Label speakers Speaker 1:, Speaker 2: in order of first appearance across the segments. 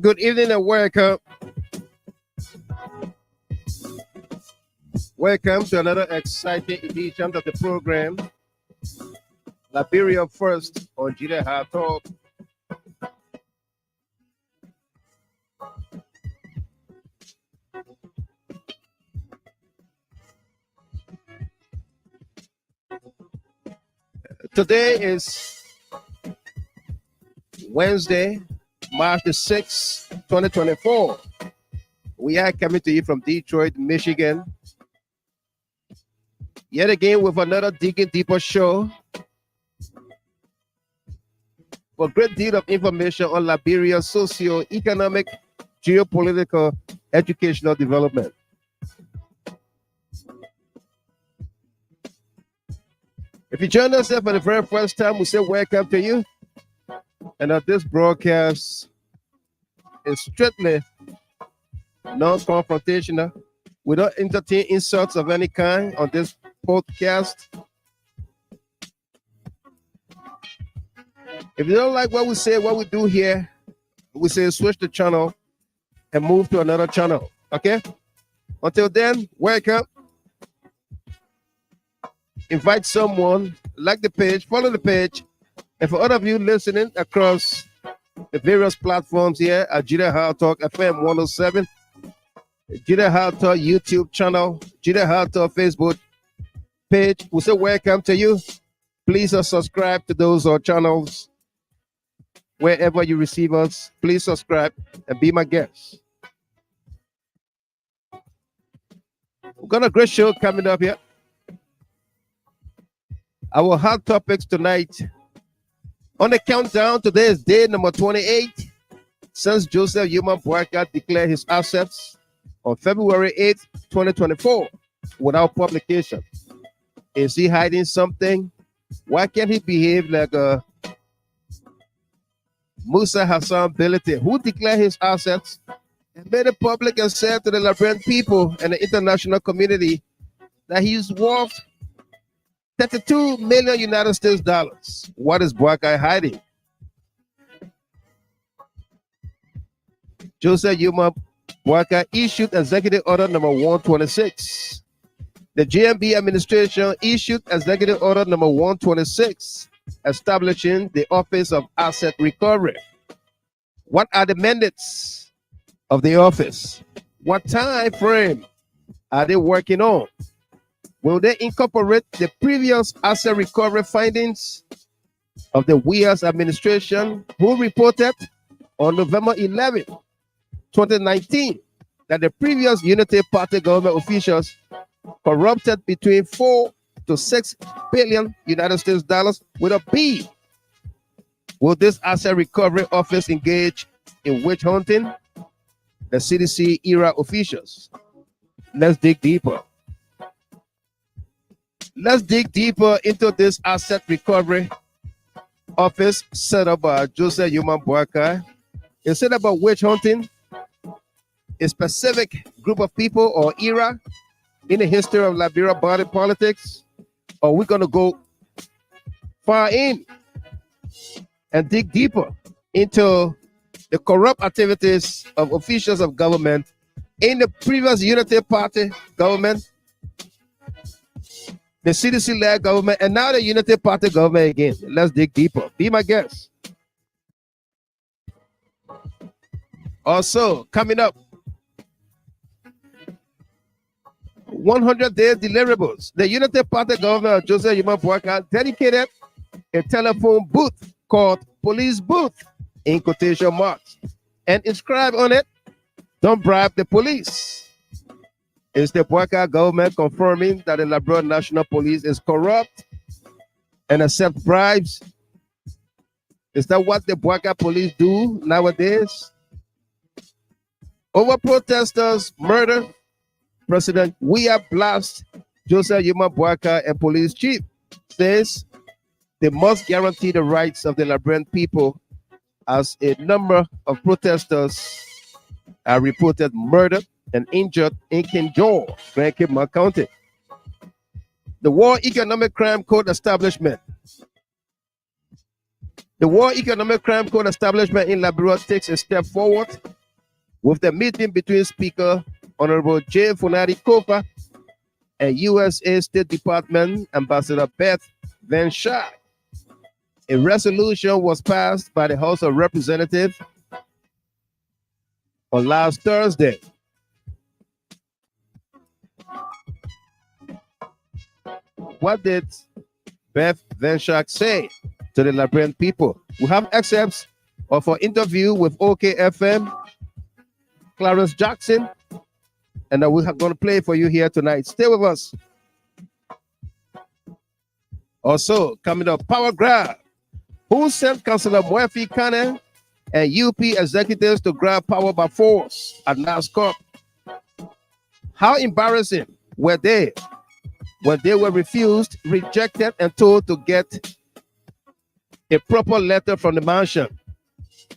Speaker 1: Good evening and welcome. Welcome to another exciting edition of the program, Liberia First on GEO-POLITICAL. Today is Wednesday, March the 6th, 2024. We are coming to you from Detroit, Michigan. Yet again with another Digging Deeper show for a great deal of information on Liberia's socio-economic, geopolitical, educational development. If you join us here for the very first time, we say welcome to you. And this broadcast is strictly non-confrontational. We don't entertain insults of any kind on this podcast. If you don't like what we say, what we do here, we say switch the channel and move to another channel. Okay? Until then, welcome. Invite someone, like the page, follow the page. And for all of you listening across the various platforms here at GEO-POLITICAL FM 107, GEO-POLITICAL YouTube channel, GEO-POLITICAL Facebook page, we say welcome to you. Please subscribe to those channels wherever you receive us. Please subscribe and be my guest. We've got a great show coming up here. Our hot topics tonight. On the countdown, today is day number 28 since Joseph Human Boakai declared his assets on February 8th, 2024 without publication. Is he hiding something? Why can't he behave like a Musa Hassan Bility, who declared his assets and made it public and said to the Liberian people and the international community that he's worth 32 million United States dollars. What is Boakai hiding? Joseph Yuma Boakai issued Executive Order number 126. The JNB Administration issued Executive Order number 126, establishing the Office of Asset Recovery. What are the mandates of the office? What time frame are they working on? Will they incorporate the previous asset recovery findings of the Weah's administration, who reported on November 11, 2019, that the previous Unity Party government officials corrupted between 4 to 6 billion United States dollars with a B? Will this asset recovery office engage in witch hunting? The CDC era officials. Let's dig deeper. Let's dig deeper into this asset recovery office set up by Joseph Human Boakai. Is it about witch hunting? A specific group of people or era in the history of Liberia body politics? Or we're going to go far in and dig deeper into the corrupt activities of officials of government in the previous Unity Party government, the CDC-led government, and now the Unity Party government again. Let's dig deeper. Be my guest. Also, coming up, 100-day deliverables. The Unity Party government of Joseph Human Boakai dedicated a telephone booth called Police Booth, in quotation marks, and inscribed on it, "Don't bribe the police." Is the Boakai government confirming that the Liberia National Police is corrupt and accept bribes? Is that what the Boakai police do nowadays? Over protesters murder President Weah blast Joseph Yuma Boakai and police chief says they must guarantee the rights of the Liberian people as a number of protesters are reported murdered and injured in Kinjor, Grand County. The War Economic Crime Code Establishment. The War Economic Crime Code Establishment in Liberia takes a step forward with the meeting between Speaker Honorable J. Funari Kofa and USA State Department Ambassador Beth Van Schaik. A resolution was passed by the House of Representatives on last Thursday. What did Beth Van Schaik say to the Liberian people? We have excerpts of our interview with OKFM, Clarence Jackson, and we're going to play for you here tonight. Stay with us. Also, coming up, Power Grab. Who sent Councillor Murphy Cannon and UP executives to grab power by force at NASCOP? How embarrassing were they when they were refused, rejected, and told to get a proper letter from the mansion?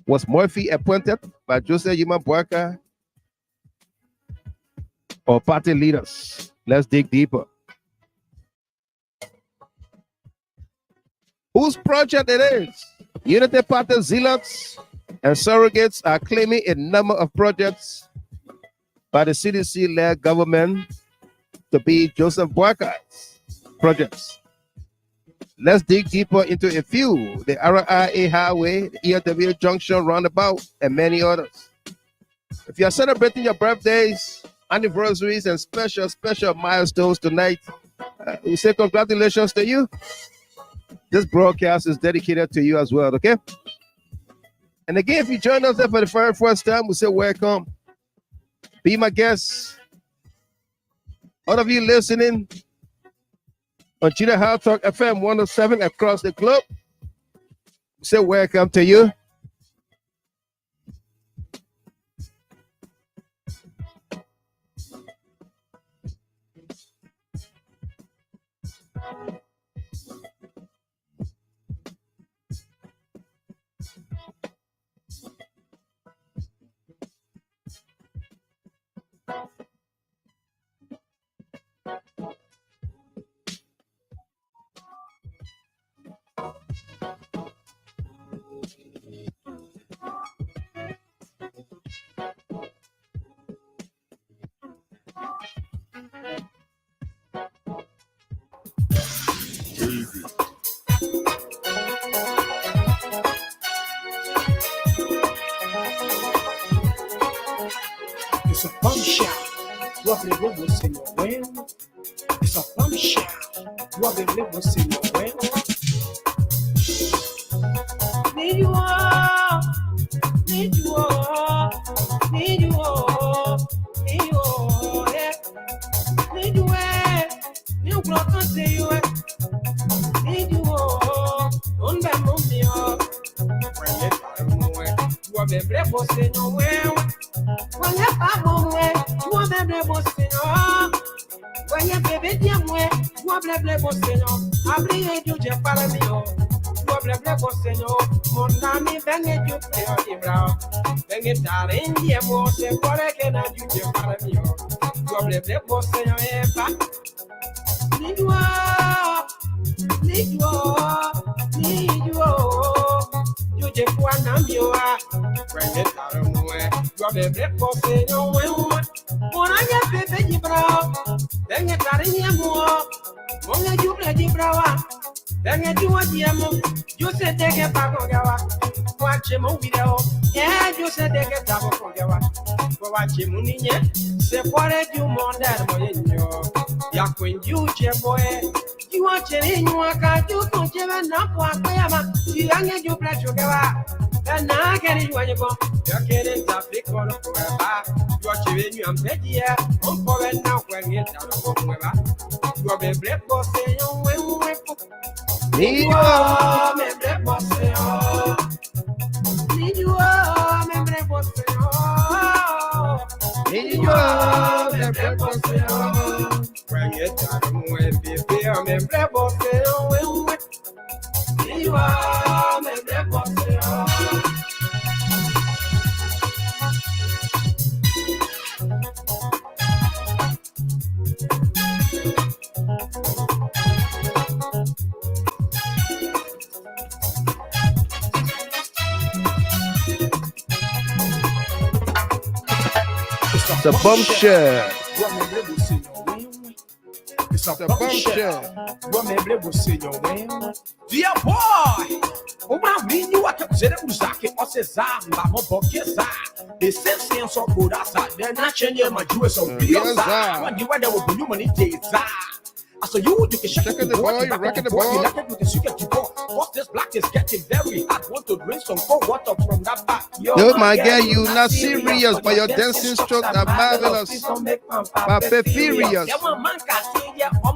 Speaker 1: Was Murphy appointed by Joseph Yuma Boakai or party leaders? Let's dig deeper. Whose project it is? Unity Party zealots and surrogates are claiming a number of projects by the CDC-led government to be Joseph Boakai's projects. Let's dig deeper into a few: the RIA Highway, the ERW Junction Roundabout, and many others. If you're celebrating your birthdays, anniversaries, and special milestones tonight, we say congratulations to you. This broadcast is dedicated to you as well, okay? And again, if you join us there for the very first time, we say welcome. Be my guest. All of you listening on Gina How Talk FM 107 across the globe, we say welcome to you.
Speaker 2: It's a bombshell. What the room was in your well. It's a bombshell. What the room was in your well. Need you all. Need you all. Need you all. Need you all. Need you all. You can't say you are. Need you all. On the moon. When you are the breakfast in your well. When you have you are the boss, when you baby, dear, you are the boss, I bring you to Palamio. You are the boss, Monami, then you play on the brow. Then get down in the most, and what I can do to Palamio. You are the boss, need you all, need you all, need you all. You just want to you are. Bring it down, you are the breakfast in your way. When I get baby, bro, then get out in your more. When you play the brow, then you do what you said, take a back on your watch him video. Yeah, you said, take a double for your watch him in yet. Separate you more than your Yaquin, you, boy. You watch it in your car, you don't even know what I am. You young you play together. And I get it when you go. You're getting that big one forever. You're chewing you and Betty, on for it now when you're down forever. You're the black boss, and you will.
Speaker 1: It's a bombshell.
Speaker 2: It's a bombshell. Dear boy, I mean you are considered Uzaki or Cesar, Mamobokeza. The sense of Burasa, they're not changing my Jewish of Bioza. When you were there with humanity, so you can check the boy, rocking the ball. What this black is getting very hot. Want to drink some cold water from that back.
Speaker 1: Yo, my girl, you not serious, but your dancing strokes are marvelous. Papa furious.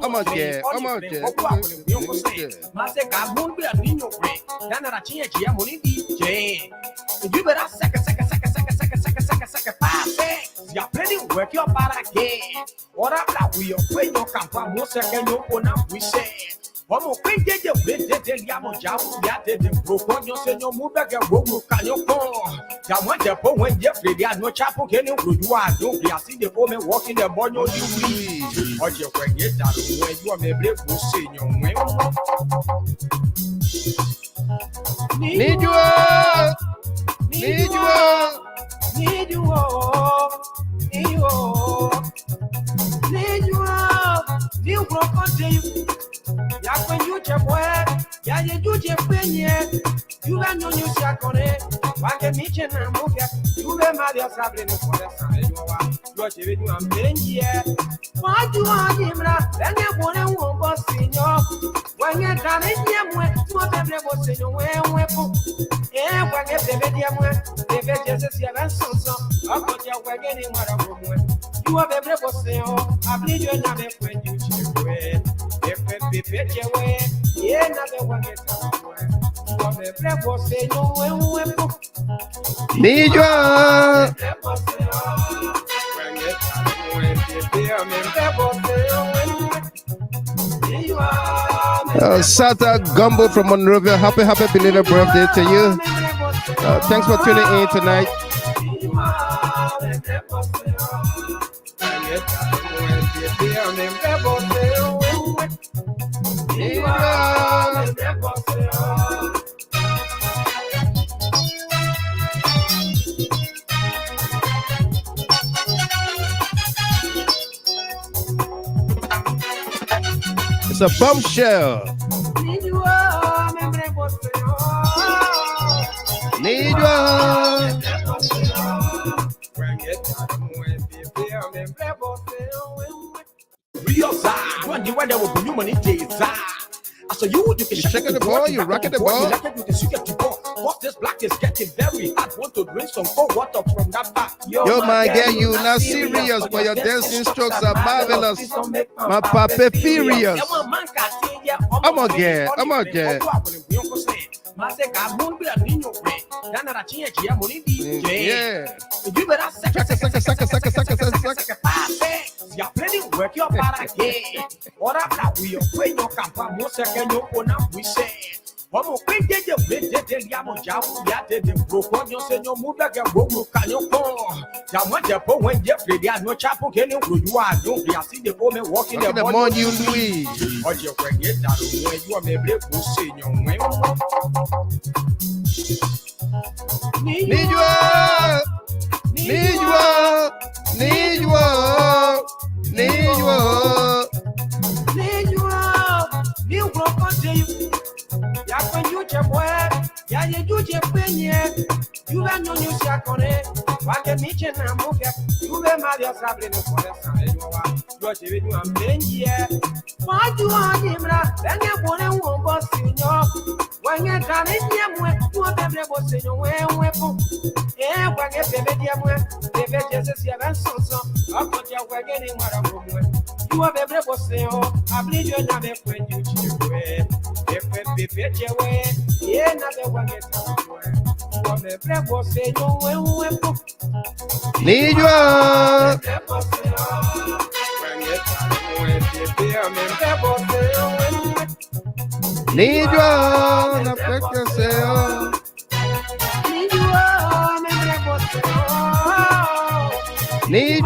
Speaker 1: I'm out there.
Speaker 2: You better you're playing work your para again. What up, we are playing your camp, most second, you open up, we say. One more thing, did you bid the Yamoja, did the broken, you say no move back a room, can you call? That one, the poem when Jeffrey, they are no chapel, can you are, don't be, I see the woman walking the boy, you see. What you can get that when you are maybe to see your way.
Speaker 1: Need
Speaker 2: you crocodile. Ya when you check where, ya you do your penny. You are no new shakone. Back a mission and move ya. You be mad yourself in the forest. You are giving you a penny. Why do I give her? Then you want to walk in your when you're done in your way. Whatever was in your way. Yeah, when you have the video, just see a so. I'll put your wagon in what I'm doing. You have every person. I believe you're not a friend you check away. If we fit your way, yeah, another one gets away. You have every person.
Speaker 1: Need you. Sata Gumbo from Monrovia. Happy belated birthday to you. Thanks for tuning in tonight. It's a bombshell. Need you. When you were there with humanity, so you can check the ball, you rock the ball. What this black is getting very hot. Want to drink some cold water from that back. Yo, my girl, you not serious, but your dancing strokes are marvelous. My papa furious. I'm out there. Yeah. You better you're playing work your para again. What up, we are playing your camp, most second, you open up, we say. One more thing, did you bid the Yamoja, did the broken, you say no move like a room, can you call? That one, the poem when Jeffrey, they are no chapel, can you are, don't be, I see the woman walking the morning, you Louis. What you can get that when you are maybe to see your way. Need you crocodile. Ya when you check where, ya you do your penny. You are no new shakone. What a mission and move ya. You be mad yourself in the forest. You are giving you a penny. Why do I give her? Then you want to walk in your when you're done in your way. You have never was in your way. Yeah, when you have the veggies, you have so. I'll put your wagon in what I'm doing. You have every person. I believe you're not a friend you check away. If we fit your way, yeah, another one gets away. Need you all. Need you all. Na peka seo. Need you all. Need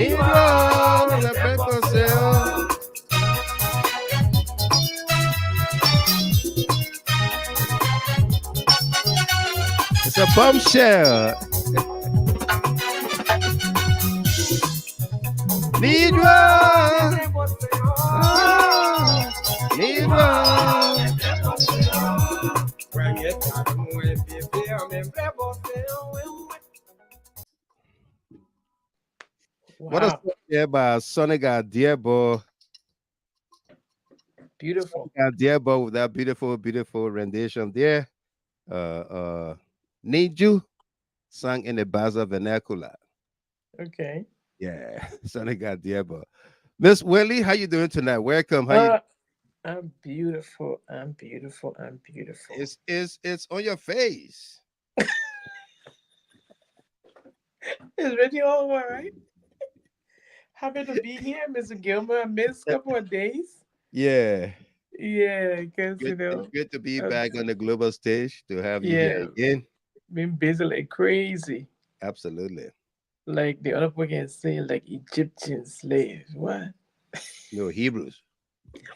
Speaker 1: you all. Na peka seo. It's a bombshell. Need one. Need one. What a song there by Sonic Diebo.
Speaker 3: Beautiful.
Speaker 1: Diebo with that beautiful rendition there. Need You, sung in the Baza vernacular.
Speaker 3: Okay.
Speaker 1: Yeah, Sonic Diebo. Miss Willie, how you doing tonight? Welcome. How you?
Speaker 3: I'm beautiful.
Speaker 1: It's on your face.
Speaker 3: It's really all right. Happy to be here, Mr. Gilmer. I missed a couple of days.
Speaker 1: Yeah.
Speaker 3: Yeah, because
Speaker 1: It's good to be back on the global stage, to have you here again.
Speaker 3: Been busy like crazy.
Speaker 1: Absolutely.
Speaker 3: Like the other people can say, like Egyptian slaves. What?
Speaker 1: No, Hebrews.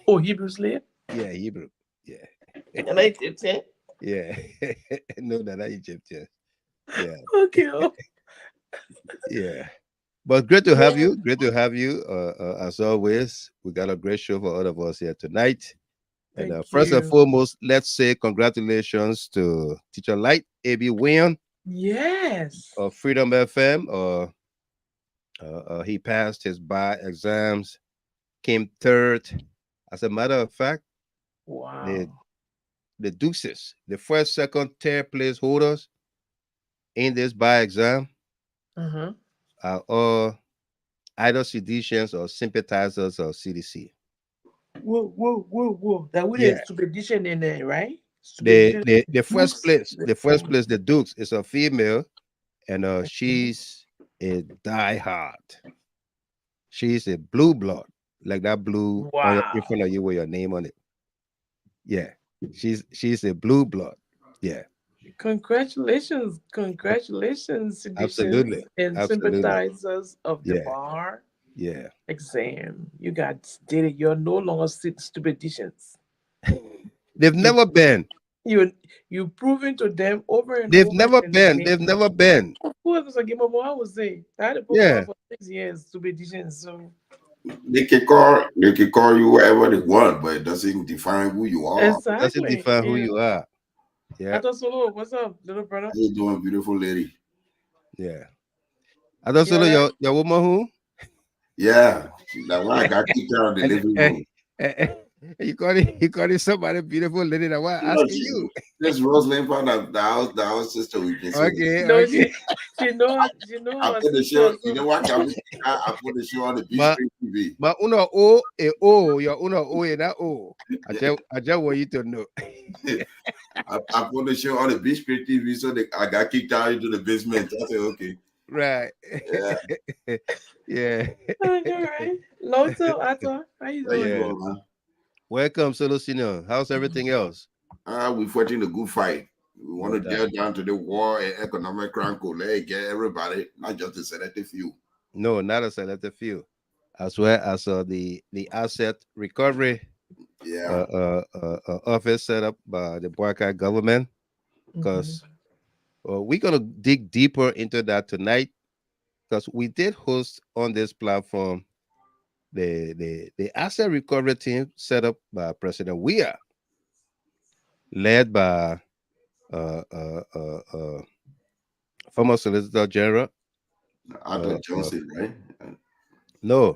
Speaker 3: Oh, Hebrew slave?
Speaker 1: Yeah, Hebrew. Yeah.
Speaker 3: And Egyptian?
Speaker 1: Yeah. No, they're not Egyptian. Yeah.
Speaker 3: Okay.
Speaker 1: Yeah. But great to have you. Great to have you. As always, we got a great show for all of us here tonight. And first and foremost, let's say congratulations to Teacher Light, A.B. Weah.
Speaker 3: Yes.
Speaker 1: Of Freedom FM. He passed his bar exams, came third. As a matter of fact,
Speaker 3: wow.
Speaker 1: The Deuces, the first, second, third place holders in this bar exam are all either seditious or sympathizers of CDC.
Speaker 3: Whoa. That would have stupidation in there, right?
Speaker 1: The first place, the Dukes, is a female, and she's a diehard. She's a blue blood, like that blue in front of you with your name on it. Yeah, she's a blue blood. Yeah.
Speaker 3: Congratulations,
Speaker 1: Absolutely,
Speaker 3: and sympathizers of the bar.
Speaker 1: Yeah.
Speaker 3: Exam. You got did it. You're no longer stupidicians.
Speaker 1: They've never been.
Speaker 3: You proven to them over and
Speaker 1: They've
Speaker 3: over.
Speaker 1: Never been. They've never been.
Speaker 3: Of course, it's a game of what I would say. I had a program for 6 years, stupidicians. So
Speaker 4: they can call you whatever they want, but it doesn't define who you are.
Speaker 3: Exactly.
Speaker 1: It doesn't define who you are. Yeah.
Speaker 3: Solo, what's up, little brother?
Speaker 4: How you doing, beautiful lady?
Speaker 1: Yeah. Solo, your woman who?
Speaker 4: Yeah. That one I got kicked out of the living room.
Speaker 1: You call it somebody beautiful lady. That why asking you.
Speaker 4: This Rosalind found the house sister we can say.
Speaker 1: Okay.
Speaker 3: She know.
Speaker 4: I put the show. You know what? I put the show on the Beach Street TV.
Speaker 1: But your that O. I just want you to know.
Speaker 4: I put the show on the Beach Street TV, so I got kicked out into the basement. I said, okay.
Speaker 1: Right.
Speaker 4: Yeah.
Speaker 1: Yeah.
Speaker 3: All right. Loto, Ato, how you doing?
Speaker 4: Man?
Speaker 1: Welcome, Solo Senior. How's everything else?
Speaker 4: We're fighting a good fight. We want to get down to the war and economic rancor. Get everybody, not just a selective few.
Speaker 1: No, not a selective few. As well as the asset recovery office set up by the Boakai Government. Because we're going to dig deeper into that tonight. Because we did host on this platform the asset recovery team set up by President Weah, led by former Solicitor General
Speaker 4: Arthur Johnson, right?
Speaker 1: No.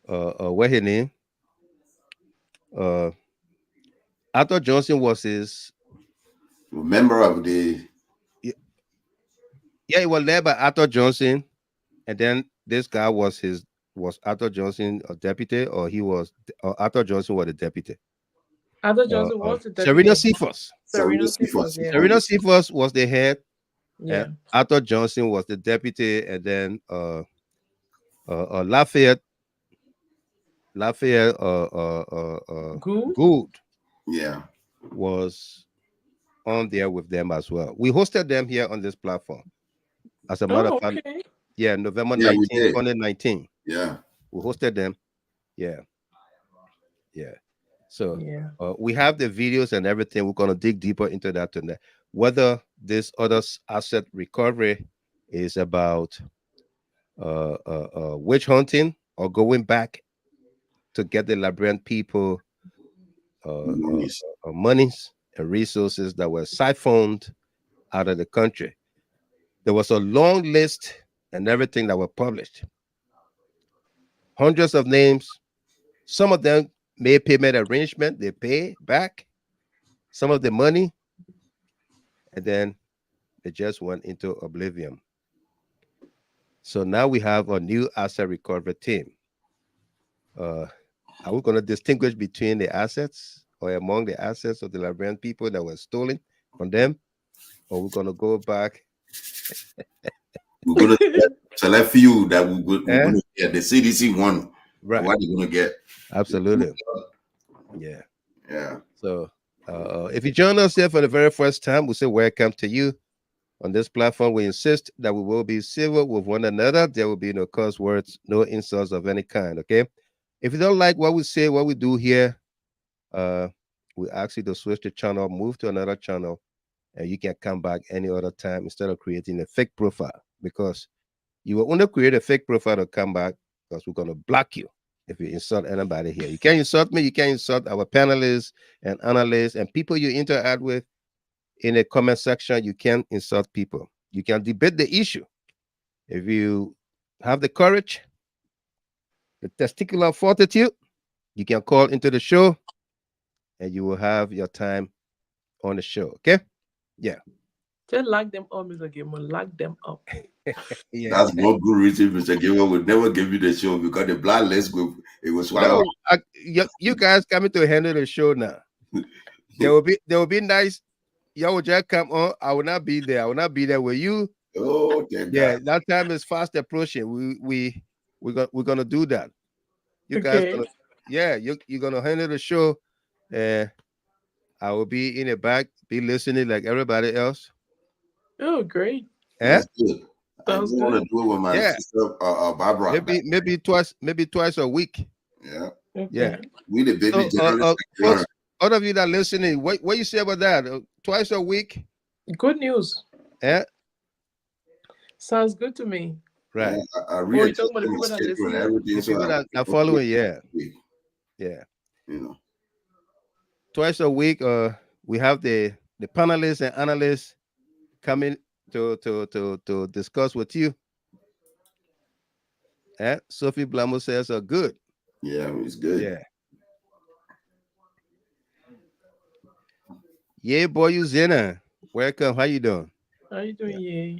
Speaker 1: What his name? Arthur Johnson was his
Speaker 4: member of the.
Speaker 1: Yeah, he was led by Arthur Johnson, and then this guy was his was Arthur Johnson a deputy, or Arthur Johnson was the deputy?
Speaker 3: Arthur Johnson was the
Speaker 1: Serena
Speaker 3: deputy.
Speaker 1: Cephas.
Speaker 3: Serena Cephas, yeah.
Speaker 1: Serena Cephas was the head.
Speaker 3: Yeah.
Speaker 1: And Arthur Johnson was the deputy, and then Lafayette Gould was on there with them as well. We hosted them here on this platform. As a matter of fact, yeah, November 19, 2019.
Speaker 4: Yeah.
Speaker 1: We hosted them. Yeah. So we have the videos and everything. We're gonna dig deeper into that tonight. Whether this other asset recovery is about witch hunting or going back to get the Liberian people monies and resources that were siphoned out of the country. There was a long list and everything that were published. Hundreds of names. Some of them made payment arrangement. They pay back some of the money, and then they just went into oblivion. So now we have a new asset recovery team. Are we going to distinguish between the assets or among the assets of the Liberian people that were stolen from them? Or we're going to go back?
Speaker 4: We're going to select few that we're going to get. The CDC one.
Speaker 1: Right.
Speaker 4: What are you going to get?
Speaker 1: Absolutely. Yeah.
Speaker 4: Yeah.
Speaker 1: So if you join us here for the very first time, we say welcome to you. On this platform, we insist that we will be civil with one another. There will be no curse words, no insults of any kind, okay? If you don't like what we say, what we do here, we ask you to switch the channel, move to another channel, and you can come back any other time instead of creating a fake profile, because you will only create a fake profile to come back because we're going to block you if you insult anybody here. You can't insult me. You can't insult our panelists and analysts and people you interact with in the comment section. You can't insult people. You can debate the issue. If you have the courage, the testicular fortitude, you can call into the show and you will have your time on the show. Okay? Yeah.
Speaker 3: Just lock them up, Mr. Gilmore. Lock them up.
Speaker 4: Yeah. That's no good reason Mr. Gilmore would never give you the show, because the blood list group, it was swallowed.
Speaker 1: You guys coming to handle the show now. They will be nice. Y'all will just come on. I will not be there. I will not be there with you.
Speaker 4: Oh,
Speaker 1: yeah, God. That time is fast approaching. We're gonna do that. You guys, you're gonna handle the show, and I will be in the back, be listening like everybody else.
Speaker 3: Oh, great!
Speaker 4: That's good. I want to do it with my sister, Barbara.
Speaker 1: Maybe twice a week.
Speaker 4: Yeah.
Speaker 3: Okay.
Speaker 1: Yeah.
Speaker 4: We the baby journalists.
Speaker 1: All of you that are listening, what you say about that? Twice a week?
Speaker 3: Good news.
Speaker 1: Yeah.
Speaker 3: Sounds good to me.
Speaker 1: Right.
Speaker 4: I really
Speaker 3: talking about the people that listen.
Speaker 1: The people that are following, yeah.
Speaker 4: You know.
Speaker 1: Twice a week, we have the panelists and analysts coming to discuss with you. Sophie Blamo says are good.
Speaker 4: Yeah, it's good.
Speaker 1: Yeah. Yeah, boy, you Zena. Welcome. How you doing?
Speaker 3: How you doing, yeah?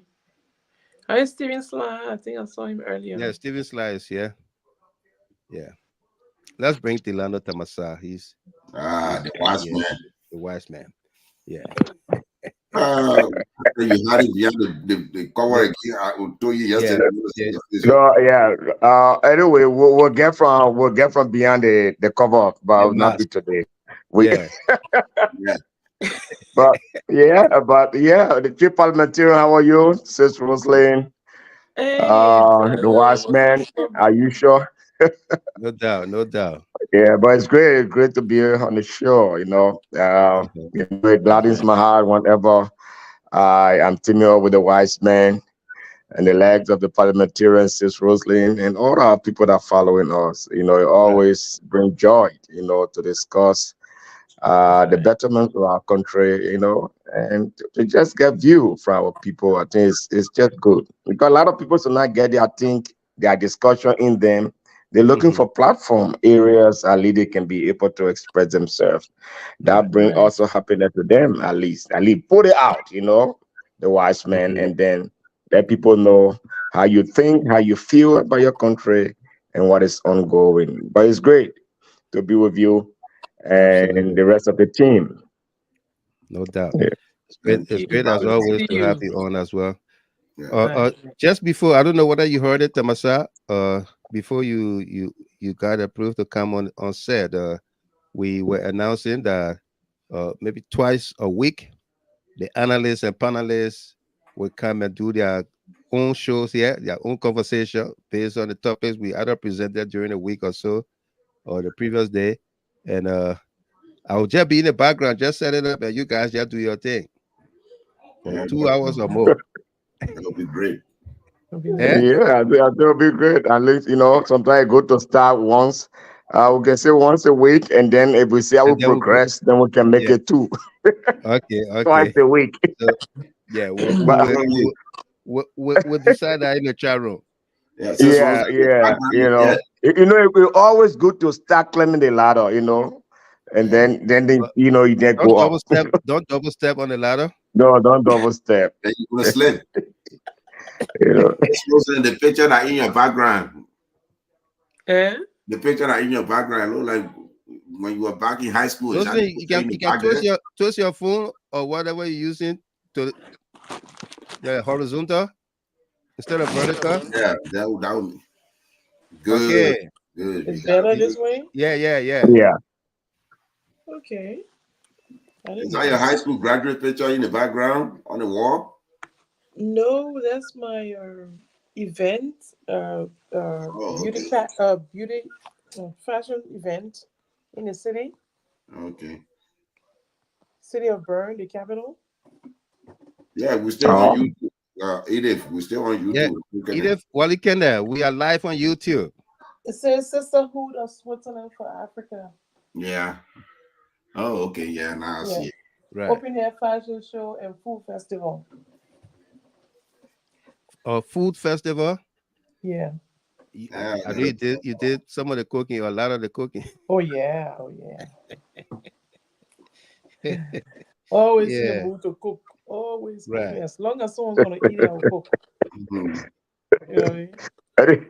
Speaker 3: Hi, Steven Sly. I think I saw him earlier.
Speaker 1: Yeah, Steven Sly is here. Yeah. Let's bring Tilano Tamasa. He's
Speaker 4: the wise man.
Speaker 1: The wise man. Yeah.
Speaker 4: You had it behind the cover again. I told you yesterday.
Speaker 5: Anyway, we'll get from behind the cover, but I will not be today.
Speaker 4: Yeah.
Speaker 5: But the chief parliamentarian, how are you, Sis Roslyn?
Speaker 3: Hey,
Speaker 5: the wise man, are you sure?
Speaker 1: No doubt.
Speaker 5: Yeah, but it's great to be here on the show. It gladdens my heart whenever I am teaming up with the wise man and the legs of the parliamentarian, Sis Roslyn, and all our people that are following us. It always brings joy, to discuss the betterment of our country, and to just get view from our people. I think it's just good, because a lot of people do not get their discussion in them. They're looking for platform areas at least they can be able to express themselves. That brings also happiness to them, at least put it out, the wise man, and then let people know how you think, how you feel about your country, and what is ongoing. But it's great to be with you and
Speaker 1: Absolutely.
Speaker 5: the rest of the team.
Speaker 1: No doubt.
Speaker 5: Yeah.
Speaker 1: It's great as always to have you on as well.
Speaker 4: Yeah.
Speaker 1: Just before, I don't know whether you heard it, Tamasa. Before you got approved to come on set, we were announcing that maybe twice a week, the analysts and panelists will come and do their own shows here, their own conversation based on the topics we either presented during the week or so, or the previous day. And I will just be in the background, just set it up, and you guys just do your thing for 2 hours or more.
Speaker 4: That'll be great.
Speaker 5: Yeah, that'll be great. At least, sometimes I go to start once. We can say once a week, and then if we see how we progress, then we can make it 2.
Speaker 1: Okay.
Speaker 5: Twice a week.
Speaker 1: So, yeah, we'll decide that in the chat room.
Speaker 5: Yeah. It's always good to start climbing the ladder, and then you then go up.
Speaker 1: Don't double step on the ladder.
Speaker 5: No, don't double step.
Speaker 4: Then you're gonna slip. The picture that in your background. The picture that in your background look like when you were back in high school.
Speaker 1: You can twist your phone or whatever you're using to the horizontal instead of vertical.
Speaker 4: Yeah, that would be good.
Speaker 1: Okay.
Speaker 4: Good.
Speaker 3: It's better this way?
Speaker 5: Yeah.
Speaker 3: Okay.
Speaker 4: Is that your high school graduate picture in the background on the wall?
Speaker 3: No, that's my event, beauty fashion event in the city.
Speaker 4: Okay.
Speaker 3: City of Bern, the capital.
Speaker 4: Yeah, we're still on YouTube. Edith, we're still on YouTube.
Speaker 1: Yeah. Edith, we are live on YouTube.
Speaker 3: It says Sisterhood of Switzerland for Africa.
Speaker 4: Yeah. Oh, okay. Yeah, now I see it.
Speaker 1: Right.
Speaker 3: Open air fashion show and food festival.
Speaker 1: Food festival.
Speaker 3: Yeah.
Speaker 1: You did some of the cooking or a lot of the cooking.
Speaker 3: Oh yeah. Always in the mood to cook. Always cooking. As long as someone's gonna eat it, I'll cook.
Speaker 5: Eddie,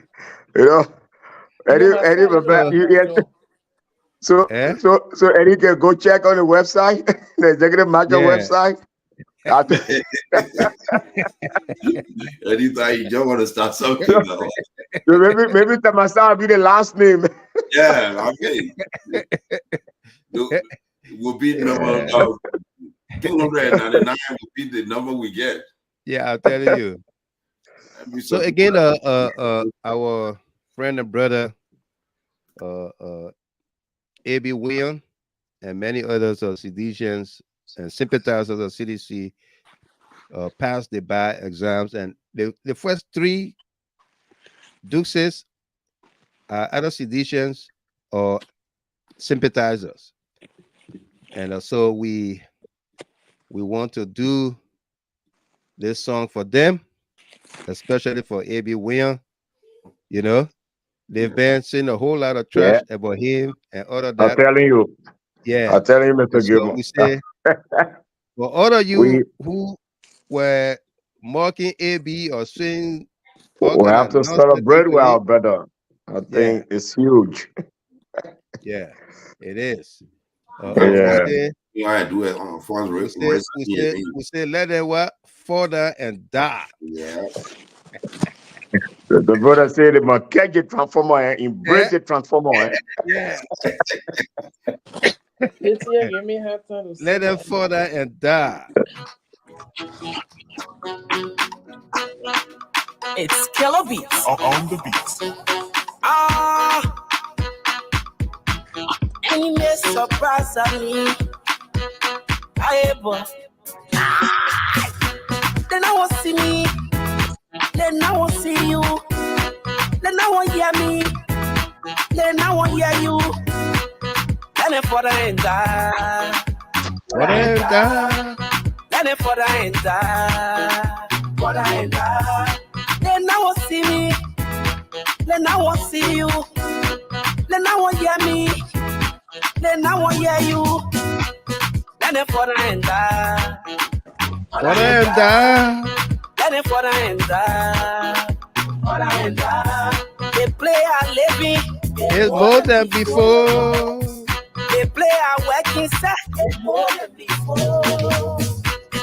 Speaker 5: So Eddie can go check on the website, the executive manager website.
Speaker 4: Anytime you don't want to start something.
Speaker 5: So maybe Tamasa will be the last name.
Speaker 4: Yeah, okay. Will be number 299 will be the number we get.
Speaker 1: Yeah, I'll tell you. So again, our friend and brother, A.B. Weah and many others of seditians and sympathizers of CDC passed the bar exams, and the first 3 dukes are either seditians or sympathizers, and so we want to do this song for them, especially for A.B. Weah. They've been saying a whole lot of trash about him and all of that.
Speaker 5: I'm telling you.
Speaker 1: Yeah.
Speaker 5: I'm telling you, Mr. Gilmore.
Speaker 1: We say, for all of you who were mocking AB or saying,
Speaker 5: we have to celebrate well, brother. I think it's huge.
Speaker 1: Yeah, it is.
Speaker 4: You gotta do it on
Speaker 1: we say, let them fall down and die.
Speaker 4: Yeah.
Speaker 5: The brother said they must catch the transformer and embrace the transformer.
Speaker 1: Yeah.
Speaker 3: Give me half time.
Speaker 1: Let them fall down and die.
Speaker 2: It's Killer Beats on the beats. Any surprise at me? Then I will see me. Then I will see you. Then I will hear me. Then I will hear you. Then if what I die.
Speaker 1: What I die.
Speaker 2: Then if what I die. What I die. Then I will see me. Then I will see you. Then I will hear me. Then I will hear you. Then if what I die.
Speaker 1: What I die.
Speaker 2: Then if what I die. What I die. play a living.
Speaker 1: It's more than before.
Speaker 2: They play a working set. It's more than before.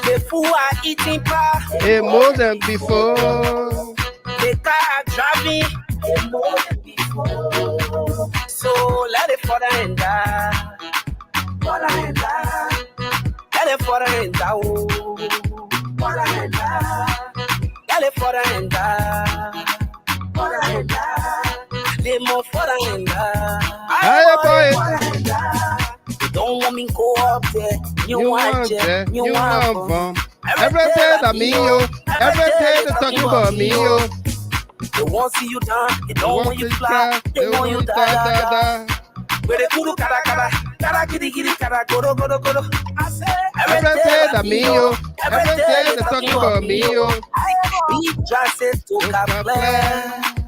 Speaker 2: The fool are eating pie.
Speaker 1: It's more than before.
Speaker 2: The car driving. It's more than before. So let it father and die. Father and die. Let it father and die. Oh. Father and die. Let it father and die. Father and die. They more father and die.
Speaker 1: Hiya, boy.
Speaker 2: Don't want me go up there. You want it. You want
Speaker 1: them. Every day that me, yo. Every day they talking about me, yo.
Speaker 2: They won't see you down. They don't want you fly. They want you da. Where they kudu kada kada. Kada gidi gidi kada. Godo godo godo. I say
Speaker 1: every day that me, yo. Every day they talking about me, yo.
Speaker 2: Be dresses to play.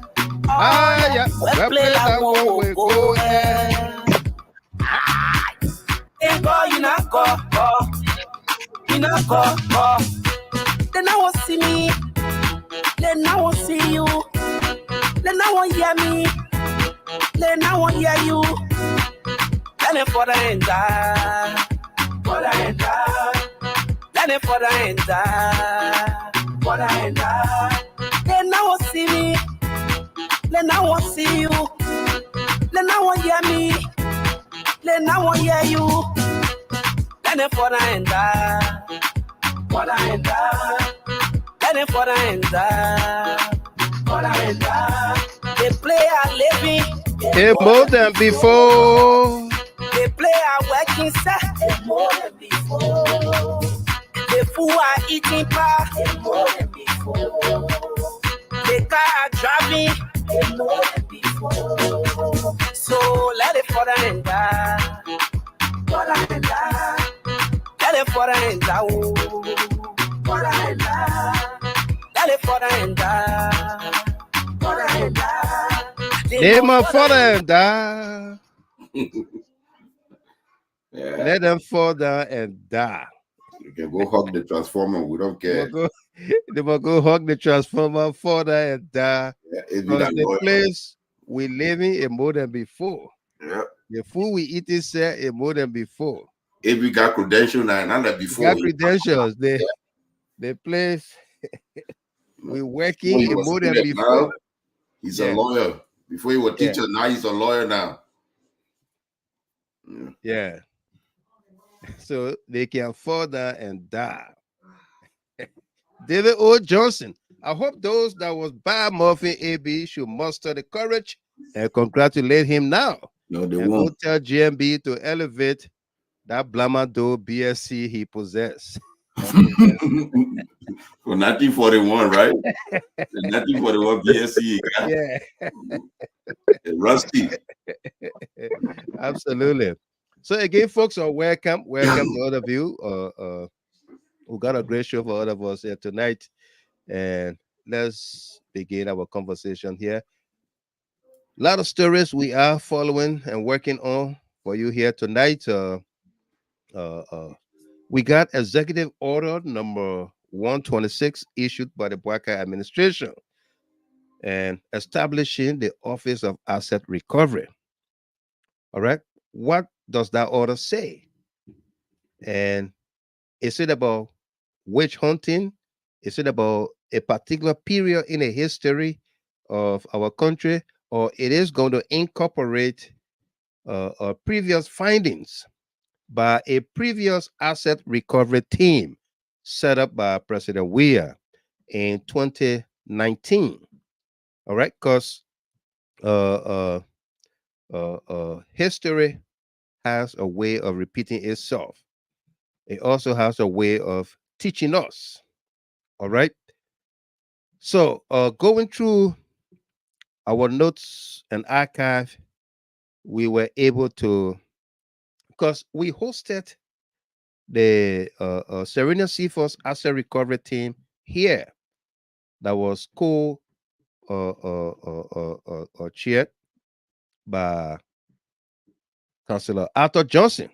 Speaker 1: Ah, yeah. Well, play that one will go there.
Speaker 2: They go, you not go. You not go. Then I won't see me. Then I won't see you. Then I won't hear me. Then I won't hear you. Then it for the end die. For the end die. Then it for the end die. For the end die. Then I won't see me. Then I won't see you. Then I won't hear me. Then I won't hear you. Then it for the end die. For the end die. Then it for the end die. For the end die. They play a living.
Speaker 1: It's more than before.
Speaker 2: They play a working set. It's more than before. The fool are eating pie. It's more than before. The car driving. It's more than before. So let it for the end die. For the end die. Let it for the end die. For the end die. Let it for the end die. For the end die.
Speaker 1: They my father and die.
Speaker 4: Yeah.
Speaker 1: Let them fall down and die.
Speaker 4: You can go hug the transformer. We don't care.
Speaker 1: They will go hug the transformer, fall down and die.
Speaker 4: Yeah, it's
Speaker 1: Because the
Speaker 4: loyal.
Speaker 1: place we living is more than before.
Speaker 4: Yeah.
Speaker 1: The food we eat is more than before.
Speaker 4: If we got credentials now, not like before.
Speaker 1: Got credentials. The place we working is more than before.
Speaker 4: Now, he's a lawyer. Before he was a teacher, now he's a lawyer now.
Speaker 1: Yeah. So they can fall down and die. David O. Johnson. I hope those that was by Murphy AB should muster the courage and congratulate him now.
Speaker 4: No, they
Speaker 1: and
Speaker 4: won't.
Speaker 1: Go tell GMB to elevate that Blamado BSc he possessed.
Speaker 4: For 1941, right? The 1941 BSc.
Speaker 1: Yeah.
Speaker 4: Rusty.
Speaker 1: Absolutely. So again, folks, are welcome. Welcome to all of you. We got a great show for all of us here tonight. And let's begin our conversation here. A lot of stories we are following and working on for you here tonight. We got Executive Order number 126 issued by the Boakai Administration and establishing the Office of Asset Recovery. All right. What does that order say? And is it about witch hunting? Is it about a particular period in the history of our country, or it is going to incorporate previous findings by a previous asset recovery team set up by President Weah in 2019? All right, because history has a way of repeating itself. It also has a way of teaching us. All right. So going through our notes and archive, we were able to, because we hosted the Serena Seaforth Asset Recovery Team here that was chaired by Councillor Arthur Johnson,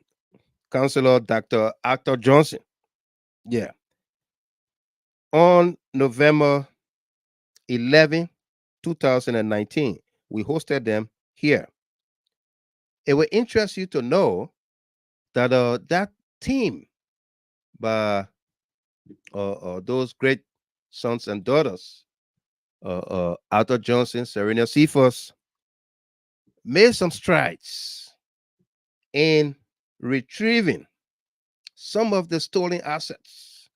Speaker 1: Councillor Dr. Arthur Johnson. Yeah. On November 11, 2019, we hosted them here. It will interest you to know that that team by those great sons and daughters, Arthur Johnson, Serena Cephas, made some strides in retrieving some of the stolen assets.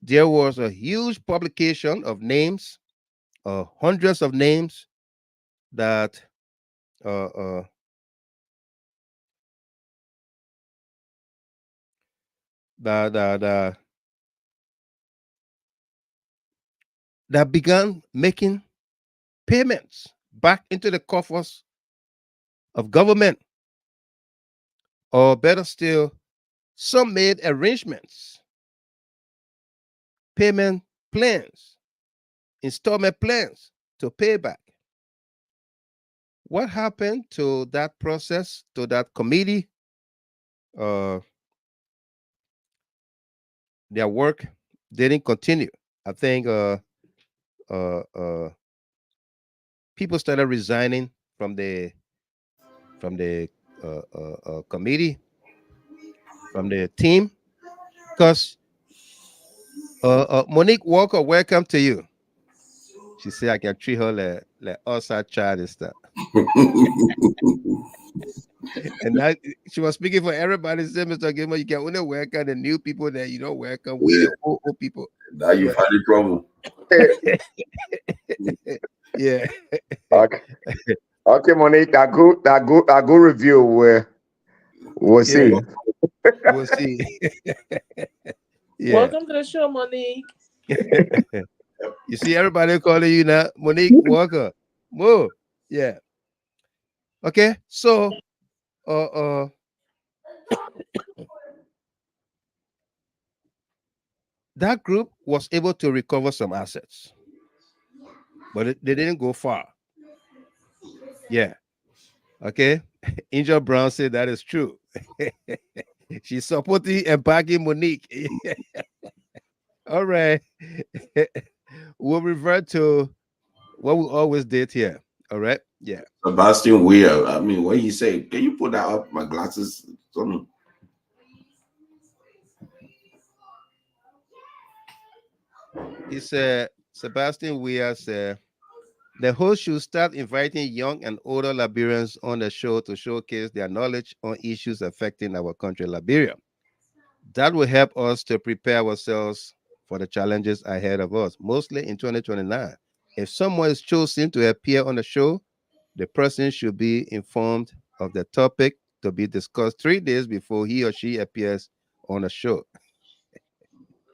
Speaker 1: There was a huge publication of names, hundreds of names that uh, uh, that that uh, that began making payments back into the coffers of government, or better still, some made arrangements, payment plans, installment plans to pay back. What happened to that process, to that committee? Uh, their work didn't continue. I think uh, uh, people started resigning from the from the committee, from the team, because Monique Walker, welcome to you. She said I can treat her like outside child and stuff. And that she was speaking for everybody. Said, Mr. Gilmer, you can only welcome the new people that you don't welcome. We the old people.
Speaker 4: Now you
Speaker 1: But-
Speaker 4: find the trouble.
Speaker 1: Yeah.
Speaker 5: Okay. Okay, Monique, a good review. We'll see.
Speaker 1: Yeah. We'll see. Yeah.
Speaker 3: Welcome to the show, Monique.
Speaker 1: You see everybody calling you now, Monique Walker. Whoa. Yeah. Okay. So that group was able to recover some assets, but they didn't go far. Yeah. Okay. Angel Brown said that is true. She's supporting and backing Monique. All right. We'll revert to what we always did here. All right. Yeah.
Speaker 4: Sebastian Weah. I mean, what you say? Can you put that up? My glasses. Something.
Speaker 1: He said, Sebastian Weah said, the host should start inviting young and older Liberians on the show to showcase their knowledge on issues affecting our country, Liberia. That will help us to prepare ourselves for the challenges ahead of us, mostly in 2029. If someone is chosen to appear on the show, the person should be informed of the topic to be discussed 3 days before he or she appears on the show.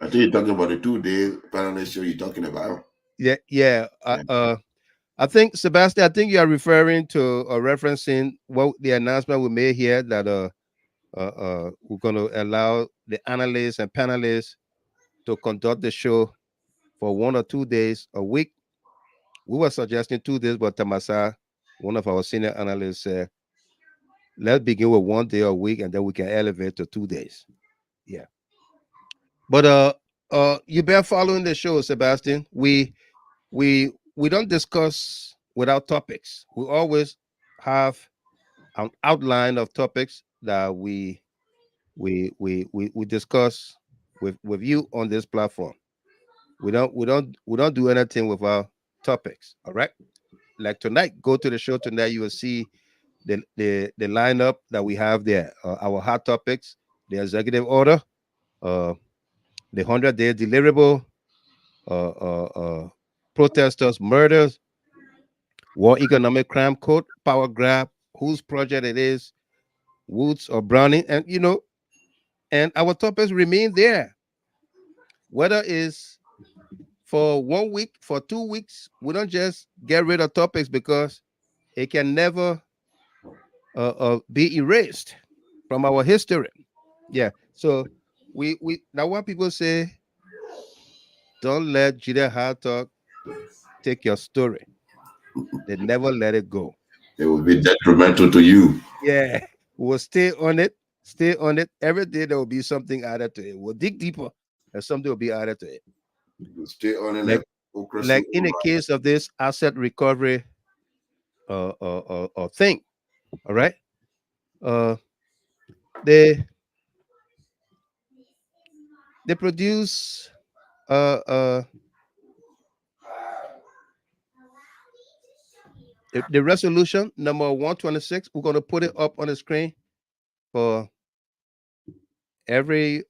Speaker 4: I think you're talking about the 2-day panelist show you're talking about.
Speaker 1: Yeah. I think, Sebastian, I think you are referring to or referencing what the announcement we made here that we're going to allow the analysts and panelists to conduct the show for 1 or 2 days a week. We were suggesting 2 days, but Tamasa, one of our senior analysts, said, let's begin with 1 day a week and then we can elevate to 2 days. Yeah. But you better following the show, Sebastian. We don't discuss without topics. We always have an outline of topics that we discuss with you on this platform. We don't do anything without topics. All right. Like tonight, go to the show tonight. You will see the lineup that we have there. Our hot topics, the executive order, the 100-day deliverable, protesters, murders, war economic crime code, power grab, whose project it is, Woods or Browning, and our topics remain there. Whether it's for 1 week, for 2 weeks, we don't just get rid of topics because it can never be erased from our history. Yeah. So we now what people say, don't let Jide Hard Talk take your story. They never let it go.
Speaker 4: It will be detrimental to you.
Speaker 1: Yeah. We'll stay on it. Stay on it. Every day there will be something added to it. We'll dig deeper and something will be added to it.
Speaker 4: You'll stay on it
Speaker 1: Like in the case of this asset recovery thing. All right. They produce the resolution number 126. We're going to put it up on the screen for every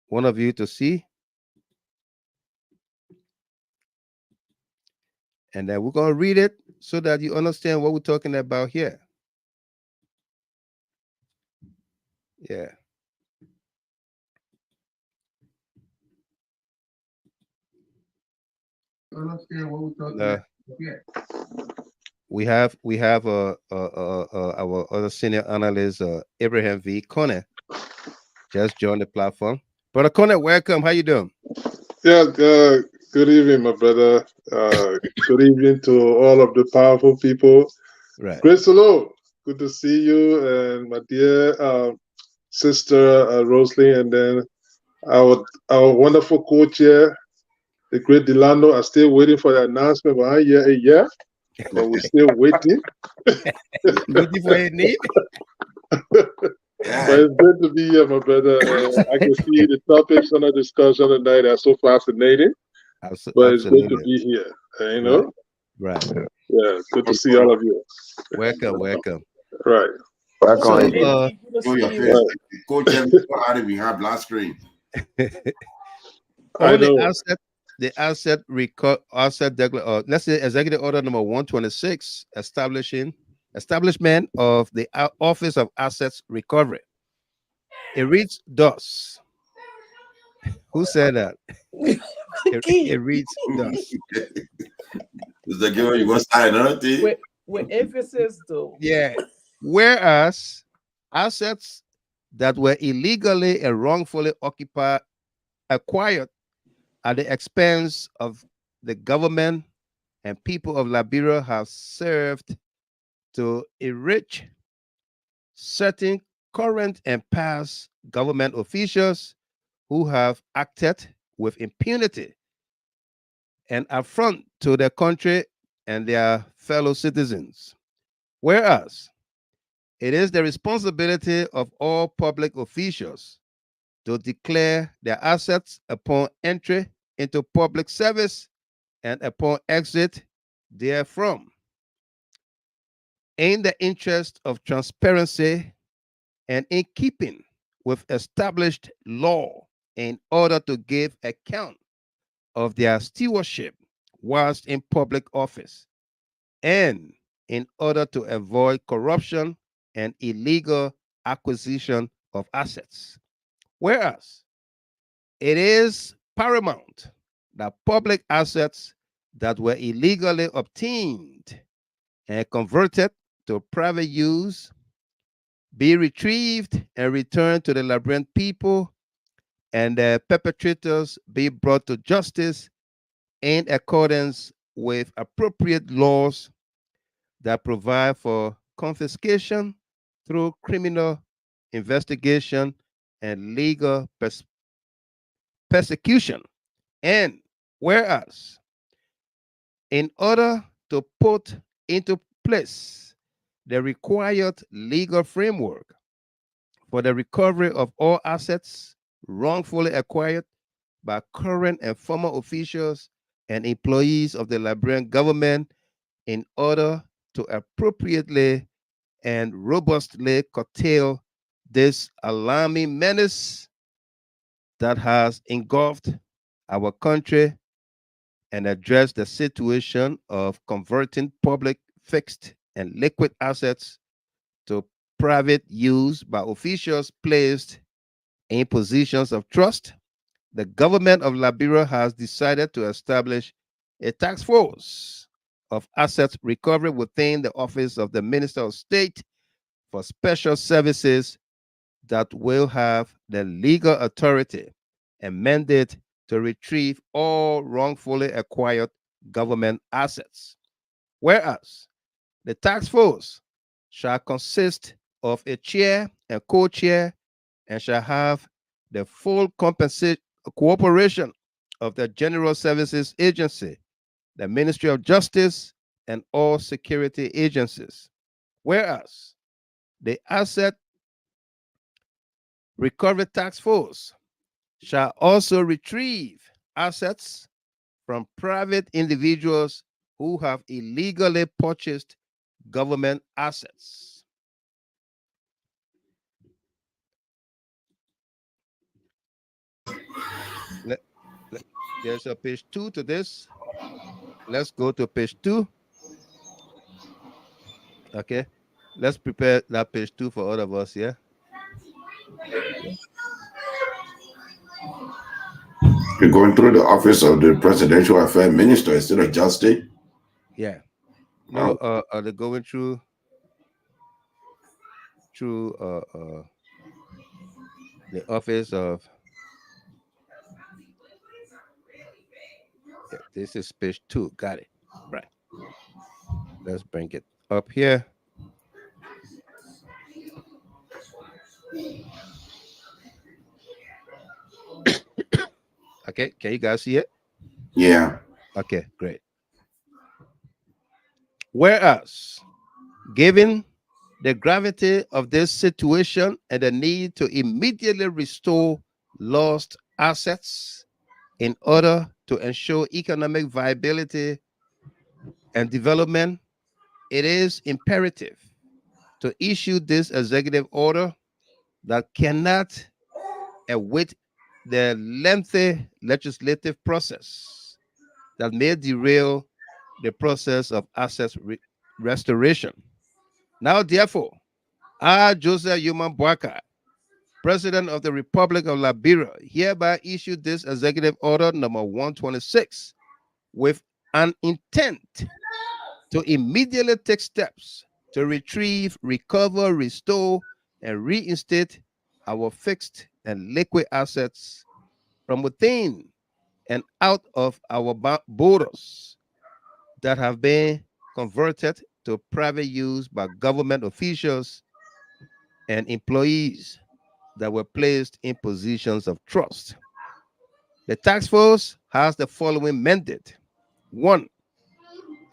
Speaker 1: one of you to see. And then we're going to read it so that you understand what we're talking about here. Yeah.
Speaker 5: Understand what we're talking about.
Speaker 1: We have our other senior analyst, Abraham V. Conner, just joined the platform. Brother Conner, welcome. How you doing?
Speaker 6: Yeah, good evening, my brother. Good evening to all of the powerful people.
Speaker 1: Right.
Speaker 6: Grace hello. Good to see you and my dear sister Rosalie, and then our wonderful co-chair, the great Delano. I'm still waiting for the announcement, but yeah, but we're still waiting.
Speaker 1: Waiting for your name.
Speaker 6: But it's good to be here, my brother. I can see the topics under discussion tonight are so fascinating. But it's good to be here, you know?
Speaker 1: Right.
Speaker 6: Yeah, good to see all of you.
Speaker 1: Welcome.
Speaker 6: Right.
Speaker 5: Welcome.
Speaker 4: Show your face. Coach, we have black screen.
Speaker 1: The asset let's say executive order number 126, establishment of the Office of Assets Recovery. It reads thus. Who said that? It reads thus.
Speaker 4: Mr. Gilbert, you want to start another thing?
Speaker 3: With emphasis, though.
Speaker 1: Yeah. Whereas assets that were illegally and wrongfully acquired at the expense of the government and people of Liberia have served to enrich certain current and past government officials who have acted with impunity and affront to their country and their fellow citizens. Whereas it is the responsibility of all public officials to declare their assets upon entry into public service and upon exit therefrom, in the interest of transparency and in keeping with established law, in order to give account of their stewardship whilst in public office, and in order to avoid corruption and illegal acquisition of assets. Whereas it is paramount that public assets that were illegally obtained and converted to private use be retrieved and returned to the Liberian people, and the perpetrators be brought to justice in accordance with appropriate laws that provide for confiscation through criminal investigation and legal persecution. And whereas, in order to put into place the required legal framework for the recovery of all assets wrongfully acquired by current and former officials and employees of the Liberian government, in order to appropriately and robustly curtail this alarming menace that has engulfed our country, and address the situation of converting public fixed and liquid assets to private use by officials placed in positions of trust, the government of Liberia has decided to establish a task force of assets recovery within the office of the Minister of State for Special Services that will have the legal authority and mandate to retrieve all wrongfully acquired government assets. Whereas the task force shall consist of a chair and co-chair, and shall have the full cooperation of the General Services Agency, the Ministry of Justice, and all security agencies. Whereas the Asset Recovery Task Force shall also retrieve assets from private individuals who have illegally purchased government assets. There's a page 2 to this. Let's go to page 2. Okay. Let's prepare that page 2 for all of us, yeah?
Speaker 4: You're going through the office of the Presidential Affairs Minister instead of Justice?
Speaker 1: Yeah. No, they're going through the office of, yeah, this is page 2. Got it. Right. Let's bring it up here. Okay, can you guys see it?
Speaker 4: Yeah.
Speaker 1: Okay, great. Whereas, given the gravity of this situation and the need to immediately restore lost assets in order to ensure economic viability and development, it is imperative to issue this executive order that cannot await the lengthy legislative process that may derail the process of assets restoration. Now, therefore, I, Joseph Human Boakai, President of the Republic of Liberia, hereby issue this executive order number 126 with an intent to immediately take steps to retrieve, recover, restore, and reinstate our fixed and liquid assets from within and out of our borders that have been converted to private use by government officials and employees that were placed in positions of trust. The task force has the following mandate. 1,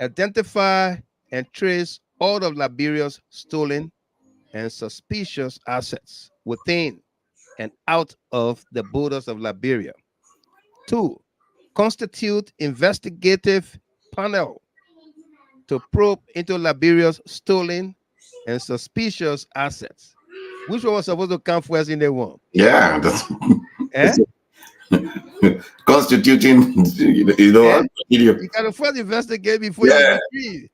Speaker 1: identify and trace all of Liberia's stolen and suspicious assets within and out of the borders of Liberia. 2, constitute investigative panel to probe into Liberia's stolen and suspicious assets. Which one was supposed to come first in the one?
Speaker 4: Yeah, that's constituting,
Speaker 1: what? You can first investigate before you retrieve.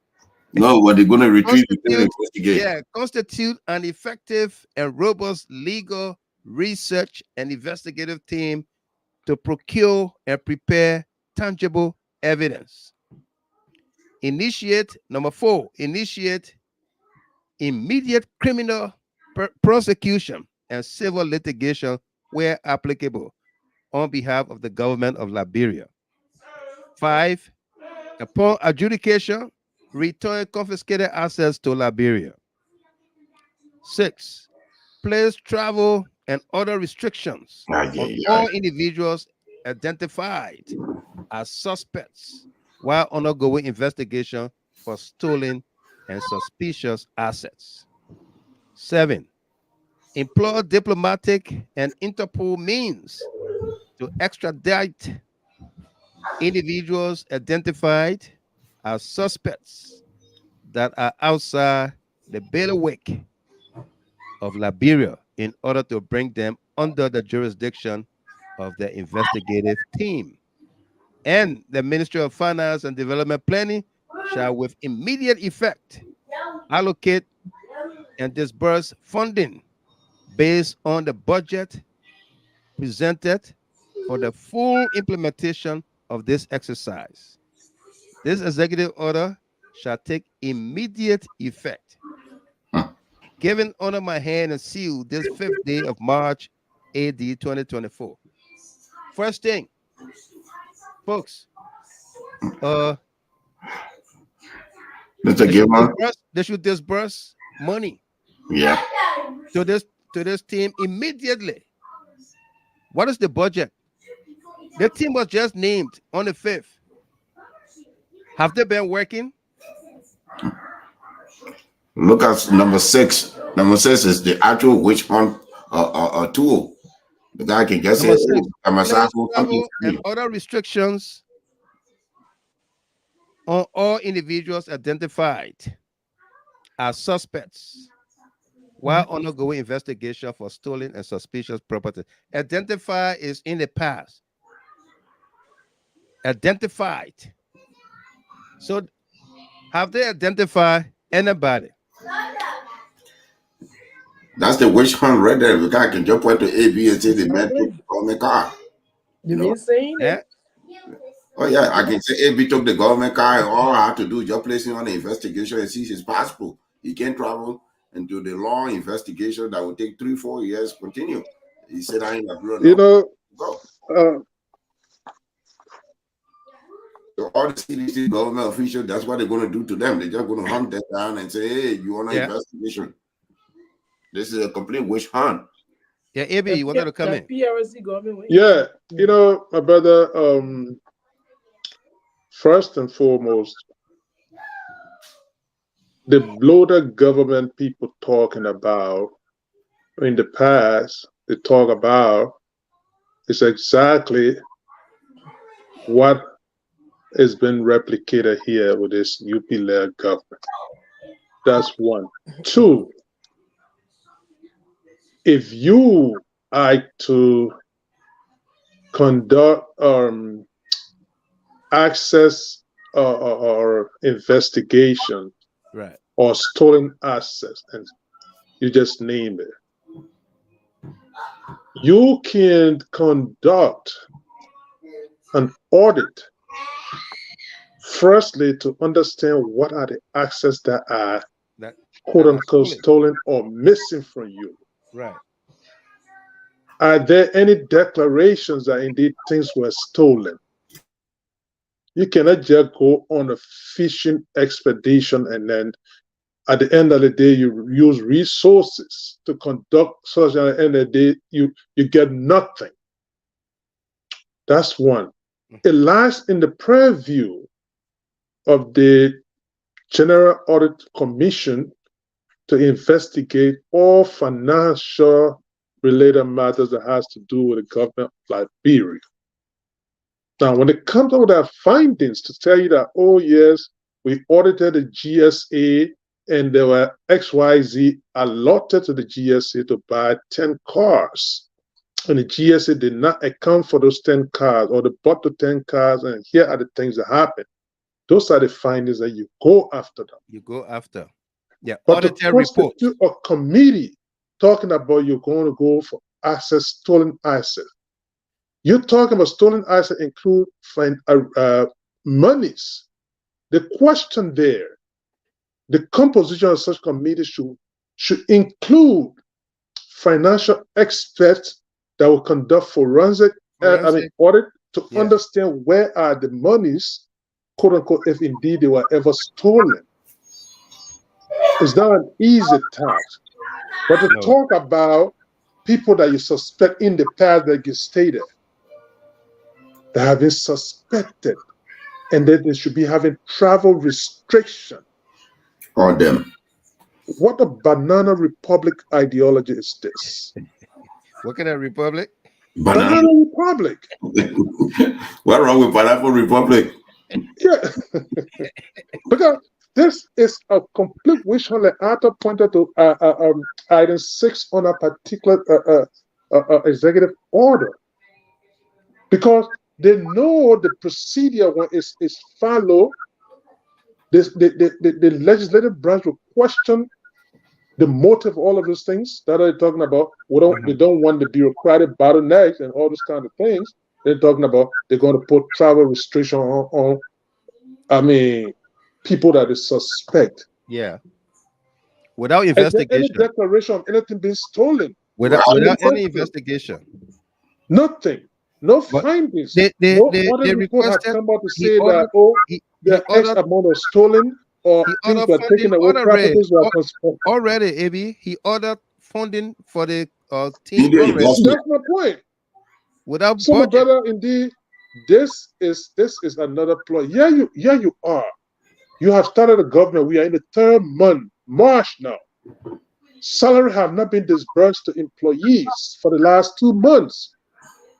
Speaker 4: No, what they're going to retrieve before they investigate.
Speaker 1: Yeah, constitute an effective and robust legal research and investigative team to procure and prepare tangible evidence. Number 4, initiate immediate criminal prosecution and civil litigation where applicable on behalf of the government of Liberia. 5, upon adjudication, return confiscated assets to Liberia. 6, place travel and other restrictions on all individuals identified as suspects while undergoing investigation for stolen and suspicious assets. 7, employ diplomatic and Interpol means to extradite individuals identified as suspects that are outside the bailiwick of Liberia in order to bring them under the jurisdiction of the investigative team. And the Ministry of Finance and Development Planning shall with immediate effect allocate and disburse funding based on the budget presented for the full implementation of this exercise. This executive order shall take immediate effect. Given under my hand and sealed this 5th day of March, AD 2024. First thing, folks, they should disburse money.
Speaker 4: Yeah.
Speaker 1: To this team immediately. What is the budget? The team was just named on the 5th. Have they been working?
Speaker 4: Look at number 6. Number 6 is the actual witch hunt tool. The guy can just
Speaker 1: Number
Speaker 4: say,
Speaker 1: 6,
Speaker 4: I'm a
Speaker 1: place,
Speaker 4: sample,
Speaker 1: travel, and other restrictions on all individuals identified as suspects while undergoing investigation for stolen and suspicious property. Identify is in the past. Identified. So have they identified anybody?
Speaker 4: That's the witch hunt right there. The guy can just point to A, B, and say the man took the government car.
Speaker 3: You been saying
Speaker 1: Yeah.
Speaker 3: it?
Speaker 4: Oh yeah, I can say A, B took the government car, and all I have to do is just place him on the investigation and seize his passport. He can travel and do the long investigation that will take 3-4 years continue. He said I ain't agree.
Speaker 6: You know,
Speaker 4: go. So all the CDC government officials, that's what they're going to do to them. They're just going to hunt them down and say, hey, you want an investigation? This is a complete witch hunt.
Speaker 1: Yeah, AB, you wanted to come in.
Speaker 3: PRC government.
Speaker 6: Yeah, you know, my brother, first and foremost, the bloated government people talking about in the past, they talk about is exactly what has been replicated here with this UP-led government. That's one. 2, if you are to conduct access or investigation,
Speaker 1: right,
Speaker 6: or stolen assets, and you just name it, you can conduct an audit firstly to understand what are the assets that are quote unquote stolen or missing from you.
Speaker 1: Right.
Speaker 6: Are there any declarations that indeed things were stolen? You cannot just go on a fishing expedition and then at the end of the day you use resources to conduct such, at the end of the day you get nothing. That's one. It lies in the purview of the General Audit Commission to investigate all financial related matters that has to do with the government of Liberia. Now, when it comes up with their findings to tell you that, oh yes, we audited the GSA and there were XYZ allotted to the GSA to buy 10 cars. And the GSA did not account for those 10 cars, or they bought the 10 cars, and here are the things that happened. Those are the findings that you go after them.
Speaker 1: You go after. Yeah,
Speaker 6: but to constitute a committee talking about you're going to go for assets, stolen assets. You're talking about stolen assets include monies. The question there, the composition of such committees should include financial experts that will conduct forensic audit to understand where are the monies, quote unquote, if indeed they were ever stolen. It's not an easy task. But to talk about people that you suspect in the past that you stated, that have been suspected, and that they should be having travel restriction
Speaker 4: on them.
Speaker 6: What a banana republic ideology is this?
Speaker 1: What kind of republic?
Speaker 6: Banana republic.
Speaker 4: What's wrong with pineapple republic?
Speaker 6: Yeah, because this is a complete wish hunt. Like Arthur pointed to item 6 on a particular executive order, because they know the procedure when it's followed. The legislative branch will question the motive, all of those things that they're talking about. They don't want the bureaucratic bottlenecks and all those kind of things. They're talking about they're going to put travel restriction on people that they suspect.
Speaker 1: Yeah. Without investigation.
Speaker 6: Any declaration of anything being stolen.
Speaker 1: Without any investigation.
Speaker 6: Nothing. No findings. No audit report has come out to say that, the X amount of stolen or things were taken away, properties were postponed.
Speaker 1: Already, AB, he ordered funding for the team.
Speaker 6: That's my point.
Speaker 1: Without
Speaker 6: so, brother, indeed, this is another ploy. Yeah, you are. You have started a government. We are in the third month, March now. Salary have not been disbursed to employees for the last 2 months.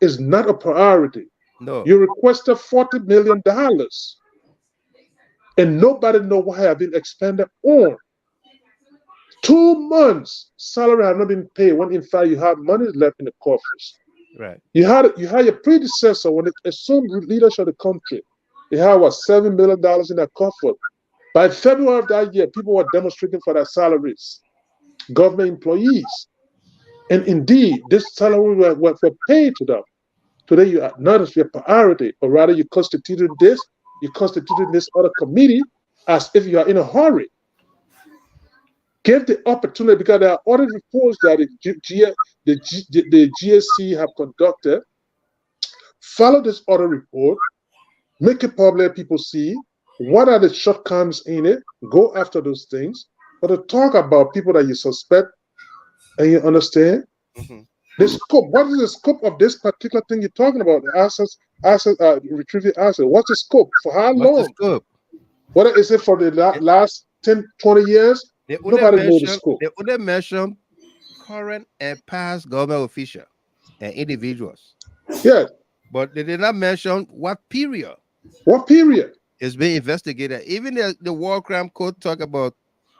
Speaker 6: It's not a priority.
Speaker 1: No.
Speaker 6: You requested $40 million, and nobody know what have been expended on. 2 months, salary have not been paid when in fact you have money left in the coffers.
Speaker 1: Right.
Speaker 6: You had your predecessor when it assumed leadership of the country. They had what, $7 million in their coffer. By February of that year, people were demonstrating for their salaries, government employees. And indeed, this salary were paid to them. Today, you are not as your priority, but rather you constituted this other committee as if you are in a hurry. Give the opportunity, because there are other reports that the GSC have conducted. Follow this other report, make it public, people see what are the shortcomings in it, go after those things, but to talk about people that you suspect and you understand. The scope, what is the scope of this particular thing you're talking about? The retrieving assets. What's the scope? For how long?
Speaker 1: What's the scope?
Speaker 6: What is it for the last 10, 20 years? Nobody knows the scope.
Speaker 1: They only mention current and past government officials and individuals.
Speaker 6: Yeah.
Speaker 1: But they did not mention what period.
Speaker 6: What period?
Speaker 1: It's being investigated. Even the War Crime Code talk about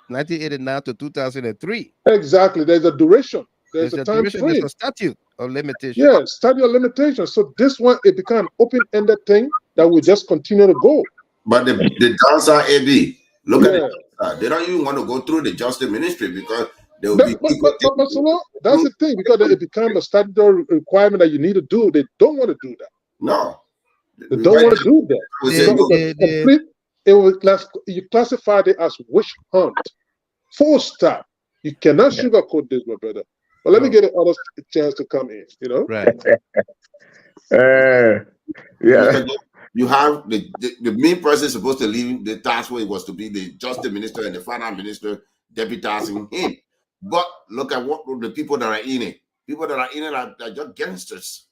Speaker 1: 1989 to 2003.
Speaker 6: Exactly. There's a duration. There's a time
Speaker 1: duration.
Speaker 6: frame.
Speaker 1: There's a statute of limitation.
Speaker 6: Yeah, statute of limitation. So this one, it became an open-ended thing that will just continue to go.
Speaker 4: But the downside, AB, look at it. They don't even want to go through the justice ministry because they will be.
Speaker 6: But so that's the thing, because it became a statutory requirement that you need to do. They don't want to do that.
Speaker 4: No.
Speaker 6: They don't want to do that. You classified it as witch hunt. Full stop. You cannot sugarcoat this, my brother. But let me get another chance to come in, you know?
Speaker 1: Right.
Speaker 4: Yeah. You have the main person supposed to leave the task where it was to be the justice minister and the finance minister deputizing him. But look at what the people that are in it. People that are in it are just gangsters.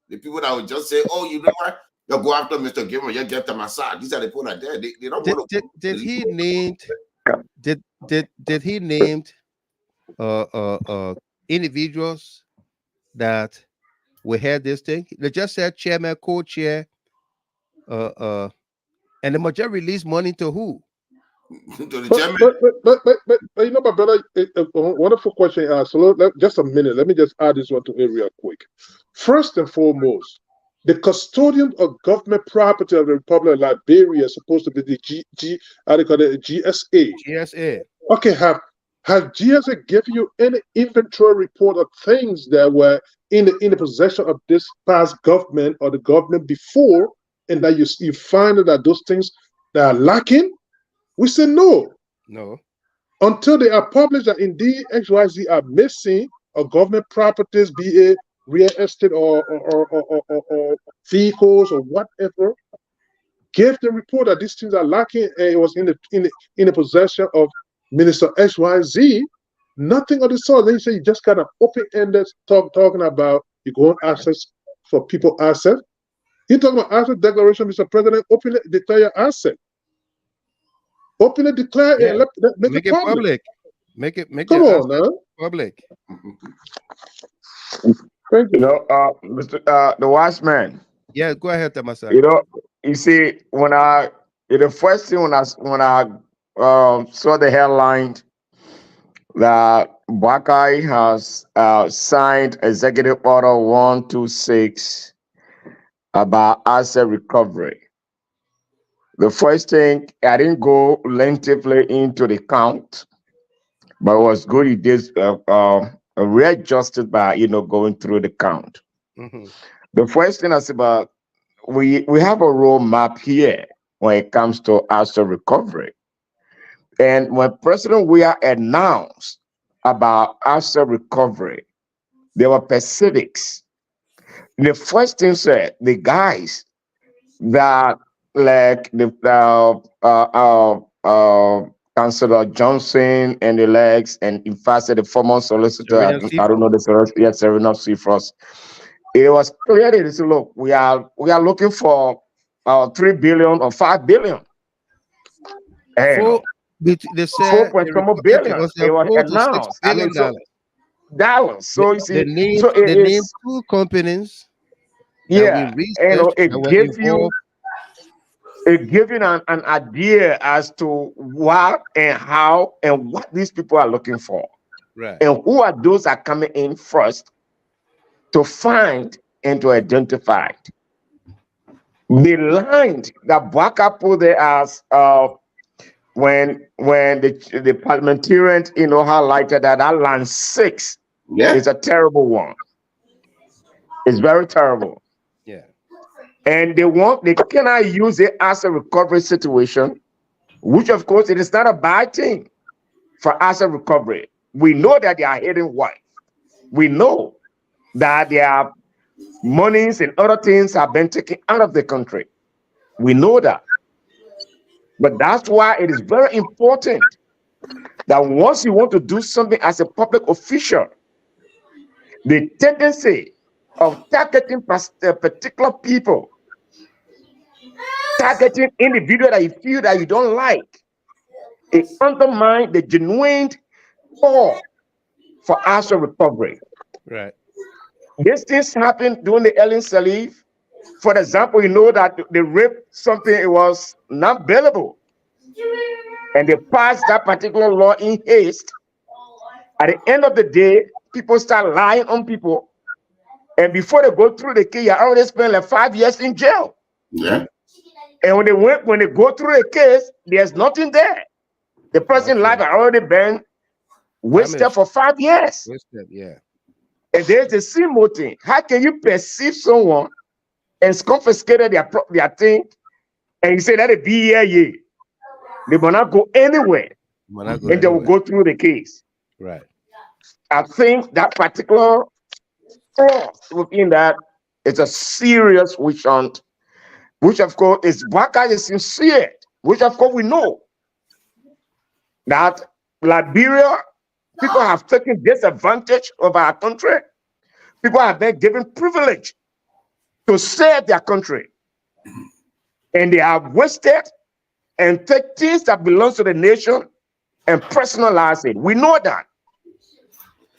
Speaker 4: The people that would just say, oh, you know what? You go after Mr. Gilmore, you get them aside. These are the people that are there. They don't want to.
Speaker 1: Did he named individuals that we had this thing? They just said chairman, co-chair, and the majority released money to who?
Speaker 4: To the chairman.
Speaker 6: But you know, my brother, a wonderful question asked. So just a minute. Let me just add this one to it real quick. First and foremost, the custodian of government property of the Republic of Liberia is supposed to be the GSA.
Speaker 1: GSA.
Speaker 6: Okay, have GSA given you any inventory report of things that were in the possession of this past government or the government before, and that you find that those things that are lacking? We say no.
Speaker 1: No.
Speaker 6: Until they are published that indeed XYZ are missing, or government properties, be it real estate or vehicles or whatever, give the report that these things are lacking and it was in the possession of Minister XYZ. Nothing of the sort. Then you say you just kind of open-ended talking about you go on access for people asset. You talking about asset declaration, Mr. President, openly declare your asset. Openly declare and make it public.
Speaker 1: Make it
Speaker 6: Come on now.
Speaker 1: Public.
Speaker 6: Thank you.
Speaker 5: You know, Mr. The wise man.
Speaker 1: Yeah, go ahead, Tamasa.
Speaker 5: You know, you see, the first thing when I saw the headline that Boakai has signed Executive Order 126 about asset recovery. The first thing, I didn't go lengthily into the count, but it was good he did readjusted by going through the count. The first thing I said about we have a roadmap here when it comes to asset recovery. And when President Weah announced about asset recovery, there were specifics. The first thing said the guys that like the Councillor Johnson and the legs, and in fact the former solicitor, I don't know the solicitor, yes, Serena Seafrost. It was clear that they said, look, we are looking for 3 billion or 5 billion. You know,
Speaker 1: They
Speaker 5: 4
Speaker 1: said
Speaker 5: point
Speaker 1: they
Speaker 5: some
Speaker 1: reported to
Speaker 5: billion.
Speaker 1: us
Speaker 5: It was
Speaker 1: 4 to 6
Speaker 5: announced. I
Speaker 1: billion
Speaker 5: mean, so
Speaker 1: dollars.
Speaker 5: dollars. So you see, so it
Speaker 1: They named
Speaker 5: is,
Speaker 1: two companies that we
Speaker 5: yeah. You know,
Speaker 1: researched that were involved.
Speaker 5: it gives you an idea as to what and how and what these people are looking for,
Speaker 1: Right.
Speaker 5: and who are those that are coming in first to find and to identify. The line that Boakai put there as when the parliamentarian, you know, highlighted that line 6 is a terrible one. It's very terrible.
Speaker 1: Yeah.
Speaker 5: And they cannot use it as a recovery situation, which of course it is not a bad thing for asset recovery. We know that they are hidden wealth. We know that their monies and other things have been taken out of the country. We know that. But that's why it is very important that once you want to do something as a public official, the tendency of targeting particular people, targeting individuals that you feel that you don't like, it undermines the genuine call for asset recovery.
Speaker 1: Right.
Speaker 5: These things happened during the Ellen Salif. For example, you know that they raped something, it was not bailable. And they passed that particular law in haste. At the end of the day, people start lying on people. And before they go through the case, you already spent like 5 years in jail.
Speaker 4: Yeah.
Speaker 5: And when they go through the case, there's nothing there. The person's life had already been wasted for 5 years.
Speaker 1: Wasted, yeah.
Speaker 5: And there's the same thing. How can you perceive someone and confiscated their thing, and you say that a BEA, they will not go anywhere, and they will go through the case.
Speaker 1: Right.
Speaker 5: I think that particular clause within that is a serious witch hunt, which of course is Boakai is sincere, which of course we know that Liberia, people have taken disadvantage of our country. People have been given privilege to serve their country, and they have wasted and take things that belongs to the nation and personalize it. We know that.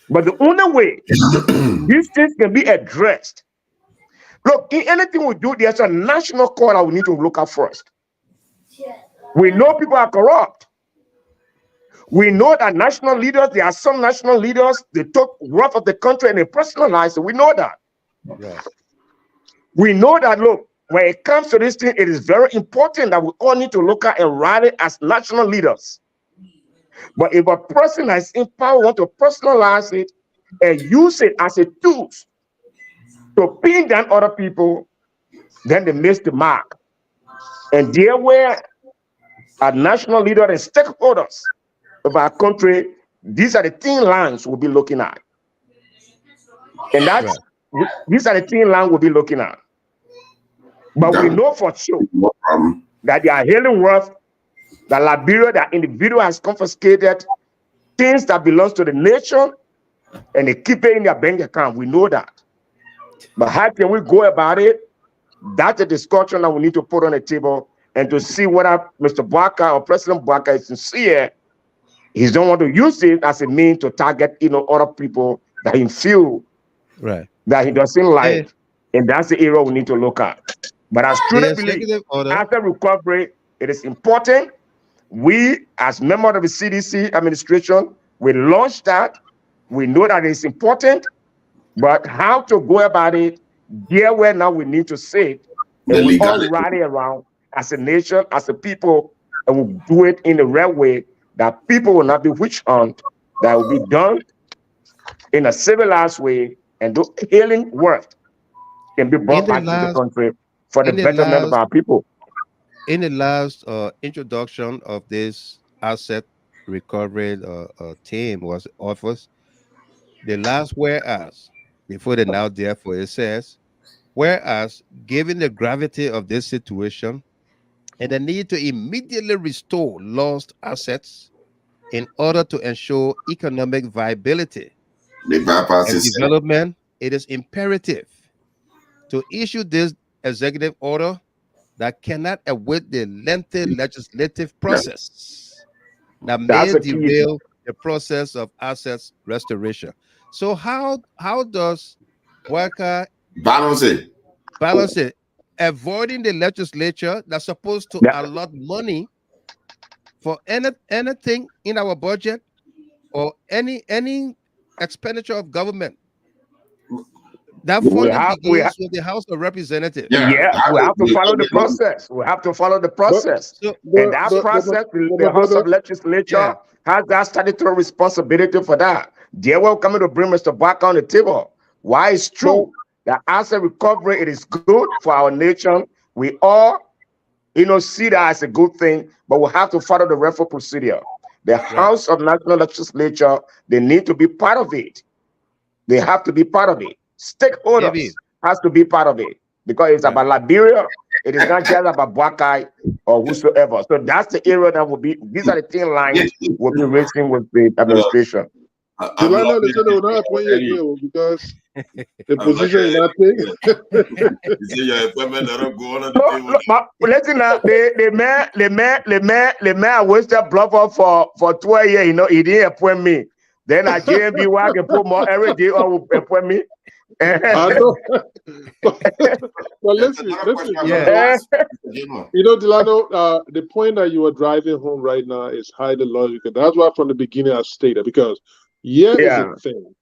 Speaker 5: But the only way these things can be addressed, look, in anything we do, there's a national call that we need to look at first. We know people are corrupt. We know that national leaders, there are some national leaders, they took wealth of the country and they personalized it. We know that.
Speaker 1: Right.
Speaker 5: We know that, look, when it comes to this thing, it is very important that we all need to look at and rally as national leaders. But if a person has in power want to personalize it and use it as a tool to pin down other people, then they miss the mark. And there where a national leader and stakeholders of our country, these are the thin lines we'll be looking at. And that's these are the thin lines we'll be looking at. But we know for sure that they are hailing wealth, that Liberia, that individual has confiscated things that belongs to the nation, and they keep it in their bank account. We know that. But how can we go about it? That's a discussion that we need to put on the table and to see whether Mr. Boakai or President Boakai is sincere. He don't want to use it as a means to target, other people that he feel that he doesn't like. And that's the area we need to look at. But I truly believe after recovery, it is important. We, as members of the CDC administration, we launched that. We know that it's important, but how to go about it, there where now we need to sit and we all rally around as a nation, as a people, and we'll do it in the right way that people will not be witch hunt, that will be done in a civilized way, and the healing work can be brought back to the country for the betterment of our people.
Speaker 1: In the last introduction of this asset recovery team was office, the last whereas, before the now therefore, it says, whereas given the gravity of this situation and the need to immediately restore lost assets in order to ensure economic viability and development, it is imperative to issue this executive order that cannot await the lengthy legislative process that may
Speaker 5: That's a key.
Speaker 1: derail the process of assets restoration. So how does Boakai
Speaker 4: Balance it.
Speaker 1: balance it? Avoiding the legislature that's supposed to
Speaker 5: Yeah.
Speaker 1: allot money for anything in our budget or any expenditure of government. That funding begins with the House of Representatives.
Speaker 5: Yeah, we have to follow the process. We have to follow the process. And that process, the House of Legislature has that statutory responsibility for that. They will come to bring Mr. Boakai on the table. Why it's true that asset recovery, it is good for our nation. We all, see that as a good thing, but we have to follow the referral procedure. The House of National Legislature, they need to be part of it. They have to be part of it. Stakeholders has to be part of it because it's about Liberia. It is not just about Boakai or whosoever. So that's the area that will be. These are the thin lines we'll be raising with the administration.
Speaker 6: Delano, they said they will not appoint you again because the position is not taken.
Speaker 4: You see your appointment that don't go on the table.
Speaker 5: Listen, the mayor wasted blood for 12 years. He didn't appoint me. Then at JNB, I can put more every day or will appoint me.
Speaker 6: I know. But listen. Delano, the point that you are driving home right now is highly logical. That's why from the beginning I stated, because is the thing.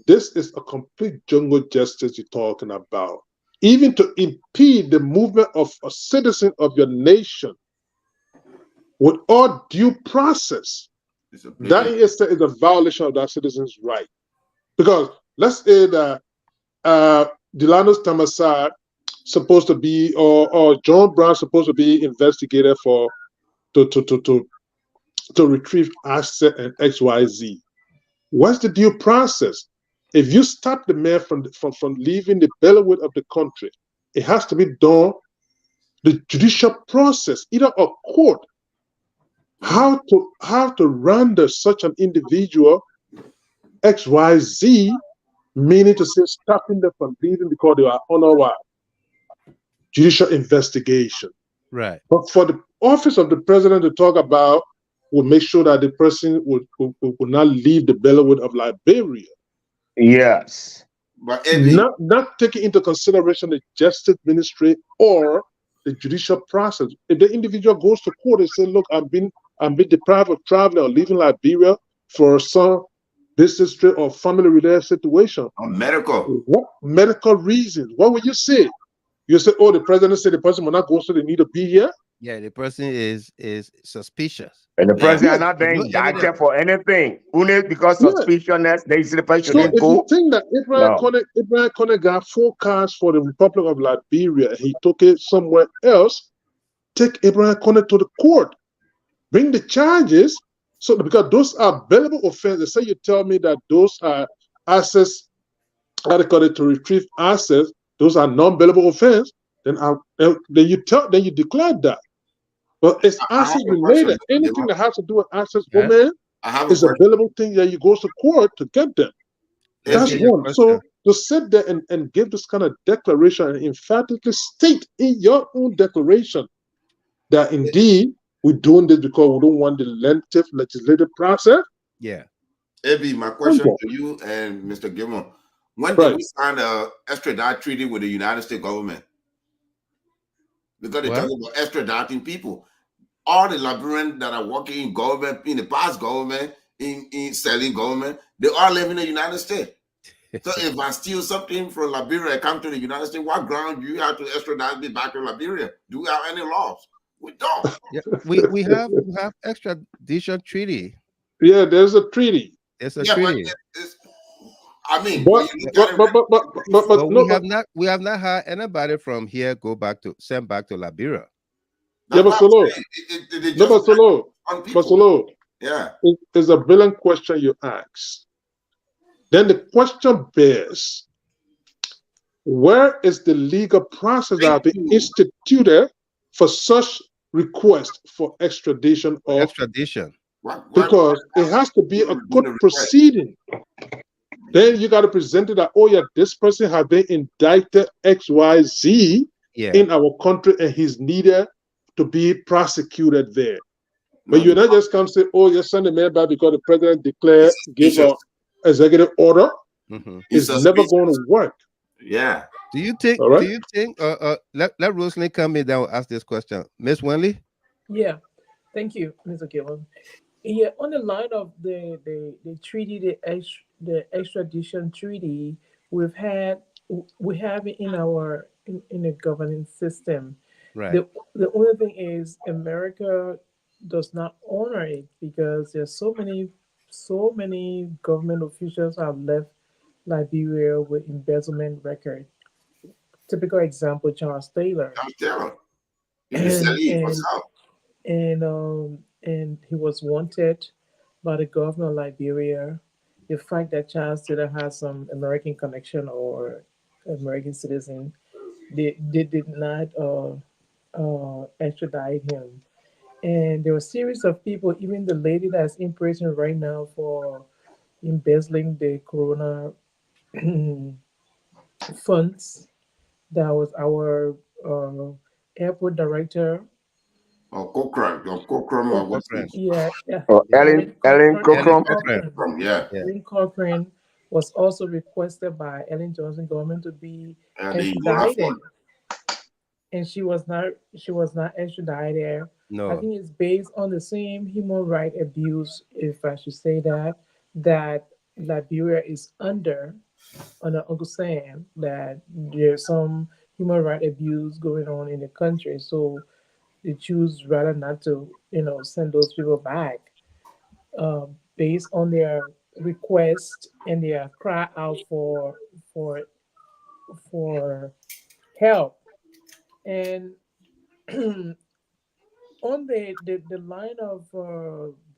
Speaker 6: This is a complete jungle justice you're talking about. Even to impede the movement of a citizen of your nation without due process, that is a violation of that citizen's right. Because let's say that Delano's Tamasar supposed to be, or John Brown supposed to be investigated to retrieve asset and XYZ. What's the due process? If you stop the man from leaving the bailiwick of the country, it has to be done the judicial process, either a court. How to render such an individual XYZ, meaning to say stopping them from leaving because they are on our judicial investigation.
Speaker 1: Right.
Speaker 6: But for the office of the president to talk about, will make sure that the person will not leave the bailiwick of Liberia.
Speaker 5: Yes.
Speaker 4: But
Speaker 6: not taking into consideration the justice ministry or the judicial process. If the individual goes to court and says, look, I'm being deprived of traveling or leaving Liberia for some business trip or family related situation.
Speaker 4: Medical.
Speaker 6: What medical reasons? What would you say? You say, oh, the president said the person will not go, so they need to be here?
Speaker 1: Yeah, the person is suspicious.
Speaker 5: And the president are not being indicted for anything. Only because suspiciousness, they see the person
Speaker 6: so
Speaker 5: didn't
Speaker 6: if
Speaker 5: go.
Speaker 6: you think that Abraham Conner got 4 cars for the Republic of Liberia, he took it somewhere else, take Abraham Conner to the court, bring the charges, so because those are bailable offenses. Say you tell me that those are assets, to retrieve assets, those are non-bailable offense, then you declare that. But it's assets related. Anything that has to do with assets, woman, is a bailable thing that you go to court to get them. That's one. So to sit there and give this kind of declaration and emphatically state in your own declaration that indeed we're doing this because we don't want the lengthy legislative process.
Speaker 1: Yeah.
Speaker 4: Abby, my question to you and Mr. Gilmore, when did we sign an extradition treaty with the United States government? Because they're talking about extraditing people. All the Liberians that are working in government, in the past government, in selling government, they all live in the United States. So if I steal something from Liberia and come to the United States, what ground do you have to extradite me back to Liberia? Do we have any laws? We don't.
Speaker 1: Yeah, we have extradition treaty.
Speaker 6: Yeah, there's a treaty.
Speaker 1: There's a treaty. We have not had anybody from here sent back to Liberia.
Speaker 6: Yeah, but Solo,
Speaker 4: yeah,
Speaker 6: it's a brilliant question you ask. Then the question bears, where is the legal process that has been instituted for such request for extradition? Because it has to be a court proceeding. Then you got to present it that, oh yeah, this person has been indicted XYZ,
Speaker 1: Yeah.
Speaker 6: in our country, and he's needed to be prosecuted there. But
Speaker 4: No,
Speaker 6: you not just come say, "Oh, you're sending me back because the president give
Speaker 4: suspicious.
Speaker 6: a executive order."
Speaker 1: Mhm.
Speaker 6: It's never going to work.
Speaker 4: Yeah.
Speaker 1: Do you think?
Speaker 6: All right.
Speaker 1: Do you think? Let Rosalie come in down and ask this question, Miss Wenley.
Speaker 3: Yeah, thank you, Mr. Gillen. Yeah, on the line of the treaty, the extradition treaty, we have it in our in the governance system.
Speaker 1: Right.
Speaker 3: The only thing is America does not honor it because there's so many government officials have left Liberia with embezzlement record. Typical example, Charles Taylor,
Speaker 4: I'm telling you. He's
Speaker 3: and
Speaker 4: selling for
Speaker 3: and
Speaker 4: some.
Speaker 3: and he was wanted by the government of Liberia. The fact that Charles Taylor has some American connection or American citizen, they did not extradite him. And there were a series of people, even the lady that's in prison right now for embezzling the corona funds. That was our airport director.
Speaker 4: Or Cochrane. Or Cochrane or what's
Speaker 1: Cochrane.
Speaker 4: his?
Speaker 3: Yeah,
Speaker 5: Oh,
Speaker 1: Yeah.
Speaker 5: Ellen
Speaker 3: Ellen
Speaker 5: Cochran.
Speaker 1: Cochrane.
Speaker 4: From, yeah.
Speaker 1: Yeah.
Speaker 3: Ellen Cochran was also requested by Ellen Johnson government to be
Speaker 4: And the Ebola
Speaker 3: extradited,
Speaker 4: fund.
Speaker 3: and she was not extradited. I
Speaker 1: No.
Speaker 3: think it's based on the same human right abuse, if I should say that Liberia is under Uncle Sam, that there's some human right abuse going on in the country. So they choose rather not to, send those people back based on their request and their cry out for for help. And on the line of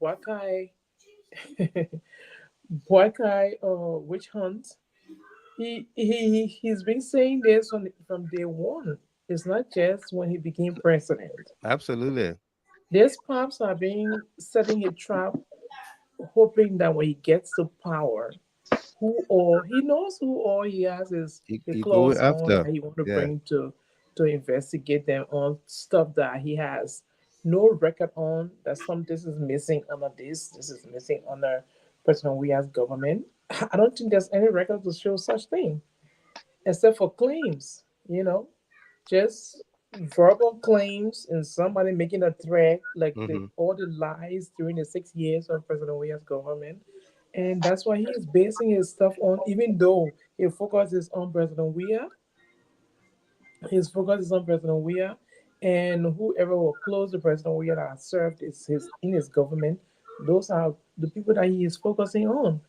Speaker 3: Boakai Boakai witch hunt, he's been saying this from day one. It's not just when he became president.
Speaker 1: Absolutely.
Speaker 3: These pops are being setting a trap, hoping that when he gets to power, he knows who all he has is the
Speaker 1: He going
Speaker 3: claws on
Speaker 1: after.
Speaker 3: that he want to
Speaker 1: Yeah.
Speaker 3: bring to investigate them on stuff that he has no record on. That this is missing under this is missing under President Weah's government. I don't think there's any record to show such thing, except for claims. Just verbal claims and somebody making a threat, like
Speaker 1: Mm-hmm.
Speaker 3: all the lies during the 6 years of President Weah's government. And that's why he is basing his stuff on, even though his focus is on President Weah, and whoever will close the President Weah that served in his government, those are the people that he is focusing on.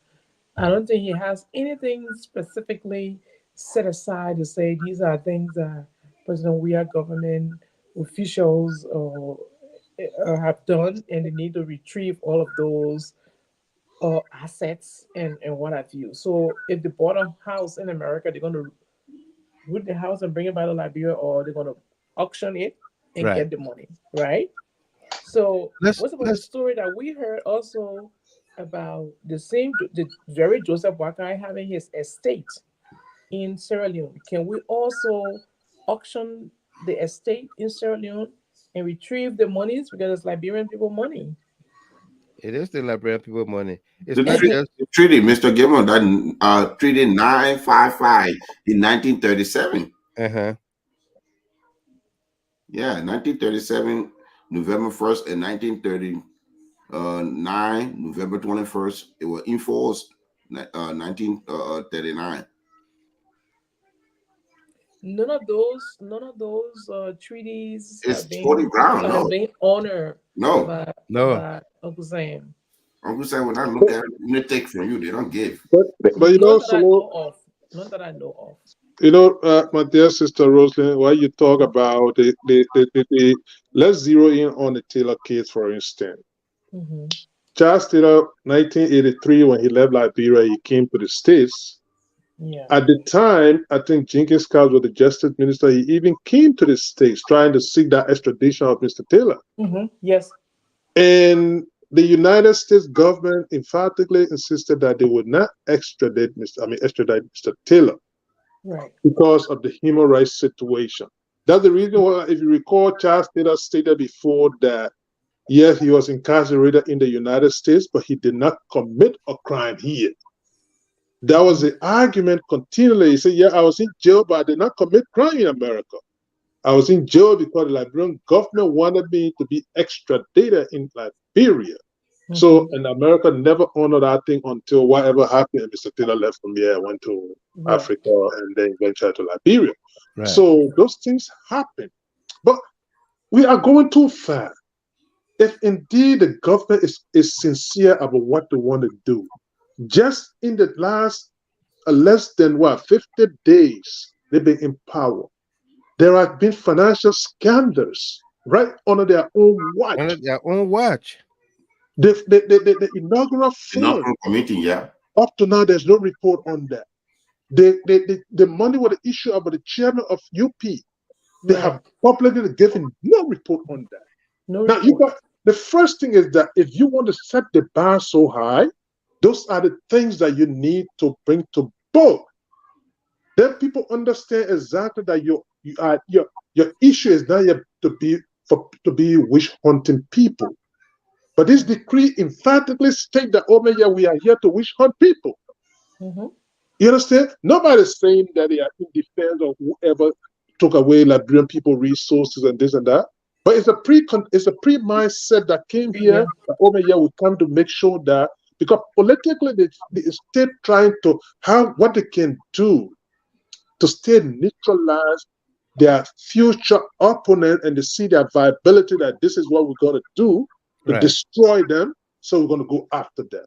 Speaker 3: I don't think he has anything specifically set aside to say these are things that President Weah government officials have done, and they need to retrieve all of those assets and what have you. So if they bought a house in America, they're going to root the house and bring it back to Liberia, or they're going to auction it and
Speaker 1: Right.
Speaker 3: get the money, right? So
Speaker 1: Let's
Speaker 3: what's about the story that we heard also about the very Joseph Boakai having his estate in Sierra Leone? Can we also auction the estate in Sierra Leone and retrieve the monies because it's Liberian people money?
Speaker 1: It is the Liberian people money. It's
Speaker 4: The
Speaker 1: not
Speaker 4: treaty,
Speaker 1: just
Speaker 4: the treaty, Mr. Gilman, that treaty 955 in 1937.
Speaker 1: uh-huh.
Speaker 4: Yeah, 1937, November 1st, and 1939, November 21st. It was enforced 1939.
Speaker 3: None of those treaties
Speaker 4: It's holy ground.
Speaker 3: have
Speaker 4: No,
Speaker 3: been honored
Speaker 4: no.
Speaker 3: by Uncle Sam.
Speaker 4: Uncle Sam will not look at it, they take from you. They don't give.
Speaker 6: But
Speaker 3: None that I know of.
Speaker 6: My dear sister Rosalind, while you talk about let's zero in on the Taylor case, for instance.
Speaker 3: Mm-hmm.
Speaker 6: Charles Taylor, 1983, when he left Liberia, he came to the States.
Speaker 3: Yeah.
Speaker 6: At the time, I think Jenkins Carter was the justice minister. He even came to the States trying to seek that extradition of Mr. Taylor.
Speaker 3: Mm-hmm. Yes.
Speaker 6: And the United States government emphatically insisted that they would not extradite Mr. Taylor.
Speaker 3: Right.
Speaker 6: Because of the human rights situation. That's the reason why, if you recall, Charles Taylor stated before that, yes, he was incarcerated in the United States, but he did not commit a crime here. That was the argument continually. He said, yeah, I was in jail, but I did not commit crime in America. I was in jail because the Liberian government wanted me to be extradited in Liberia. So, and America never honored that thing until whatever happened. And Mr. Taylor left from here, went to Africa, and then eventually to Liberia.
Speaker 1: Right.
Speaker 6: So those things happen. But we are going too far. If indeed the government is sincere about what they want to do, just in the last less than 50 days, they've been in power. There have been financial scandals right under their own watch.
Speaker 1: Under their own watch.
Speaker 6: The inaugural fund
Speaker 4: committee, yeah.
Speaker 6: Up to now, there's no report on that. The money was the issue about the chairman of UP. They have publicly given no report on that. Now, you got the first thing is that if you want to set the bar so high, those are the things that you need to bring to board. Then people understand exactly that your issue is not yet to be wish hunting people. But this decree emphatically states that, oh man, yeah, we are here to wish hunt people. You understand? Nobody's saying that they are in defense of whoever took away Liberian people resources and this and that. But it's a pre-mindset that came here. That, oh man, yeah, we come to make sure that, because politically the state trying to have what they can do to stay neutralize their future opponent and to see their viability that this is what we're going to do. To destroy them, so we're going to go after them.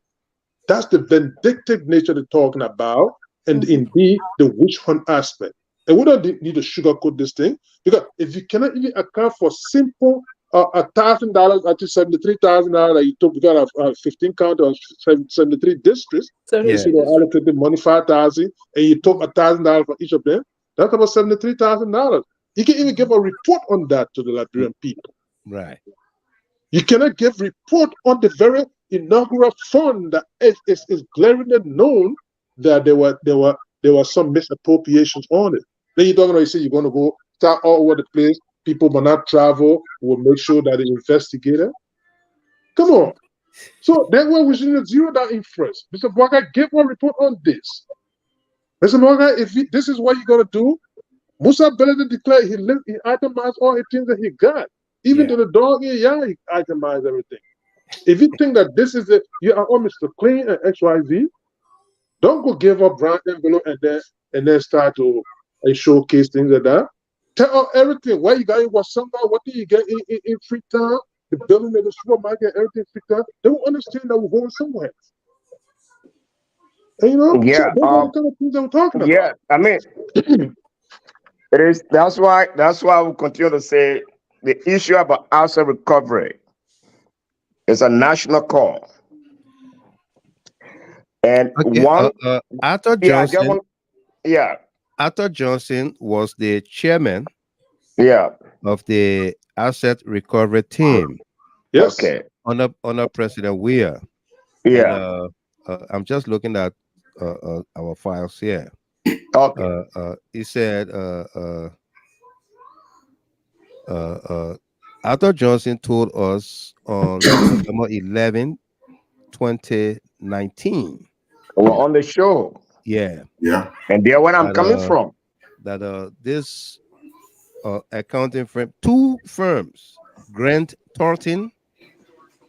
Speaker 6: That's the vindictive nature they're talking about, and indeed the witch hunt aspect. And we don't need to sugarcoat this thing, because if you cannot even account for simple $1,000, actually $73,000 that you took, because of 15 county or 73 districts, you see they allocated money $5,000, and you took $1,000 for each of them. That's about $73,000. You can even give a report on that to the Liberian people.
Speaker 1: Right.
Speaker 6: You cannot give report on the very inaugural fund that is glaringly known that there were some misappropriations on it. Then you're talking about, you say you're going to go start all over the place. People will not travel. We'll make sure that they investigate it. Come on. So that's why we should zero that in first. Mr. Boakai, give one report on this. Mr. Boakai, if this is what you're going to do, Musa Belede declared he itemized all the things that he got. Even to the dog in your yard, he itemized everything. If you think that this is you are all Mr. Clean and XYZ, don't go give up brown envelope and then start to showcase things like that. Tell us everything. Where you got it, what somebody, what do you get in Freetown, the building of the supermarket, everything Freetown. They will understand that we're going somewhere. And you know, so those kind of things I'm talking about.
Speaker 5: Yeah, I mean, it is. That's why we continue to say the issue about asset recovery is a national call. And
Speaker 1: Arthur Johnson, Arthur Johnson was the chairman of the asset recovery team.
Speaker 6: Yes.
Speaker 5: Okay.
Speaker 1: Under President Weah.
Speaker 5: Yeah.
Speaker 1: And, I'm just looking at our files here.
Speaker 5: Okay.
Speaker 1: He said Arthur Johnson told us on September 11, 2019.
Speaker 5: We're on the show.
Speaker 1: Yeah.
Speaker 5: And there where I'm coming from.
Speaker 1: That this accounting firm, two firms, Grant Thornton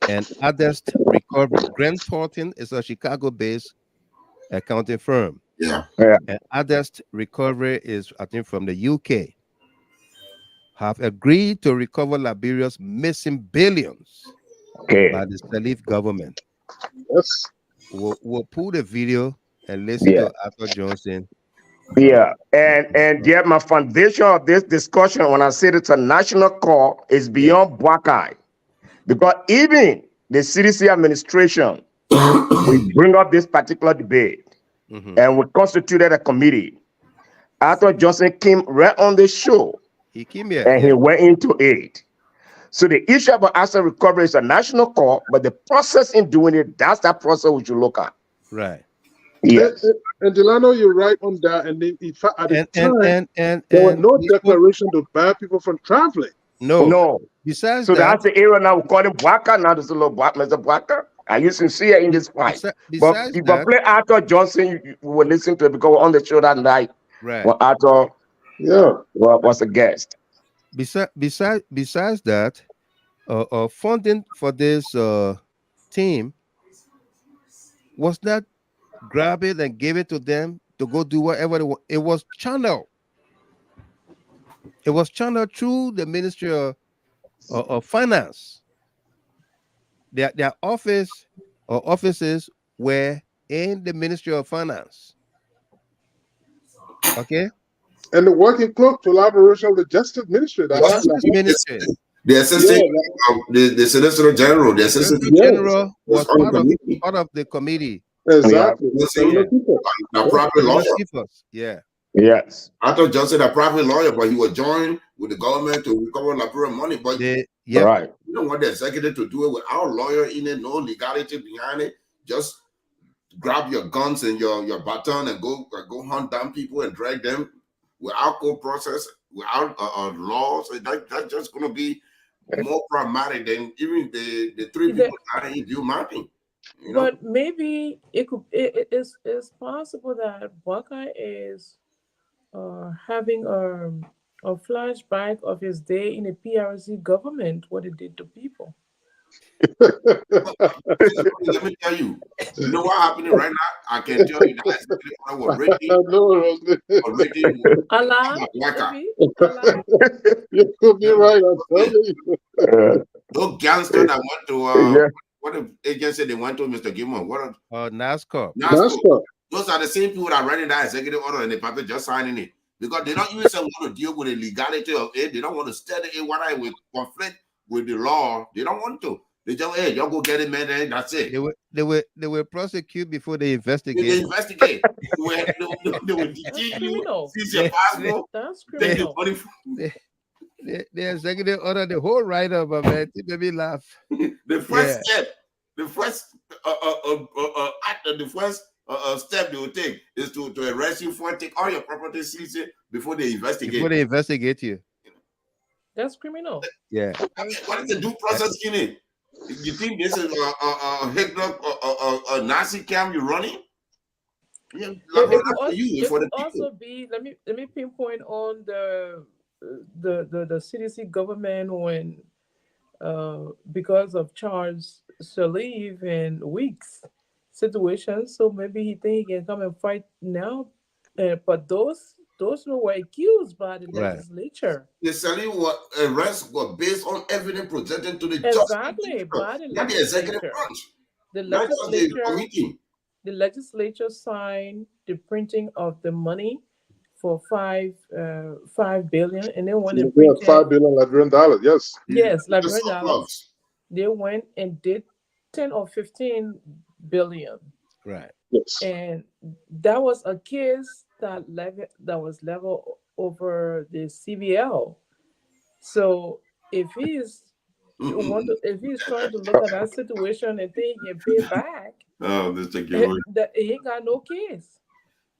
Speaker 1: and Adest Recovery. Grant Thornton is a Chicago-based accounting firm. And Adest Recovery is, I think, from the UK. Have agreed to recover Liberia's missing billions by the Salif government.
Speaker 6: Yes.
Speaker 1: We'll pull the video and listen to Arthur Johnson.
Speaker 5: And my foundation of this discussion, when I said it's a national call, is beyond Boakai. Because even the CDC administration we bring up this particular debate, and we constituted a committee. Arthur Johnson came right on the show.
Speaker 1: He came here
Speaker 5: and he went into it. So the issue about asset recovery is a national call, but the process in doing it, that's that process we should look at.
Speaker 1: Right.
Speaker 5: Yes.
Speaker 6: And Delano, you're right on that. And then, in fact, at the time,
Speaker 1: and
Speaker 6: there were no
Speaker 1: we spoke-
Speaker 6: declaration to ban people from traveling.
Speaker 1: no.
Speaker 5: No.
Speaker 1: Besides
Speaker 5: So
Speaker 1: that,
Speaker 5: that's the area now we call him Boakai. Now there's a little Mr. Boakai. Are you sincere in this fight? But
Speaker 1: besides
Speaker 5: if I
Speaker 1: that,
Speaker 5: play Arthur Johnson, we will listen to it because we're on the show that night.
Speaker 1: right.
Speaker 5: When Arthur was a guest.
Speaker 1: Besides that, funding for this team was not grab it and give it to them to go do whatever they want. It was channeled. It was channeled through the Ministry of Finance. Their office or offices were in the Ministry of Finance. Okay.
Speaker 6: And the working clerk collaboration with the Justice Ministry.
Speaker 1: The Justice Ministry.
Speaker 4: The assistant, the Solicitor General, the assistant
Speaker 1: general was part of the committee.
Speaker 6: Exactly.
Speaker 4: The private lawyer.
Speaker 1: Yeah.
Speaker 5: Yes.
Speaker 4: I thought Johnson a private lawyer, but he was joined with the government to recover Liberia money. But
Speaker 5: right.
Speaker 4: You don't want the executive to do it without a lawyer in it, no legality behind it. Just grab your guns and your baton and go hunt down people and drag them without court process, without laws. That's just going to be more pragmatic than even the three people that you do mapping. You know?
Speaker 3: But maybe it's possible that Boakai is having a flashback of his day in the PRC government, what it did to people.
Speaker 4: Let me tell you, you know what happening right now? I can tell you that I was ready.
Speaker 6: You could be right. I'm telling you.
Speaker 4: Those gangsters that went to what the agency they went to, Mr. Gilmore? What?
Speaker 1: NASCAR.
Speaker 4: Those are the same people that are writing that executive order and the paper just signing it because they don't even want to deal with the legality of it. They don't want to study it. What I will conflict with the law. They don't want to. They just y'all go get it, man. And that's it.
Speaker 1: They will prosecute before they investigate.
Speaker 4: They investigate. They will detain you. Seize your passport.
Speaker 3: That's criminal.
Speaker 1: The executive order the whole write-up, man. It made me laugh.
Speaker 4: The first step, the first step they will take is to arrest you for take all your property, seize it before they investigate.
Speaker 1: Before they investigate you.
Speaker 3: That's criminal.
Speaker 1: Yeah.
Speaker 4: What is the due process in it? You think this is a Nazi camp you're running? Yeah,
Speaker 3: it could also be. Let me pinpoint on the CDC government when because of Charles Saliv and Weeks situation. So maybe he think he can come and fight now, but those who were accused by the legislature.
Speaker 4: The Saliv arrest was based on evidence presented to the
Speaker 3: exactly by the
Speaker 4: not the executive branch.
Speaker 3: The legislature signed the printing of the money for $5 billion, and then when they printed
Speaker 6: $5 billion Liberian dollars,
Speaker 3: yes, Liberian dollars, they went and did 10 or 15 billion,
Speaker 1: right?
Speaker 6: Yes,
Speaker 3: and that was a case that was leveled over the CBL. So if he's trying to look at that situation and think he can pay back, he ain't got no case.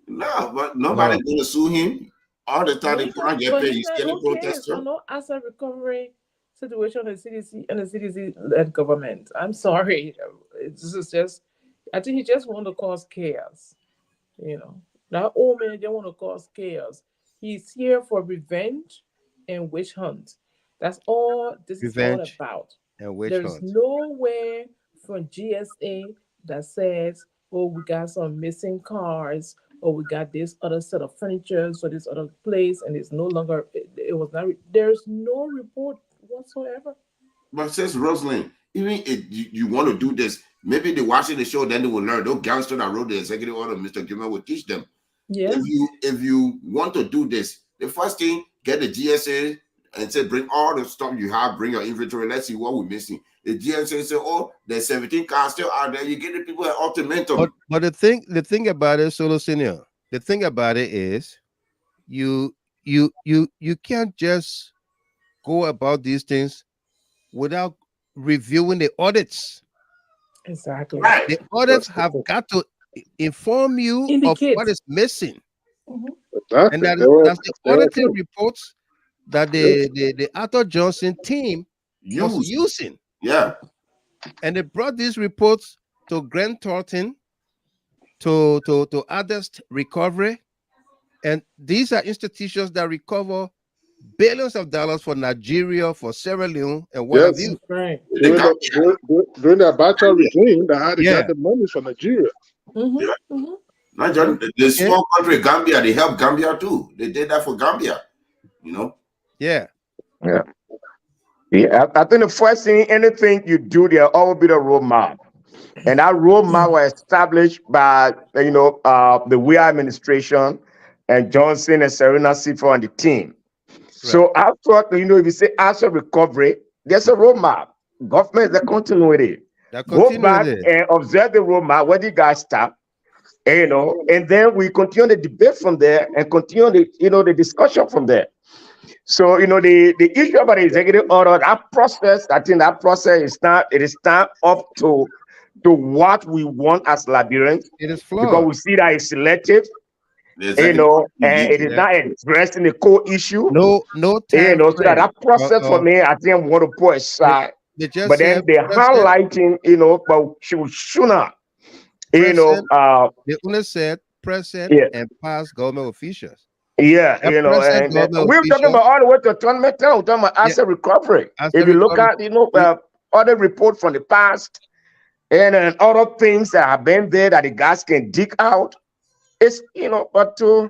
Speaker 4: No, but nobody's going to sue him. All the time they can't get paid. He's getting protester.
Speaker 3: No asset recovery situation in the CDC-led government. I'm sorry. This is just, I think he just want to cause chaos. You know, that old man just want to cause chaos. He's here for revenge and witch hunt. That's all this is all about.
Speaker 1: And witch
Speaker 3: There's
Speaker 1: hunt.
Speaker 3: nowhere from GSA that says, oh, we got some missing cars, or we got this other set of furniture, or this other place, and it's no longer, it was not, there's no report whatsoever.
Speaker 4: But says Rosalind, even if you want to do this, maybe they watching the show, then they will learn. Those gangsters that wrote the executive order, Mr. Gilmore will teach them.
Speaker 3: Yes.
Speaker 4: If you want to do this, the first thing, get the GSA and say, bring all the stuff you have, bring your inventory, let's see what we're missing. The GSA say, oh, there's 17 cars still out there. You get the people an ultimatum.
Speaker 1: But the thing about it, Solo Senior, the thing about it is you can't just go about these things without reviewing the audits.
Speaker 3: Exactly.
Speaker 4: Right.
Speaker 1: The audits have got to inform you of
Speaker 3: Indicate.
Speaker 1: what is missing.
Speaker 6: Exactly.
Speaker 1: And that's the
Speaker 6: They were
Speaker 1: auditing
Speaker 6: good.
Speaker 1: reports that the Arthur Johnson team was using.
Speaker 4: Yeah.
Speaker 1: And they brought these reports to Grant Thornton, to others recovery. And these are institutions that recover billions of dollars for Nigeria, for Sierra Leone, and what have
Speaker 6: Yes.
Speaker 1: you.
Speaker 3: Right.
Speaker 6: During the Abacha regime, they had to
Speaker 1: Yeah.
Speaker 6: get the money from Nigeria.
Speaker 4: Not just the small country Gambia, they helped Gambia too. They did that for Gambia, you know.
Speaker 1: Yeah.
Speaker 5: Yeah. Yeah, I think the first thing, anything you do, there always be the roadmap. And that roadmap was established by, the Weah administration and Johnson and Serena Sifo and the team. So I thought, if you say after recovery, there's a roadmap. Government, they continue with it. Go back and observe the roadmap, where the guys stop, and then we continue the debate from there and continue the discussion from there. So, the issue about the executive order, that process, I think that process is not up to what we want as Liberians.
Speaker 1: It is flawed.
Speaker 5: Because we see that it's selective, and it is not addressing the core issue.
Speaker 1: No time
Speaker 5: so that process for me, I think we want to put aside. But then they're highlighting, but sooner,
Speaker 1: they only said present and past government officials.
Speaker 5: Yeah, and we're talking about all the way to tournament town. We're talking about asset recovery. If you look at, other report from the past and other things that have been there that the guys can dig out, it's, but we'll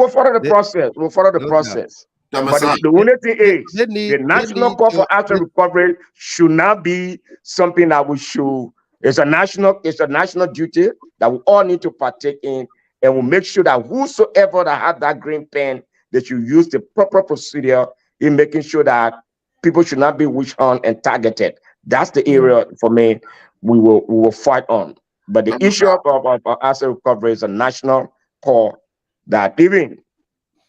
Speaker 5: follow the process. We'll follow the process. But the only thing is, the national call for asset recovery should not be something that we should. It's a national duty that we all need to partake in. And we'll make sure that whosoever that have that green pen, that you use the proper procedure in making sure that people should not be witch hunt and targeted. That's the area for me we will fight on. But the issue of asset recovery is a national call that even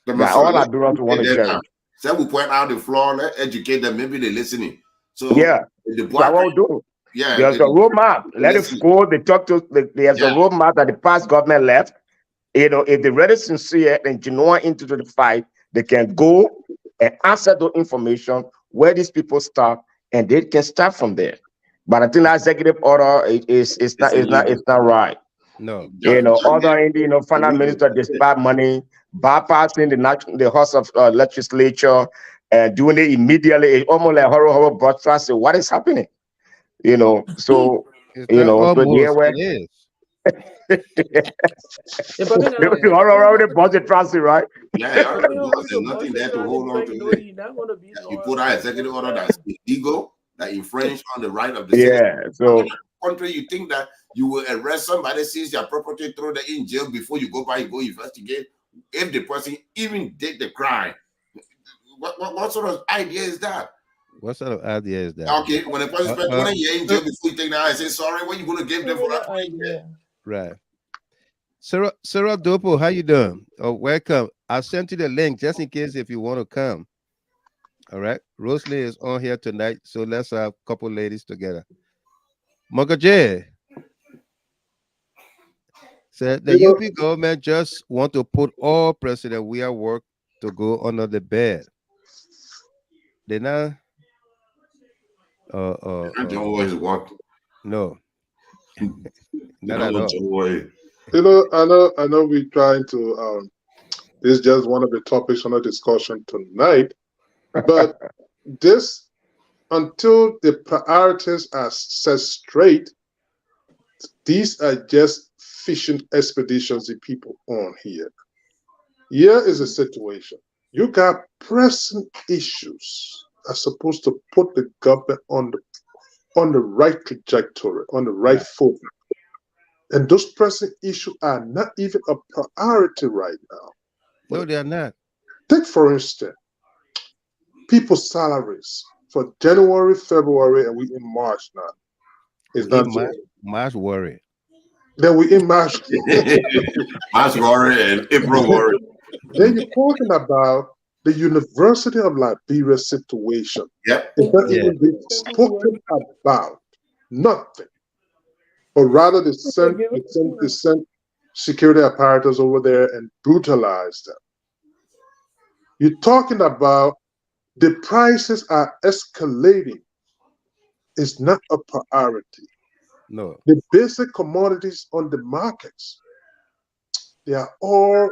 Speaker 5: that all Liberians want to cherish.
Speaker 4: So we point out the flaw, let's educate them. Maybe they're listening. So
Speaker 5: that's what we'll do.
Speaker 4: Yeah,
Speaker 5: there's a roadmap. Let it go. They talk to. There's a roadmap that the past government left. If they're really sincere and genuine into the fight, they can go and answer the information where these people start, and they can start from there. But I think that executive order is not right.
Speaker 1: No.
Speaker 5: Other finance minister despite money, bypassing the House of Legislature and doing it immediately. It's almost like horror broadcast. So what is happening? So
Speaker 1: it is.
Speaker 5: The budget transfer, right?
Speaker 4: Yeah, there's nothing there to hold on to. You put out executive order that's illegal, that infringe on the right of the citizen.
Speaker 5: So
Speaker 4: country, you think that you will arrest somebody, seize their property, throw them in jail before you go investigate if the person even did the crime. What sort of idea is that?
Speaker 1: What sort of idea is that?
Speaker 4: Okay, when a person spends 20 years in jail before you take that and say sorry, what are you going to give them for that idea?
Speaker 1: Right. Sarah Dopo, how you doing? Oh, welcome. I sent you the link just in case if you want to come. All right. Rosalie is on here tonight, so let's have a couple ladies together. Mogaje said the UP government just want to put all President Weah work to go under the bed. They not
Speaker 4: don't always work.
Speaker 1: No.
Speaker 6: I know we're trying to this is just one of the topics on the discussion tonight, but this, until the priorities are set straight, these are just fishing expeditions the people on here. Here is a situation. You got pressing issues that are supposed to put the government on the right trajectory, on the right foot. And those pressing issues are not even a priority right now.
Speaker 1: No, they are not.
Speaker 6: Take, for instance, people's salaries for January, February, and we in March now. It's not
Speaker 1: March worry.
Speaker 6: Then we in March.
Speaker 4: March worry and April worry.
Speaker 6: Then you're talking about the University of Liberia situation.
Speaker 4: Yeah.
Speaker 6: It's not even been spoken about. Nothing. or rather they sent security apparatus over there and brutalized them. You're talking about the prices are escalating. It's not a priority.
Speaker 1: No.
Speaker 6: The basic commodities on the markets, they are all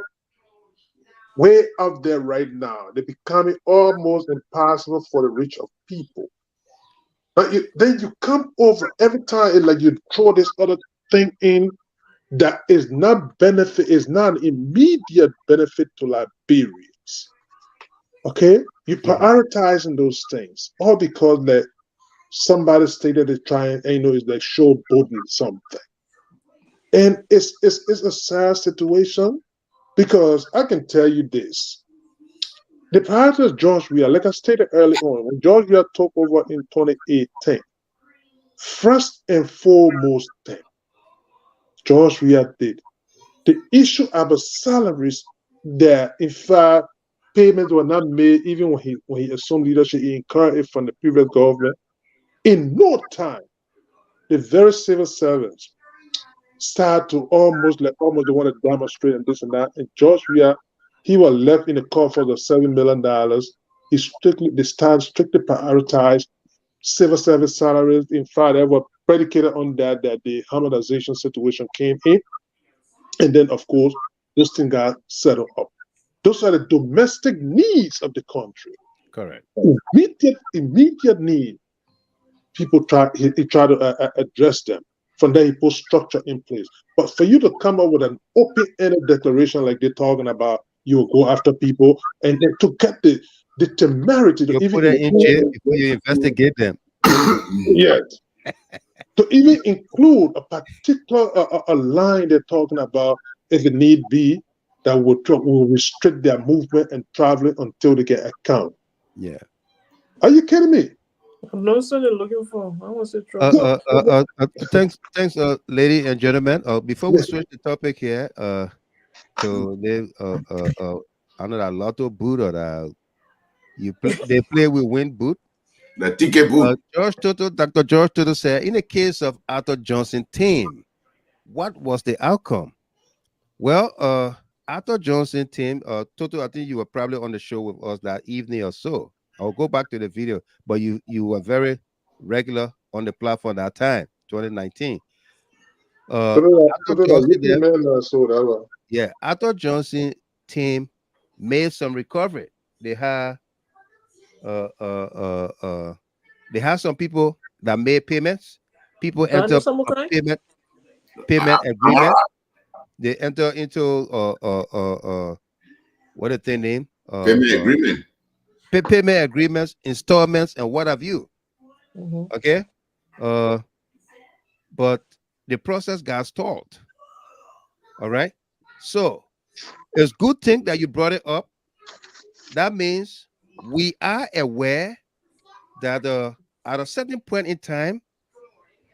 Speaker 6: way up there right now. They're becoming almost impossible for the rich of people. But then you come over every time, like you throw this other thing in that is not immediate benefit to Liberians. Okay? You're prioritizing those things, all because that somebody stated they're trying, is like showboating something. And it's a sad situation, because I can tell you this. The priority of George Weah, like I stated early on, when George Weah took over in 2018, first and foremost thing George Weah did, the issue about salaries that, in fact, payments were not made even when he assumed leadership, he incurred it from the previous government. In no time, the very civil servants start to almost they want to demonstrate and this and that. And George Weah, he was left in the coffers of $7 million. They strictly prioritized civil service salaries. In fact, they were predicated on that the harmonization situation came in. And then, of course, this thing got settled up. Those are the domestic needs of the country.
Speaker 1: Correct.
Speaker 6: Immediate need. People he tried to address them. From there, he put structure in place. But for you to come up with an open-ended declaration like they're talking about, you will go after people, and then to get the temerity to
Speaker 1: even put it in jail before you investigate them.
Speaker 6: Yes. To even include a particular a line they're talking about, if it need be, that will restrict their movement and traveling until they get a count.
Speaker 1: Yeah.
Speaker 6: Are you kidding me?
Speaker 3: No, sir, they're looking for. I want to try.
Speaker 1: Thanks, ladies and gentlemen. Before we switch the topic here, to another lotto boot or they play with win boot.
Speaker 4: The ticket boot.
Speaker 1: Dr. George Toto said, in the case of Arthur Johnson team, what was the outcome? Well, Arthur Johnson team, Toto, I think you were probably on the show with us that evening or so. I'll go back to the video, but you were very regular on the platform that time, 2019. Arthur Johnson team made some recovery. They had some people that made payments. People enter payment agreement. They enter into what is their name?
Speaker 4: Payment agreement.
Speaker 1: Payment agreements, installments, and what have you. Okay. But the process got stalled. All right. So it's good thing that you brought it up. That means we are aware that at a certain point in time,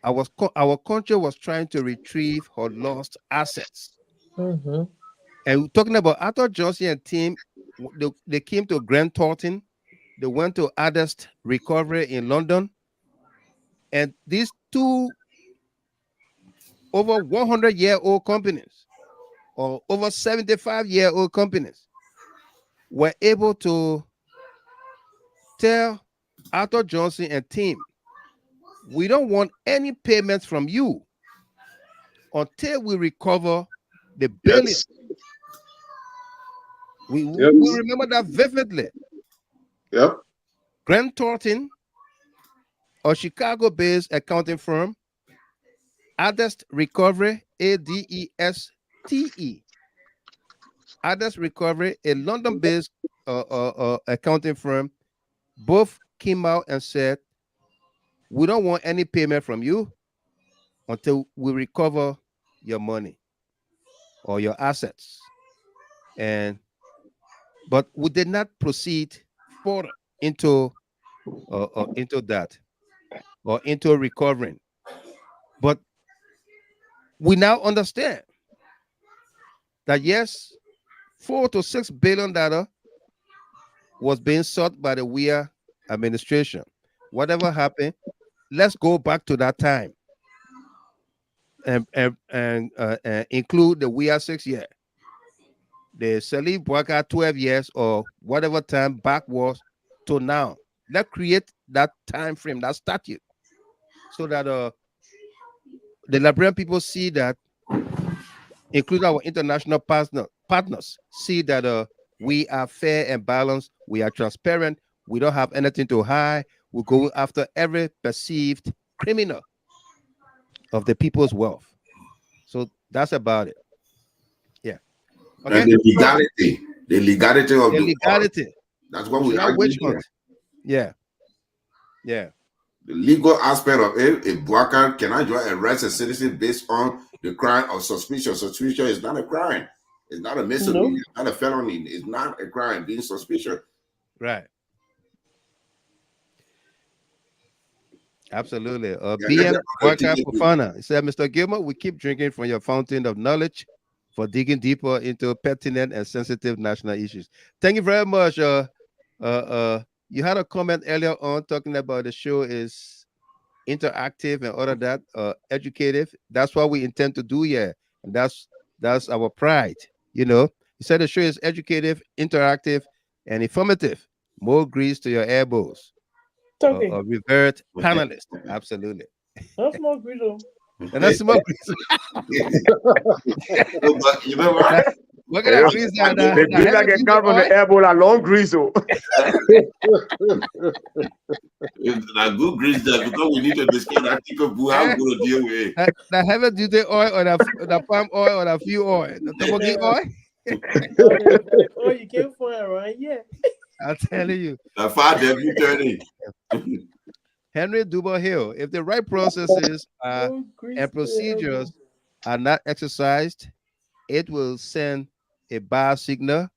Speaker 1: our country was trying to retrieve her lost assets. And talking about Arthur Johnson and team, they came to Grant Thornton. They went to Adest Recovery in London. And these two over 100-year-old companies or over 75-year-old companies were able to tell Arthur Johnson and team, we don't want any payments from you until we recover the billion.
Speaker 6: Yes.
Speaker 1: We remember that vividly.
Speaker 6: Yep.
Speaker 1: Grant Thornton, a Chicago-based accounting firm, Adest Recovery, ADESTE. Adest Recovery, a London-based accounting firm, both came out and said, we don't want any payment from you until we recover your money or your assets. But we did not proceed further into that or into recovering. But we now understand that yes, $4 to $6 billion was being sought by the Weah administration. Whatever happened, let's go back to that time. and include the Weah 6 year, the Salif Boakai 12 years or whatever time backwards to now. Let's create that time frame, that statute, so that the Liberian people see that, including our international partners, see that we are fair and balanced, we are transparent, we don't have anything to hide, we go after every perceived criminal of the people's wealth. So that's about it. Yeah. Okay.
Speaker 4: And the legality of
Speaker 1: the legality.
Speaker 4: That's what we
Speaker 1: are. Which
Speaker 4: here.
Speaker 1: one? Yeah. Yeah.
Speaker 4: The legal aspect of it, a Boakai cannot just arrest a citizen based on the crime of suspicion. Suspicion is not a crime. It's not a misdemeanor. No. It's not a felony. It's not a crime being suspicious.
Speaker 1: Right. Absolutely. BM Boakai Fofana. He said, Mr. Gilmer, we keep drinking from your fountain of knowledge for digging deeper into pertinent and sensitive national issues. Thank you very much. You had a comment earlier on talking about the show is interactive and all of that, educative. That's what we intend to do here. And that's our pride. You know, you said the show is educative, interactive, and informative. More grease to your elbows.
Speaker 3: Okay.
Speaker 1: Revert panelist. Absolutely.
Speaker 3: That's more grease.
Speaker 1: And that's more grease.
Speaker 4: You know what?
Speaker 1: Look at that grease down there.
Speaker 5: The grease that can come from the elbow, a long grease.
Speaker 4: It's a good grease there because we need to discuss that how we're going to deal with it.
Speaker 1: The heavy duty oil or the palm oil or the fuel oil, the toboggan oil.
Speaker 3: Oh, you can't find right? Yeah.
Speaker 1: I'm telling you.
Speaker 4: The 5W30.
Speaker 1: Henry Duba Hill. If the right processes and procedures are not exercised, it will send a bad signal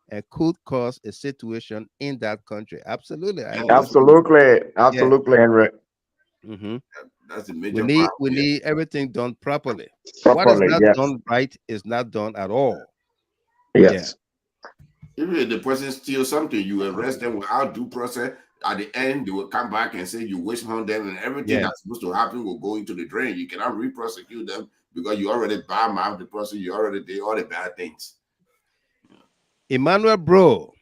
Speaker 1: and could cause a situation in that country. Absolutely.
Speaker 5: Absolutely, Henry.
Speaker 1: Mm-hmm.
Speaker 4: That's a major
Speaker 1: we need everything done properly. What is not done right is not done at all.
Speaker 5: Yes.
Speaker 4: Even if the person steals something, you arrest them without due process. At the end, they will come back and say you wish on them, and everything that's supposed to happen will go into the drain. You cannot re-prosecute them because you already bad-mouthed the person. You already did all the bad things.
Speaker 1: Emmanuel Bro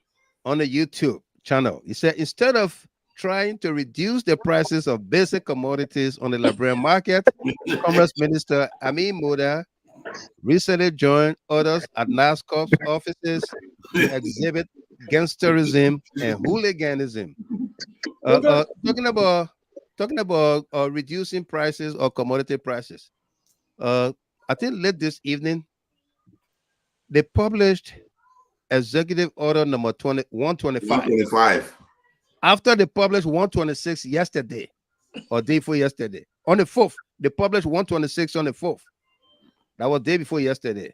Speaker 1: on the YouTube channel, he said, instead of trying to reduce the prices of basic commodities on the Liberian market, Commerce Minister Amin Moda recently joined others at NASCOP's offices to exhibit gangsterism and hooliganism. Talking about reducing prices or commodity prices. I think late this evening, they published Executive Order number 125. After they published 126 yesterday, or day before yesterday. On the 4th, they published 126 on the 4th. That was day before yesterday.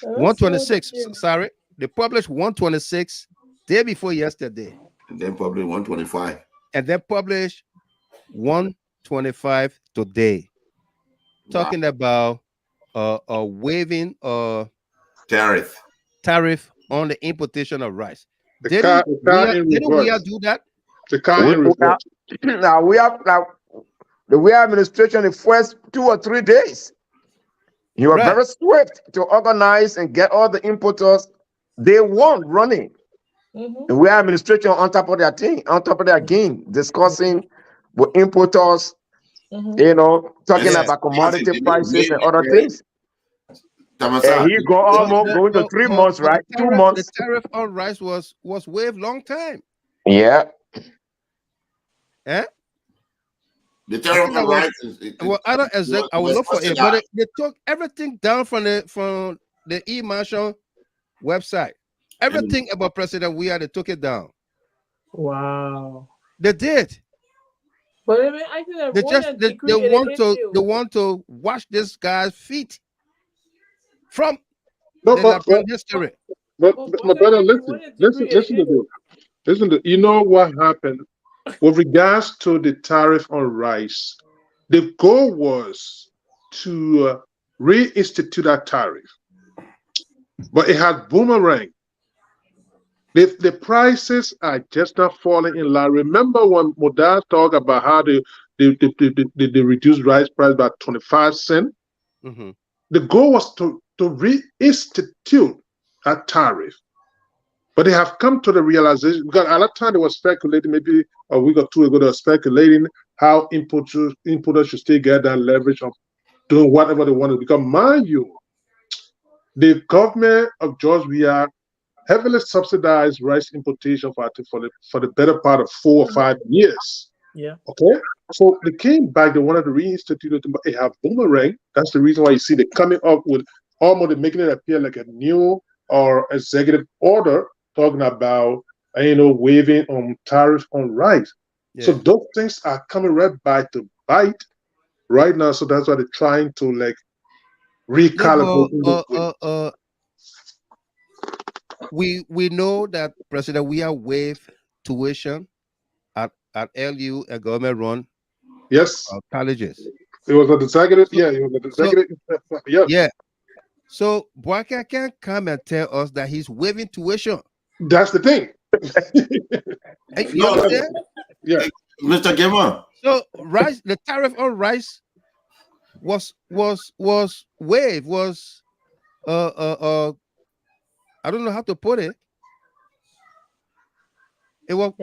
Speaker 1: 126, sorry. They published 126 day before yesterday.
Speaker 4: And then published 125.
Speaker 1: And then published 125 today. Talking about waiving
Speaker 6: tariff
Speaker 1: on the importation of rice.
Speaker 6: Didn't
Speaker 1: we do that?
Speaker 5: The Weah administration, the first 2 or 3 days, you were very swift to organize and get all the importers they want running. The Weah administration on top of their thing, on top of their game, discussing with importers, talking about commodity prices and other things. And he almost going to 3 months, right? 2 months.
Speaker 1: The tariff on rice was waived long time.
Speaker 5: Yeah.
Speaker 4: The tariff on rice.
Speaker 1: I will look for it, but they took everything down from the e-marshal website. Everything about President Weah, they took it down.
Speaker 3: Wow.
Speaker 1: They did.
Speaker 3: But I mean, I think
Speaker 1: they want to wash this guy's feet from history.
Speaker 6: But my brother, listen to this. Listen to, you know what happened with regards to the tariff on rice? The goal was to reinstitute that tariff, but it had boomerang. The prices are just not falling in line. Remember when Moda talked about how they reduced rice price by 25 cents? The goal was to reinstitute a tariff. But they have come to the realization, because at that time they were speculating, maybe a week or two ago, they were speculating how importers should still get that leverage of doing whatever they want to. Because mind you, the government of George Weah heavily subsidized rice importation for the better part of 4 or 5 years.
Speaker 3: Yeah.
Speaker 6: Okay. So they came back, they wanted to reinstitute it, but they have boomerang. That's the reason why you see they coming up with almost making it appear like a new or executive order talking about, waiving on tariff on rice. Yeah. So those things are coming right back to bite right now. So that's why they're trying to like recalibrate.
Speaker 1: We know that President Weah waived tuition at LU and government-run colleges.
Speaker 6: It was an executive. Yeah, it was an executive.
Speaker 1: Yeah. So Boakai can't come and tell us that he's waiving tuition.
Speaker 6: That's the thing.
Speaker 1: You understand?
Speaker 6: Yeah,
Speaker 4: Mr. Gamer.
Speaker 1: So rice, the tariff on rice was waived. Was I don't know how to put it. It was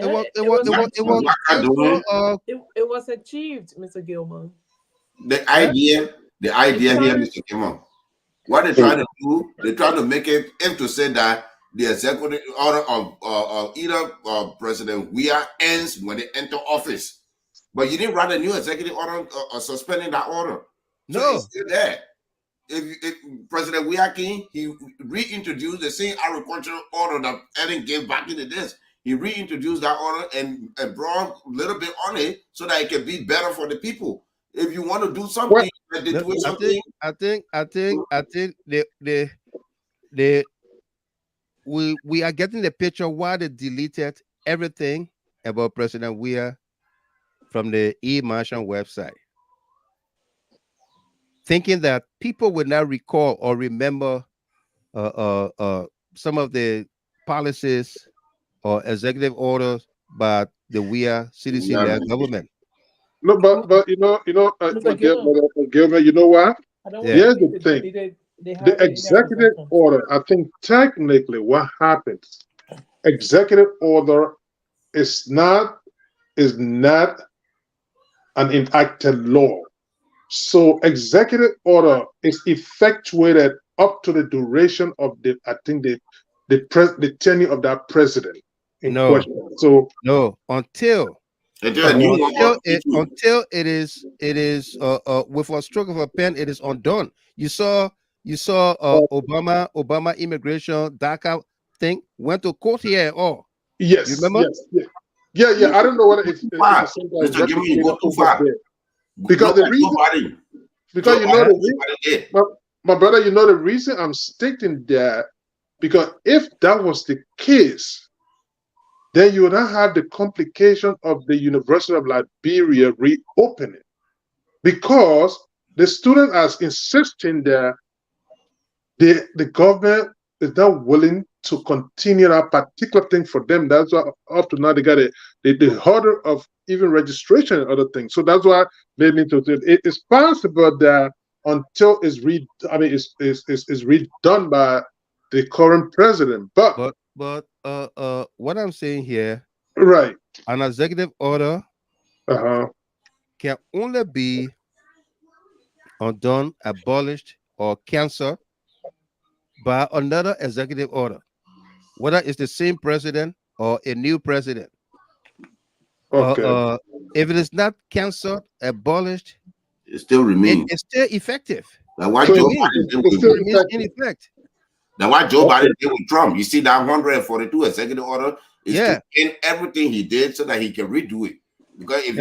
Speaker 3: achieved, Mr. Gilman.
Speaker 4: The idea here, Mr. Gilman. What they're trying to do, they're trying to make it to say that the executive order of either President Weah ends when they enter office. But you didn't write a new executive order suspending that order. So
Speaker 1: no,
Speaker 4: it's still there. If President Weah came, he reintroduced the same agricultural order that Ellen gave back in the days. He reintroduced that order and brought a little bit on it so that it can be better for the people. If you want to do something,
Speaker 1: I think we are getting the picture why they deleted everything about President Weah from the e-Martian website, thinking that people would not recall or remember some of the policies or executive orders by the Weah CDC government.
Speaker 6: No, but Gilbert, you know what? Here's the thing. The executive order, I think technically what happens, executive order is not an enacted law. So executive order is effectuated up to the duration of the tenure of that president in question. So
Speaker 1: until it is with a stroke of a pen, it is undone. You saw Obama immigration DACA thing went to court here all.
Speaker 6: Yes,
Speaker 1: you remember?
Speaker 6: Yes. Yeah. I don't know whether it's
Speaker 4: too far.
Speaker 6: Because the reason, my brother, you know the reason I'm stating that, because if that was the case, then you would not have the complication of the University of Liberia reopening, because the student is insisting that the government is not willing to continue that particular thing for them. That's why up to now they got the hurdle of even registration and other things. So that's why they need to do it. It's possible that until it's redone by the current president. But
Speaker 1: what I'm saying here,
Speaker 6: right,
Speaker 1: an executive order can only be undone, abolished, or canceled by another executive order, whether it's the same president or a new president.
Speaker 4: Okay.
Speaker 1: If it is not canceled, abolished,
Speaker 4: it still remains.
Speaker 1: It's still effective.
Speaker 4: That's why Joe Biden did with That's why Joe Biden did with Trump. You see that 142 executive order is to end everything he did so that he can redo it. Because if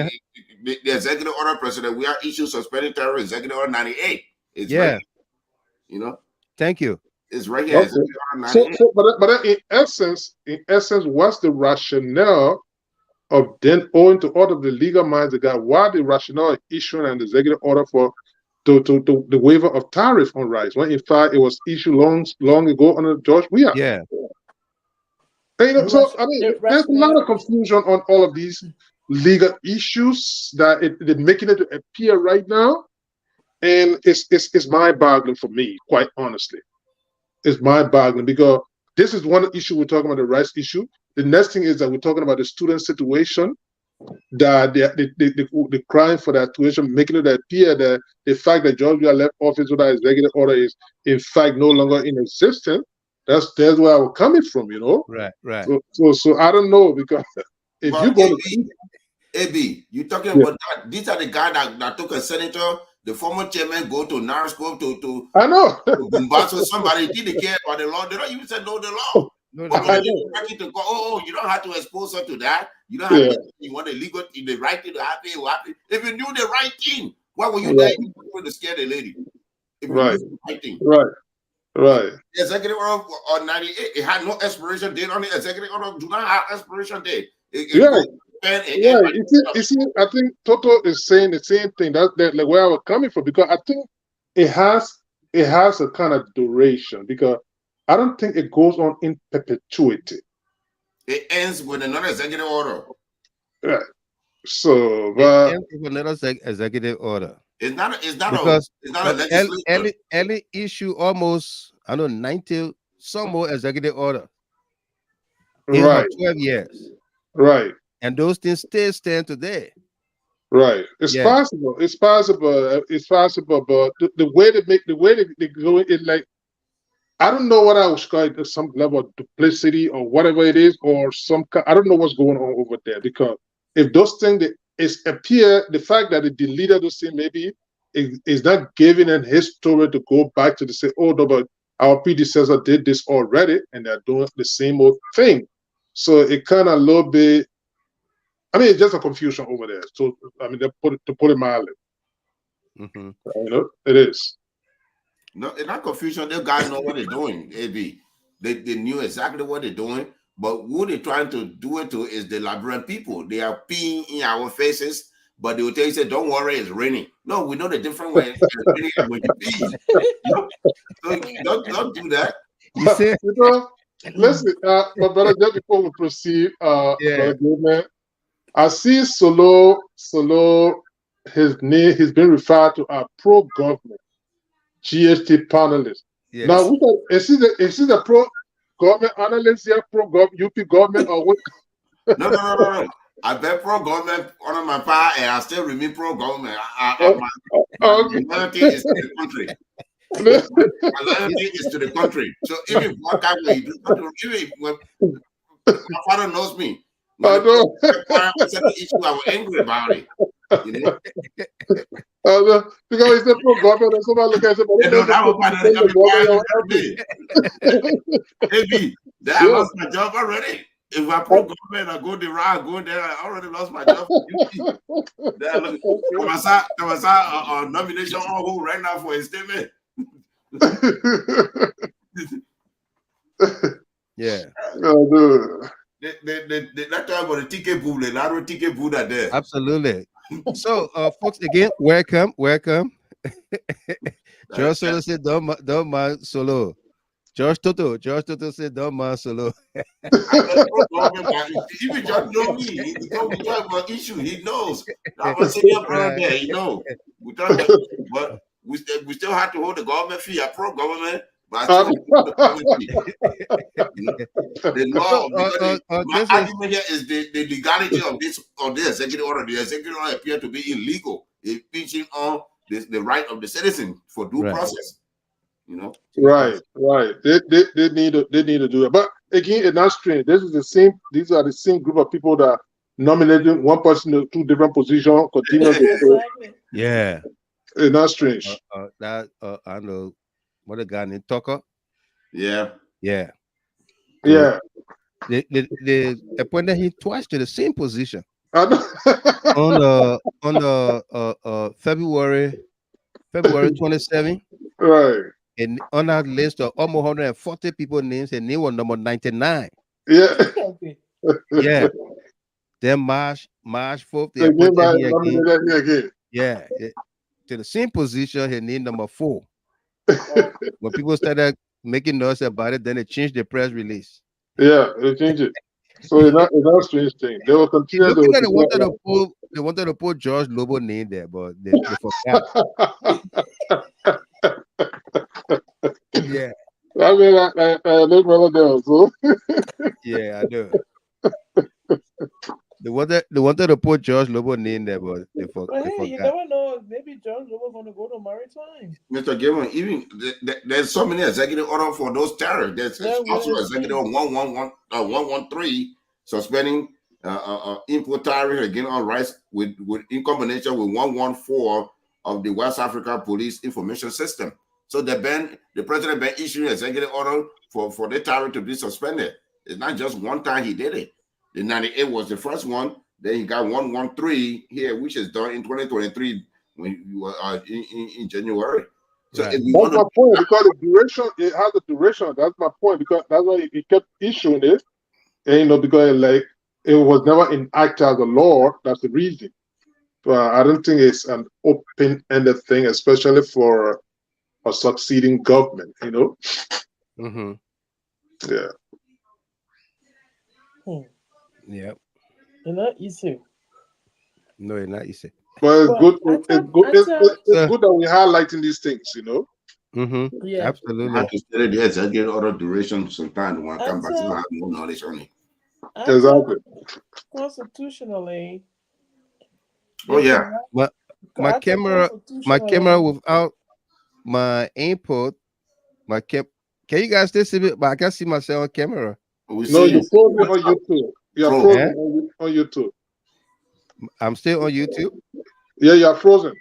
Speaker 4: the executive order president, we are issued suspended terror executive order 98. It's right here.
Speaker 1: Thank you.
Speaker 4: It's right here.
Speaker 6: Okay. But in essence, what's the rationale of then owing to all of the legal minds that got why the rationale of issuing an executive order for to the waiver of tariff on rice, when in fact it was issued long ago under George Weah.
Speaker 1: Yeah.
Speaker 6: And, so I mean, there's a lot of confusion on all of these legal issues that they're making it to appear right now. And it's mind-boggling for me, quite honestly. It's mind-boggling because this is one issue we're talking about, the rights issue. The next thing is that we're talking about the student situation, that the crying for that tuition, making it appear that the fact that George Weah left office without executive order is in fact no longer in existence. That's where I was coming from, you know.
Speaker 1: Right.
Speaker 6: So I don't know, because if you go to
Speaker 4: AB, you talking about that? These are the guy that took a senator, the former chairman, go to Narscope to
Speaker 6: I know
Speaker 4: Bumbaso. Somebody didn't care about the law. They don't even say know the law. But when you to go, you don't have to expose her to that. You don't have to, you want the legal, the right thing to happen. If you knew the right thing, why were you there to scare the lady? If you knew the right thing.
Speaker 6: Right.
Speaker 4: The executive order on 98, it had no expiration date on the executive order. Do not have expiration date. You
Speaker 6: see, I think Toto is saying the same thing. That's like where I was coming from, because I think it has a kind of duration, because I don't think it goes on in perpetuity.
Speaker 4: It ends with another executive order.
Speaker 6: Right. So, but
Speaker 1: another executive order.
Speaker 4: It's not
Speaker 1: because
Speaker 4: a legislature.
Speaker 1: Ellie issue almost 90 some more executive order. In 12 years.
Speaker 6: Right.
Speaker 1: And those things still stand today.
Speaker 6: Right. It's possible. It's possible. It's possible. But the way they go is like, I don't know what I was calling some level of duplicity or whatever it is, or I don't know what's going on over there, because if those things appear, the fact that they deleted those things maybe is not giving an history to go back to say, oh no, but our predecessor did this already and they're doing the same old thing. So it kind of a little bit, I mean, it's just a confusion over there. So I mean, to put it mildly, you know, it is.
Speaker 4: No, it's not confusion. Those guys know what they're doing. AB, they knew exactly what they're doing, but who they're trying to do it to is the Liberian people. They are peeing in our faces, but they will tell you, say, "Don't worry, it's raining." No, we know the different way. It's raining and when you pee. So don't do that.
Speaker 6: You know, listen, my brother, just before we proceed, Brother Goodman, I see Solo. His name, he's been referred to as pro-government. GST panelist.
Speaker 1: Yes.
Speaker 6: Now, is he the pro-government analyst here, pro-government, UP government, or what?
Speaker 4: No. I bet pro-government on my part, and I still remain pro-government. My loyalty is to the country. My loyalty is to the country. So even what kind of my father knows me. I know. I was angry about it. You know?
Speaker 6: Because it's a pro-government, and somebody look at
Speaker 4: it. I lost my job already. If I pro-government, I go the route, go there, I already lost my job. I nomination on who right now for a statement.
Speaker 1: Yeah.
Speaker 4: That time about the ticket booth, the narrow ticket booth are there.
Speaker 1: Absolutely. So, folks, again, welcome. George Solo said, don't mind Solo. George Toto said, don't mind Solo.
Speaker 4: Even George know me. He told me about issue. He knows. I'm a senior brother there. He knows. But we still have to hold the government fee. I pro-government. But the law, my argument here is the legality of this executive order. The executive order appear to be illegal. It's pinching on the right of the citizen for due process. You know,
Speaker 6: right. They need to do it. But again, it's not strange. These are the same group of people that nominated one person to two different positions.
Speaker 1: Yeah,
Speaker 6: it's not strange.
Speaker 1: I know. What a guy named Tucker.
Speaker 4: Yeah.
Speaker 1: They appointed him twice to the same position. on February 27.
Speaker 6: Right.
Speaker 1: And on that list of almost 140 people names, his name was number 99.
Speaker 6: Yeah.
Speaker 1: Yeah. Then March 4th, they appointed him again. Yeah. To the same position, his name number 4. When people started making noise about it, then they changed the press release.
Speaker 6: Yeah, they changed it. So it's not a strange thing. They will continue.
Speaker 1: They wanted to pull wanted to put George Lobo name there, but they forgot. Yeah,
Speaker 6: I mean, no brother there also.
Speaker 1: yeah, I know. They wanted to put George Lobo name there, but they
Speaker 3: But hey, you
Speaker 1: forgot.
Speaker 3: never know. Maybe George Lobo going to go to maritime.
Speaker 4: Mr. Gibbon, even there's so many executive orders for those terrorists. There's also executive 113 suspending import tariff against all rights with in combination with 114 of the West Africa Police Information System. So the president been issuing executive order for the tariff to be suspended. It's not just one time he did it. The 98 was the first one. Then he got 113 here, which is done in 2023 when you were in January. So
Speaker 1: Right.
Speaker 4: if you
Speaker 6: That's my point, because the duration, it has a duration. That's my point, because that's why he kept issuing it. And because like it was never enacted as a law. That's the reason. But I don't think it's an open-ended thing, especially for a succeeding government.
Speaker 1: Mm-hmm.
Speaker 6: Yeah.
Speaker 1: Yep.
Speaker 3: It's not easy.
Speaker 1: No, it's not easy.
Speaker 6: But it's good. It's good that we're highlighting these things.
Speaker 1: Mm-hmm.
Speaker 3: Yeah.
Speaker 1: Absolutely.
Speaker 4: I have to study the executive order duration sometimes when I come back to have more knowledge on it.
Speaker 6: Exactly.
Speaker 3: Constitutionally.
Speaker 4: Oh yeah.
Speaker 1: My camera without my input. Can you guys still see it? But I can't see myself on camera.
Speaker 6: No, you're frozen on YouTube. You're frozen on YouTube.
Speaker 1: I'm still on YouTube.
Speaker 6: Yeah, you're frozen.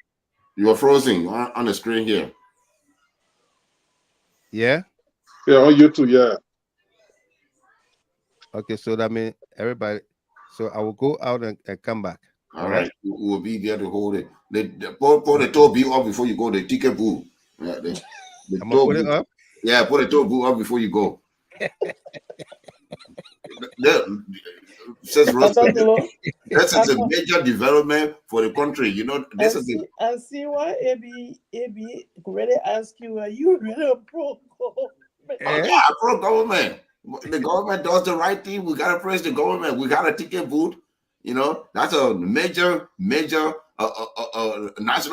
Speaker 4: You're frozen on the screen here.
Speaker 1: Yeah.
Speaker 6: Yeah, on YouTube. Yeah.
Speaker 1: Okay, so that means everybody. So I will go out and come back.
Speaker 4: All right. We'll be there to hold it. Put the toe booth up before you go. The ticket booth. The
Speaker 1: I'm gonna put it up.
Speaker 4: Yeah, put the toe booth up before you go. This is a major development for the country. This is the.
Speaker 3: I see why AB really ask you, are you really a pro government?
Speaker 4: Yeah, pro government. The government does the right thing. We gotta praise the government. We got a ticket booth. That's a major national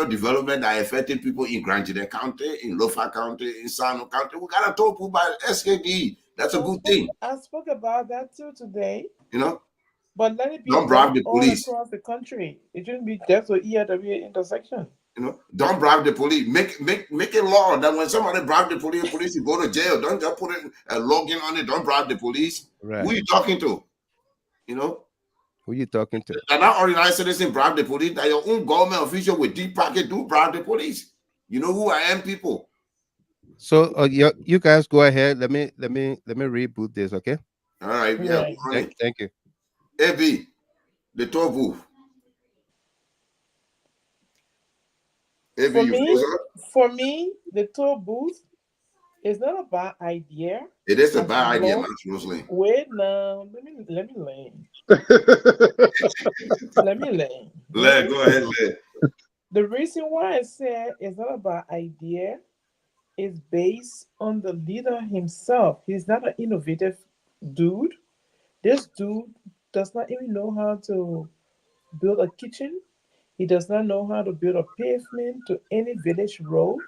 Speaker 4: development that affected people in Grangida County, in Lofa County, in Sano County. We got a toll booth by SKD. That's a good thing.
Speaker 3: I spoke about that too today. But let it be
Speaker 4: don't bribe the police
Speaker 3: across the country. It shouldn't be just an ERW intersection.
Speaker 4: Don't bribe the police. Make a law that when somebody bribe the police, you go to jail. Don't just put a login on it. Don't bribe the police.
Speaker 1: Right.
Speaker 4: Who are you talking to?
Speaker 1: Who you talking to?
Speaker 4: That not ordinary citizen bribe the police. That your own government official with deep pocket do bribe the police. You know who I am, people.
Speaker 1: So you guys go ahead. Let me reboot this, okay?
Speaker 4: All right. Yeah.
Speaker 1: Thank you.
Speaker 4: AB, the toll booth. AB,
Speaker 3: for me, the toll booth is not a bad idea.
Speaker 4: It is a bad idea, Muslim.
Speaker 3: Wait now, let me learn. Let me learn.
Speaker 4: Go ahead.
Speaker 3: The reason why I said it's not a bad idea is based on the leader himself. He's not an innovative dude. This dude does not even know how to build a kitchen. He does not know how to build a pavement to any village road.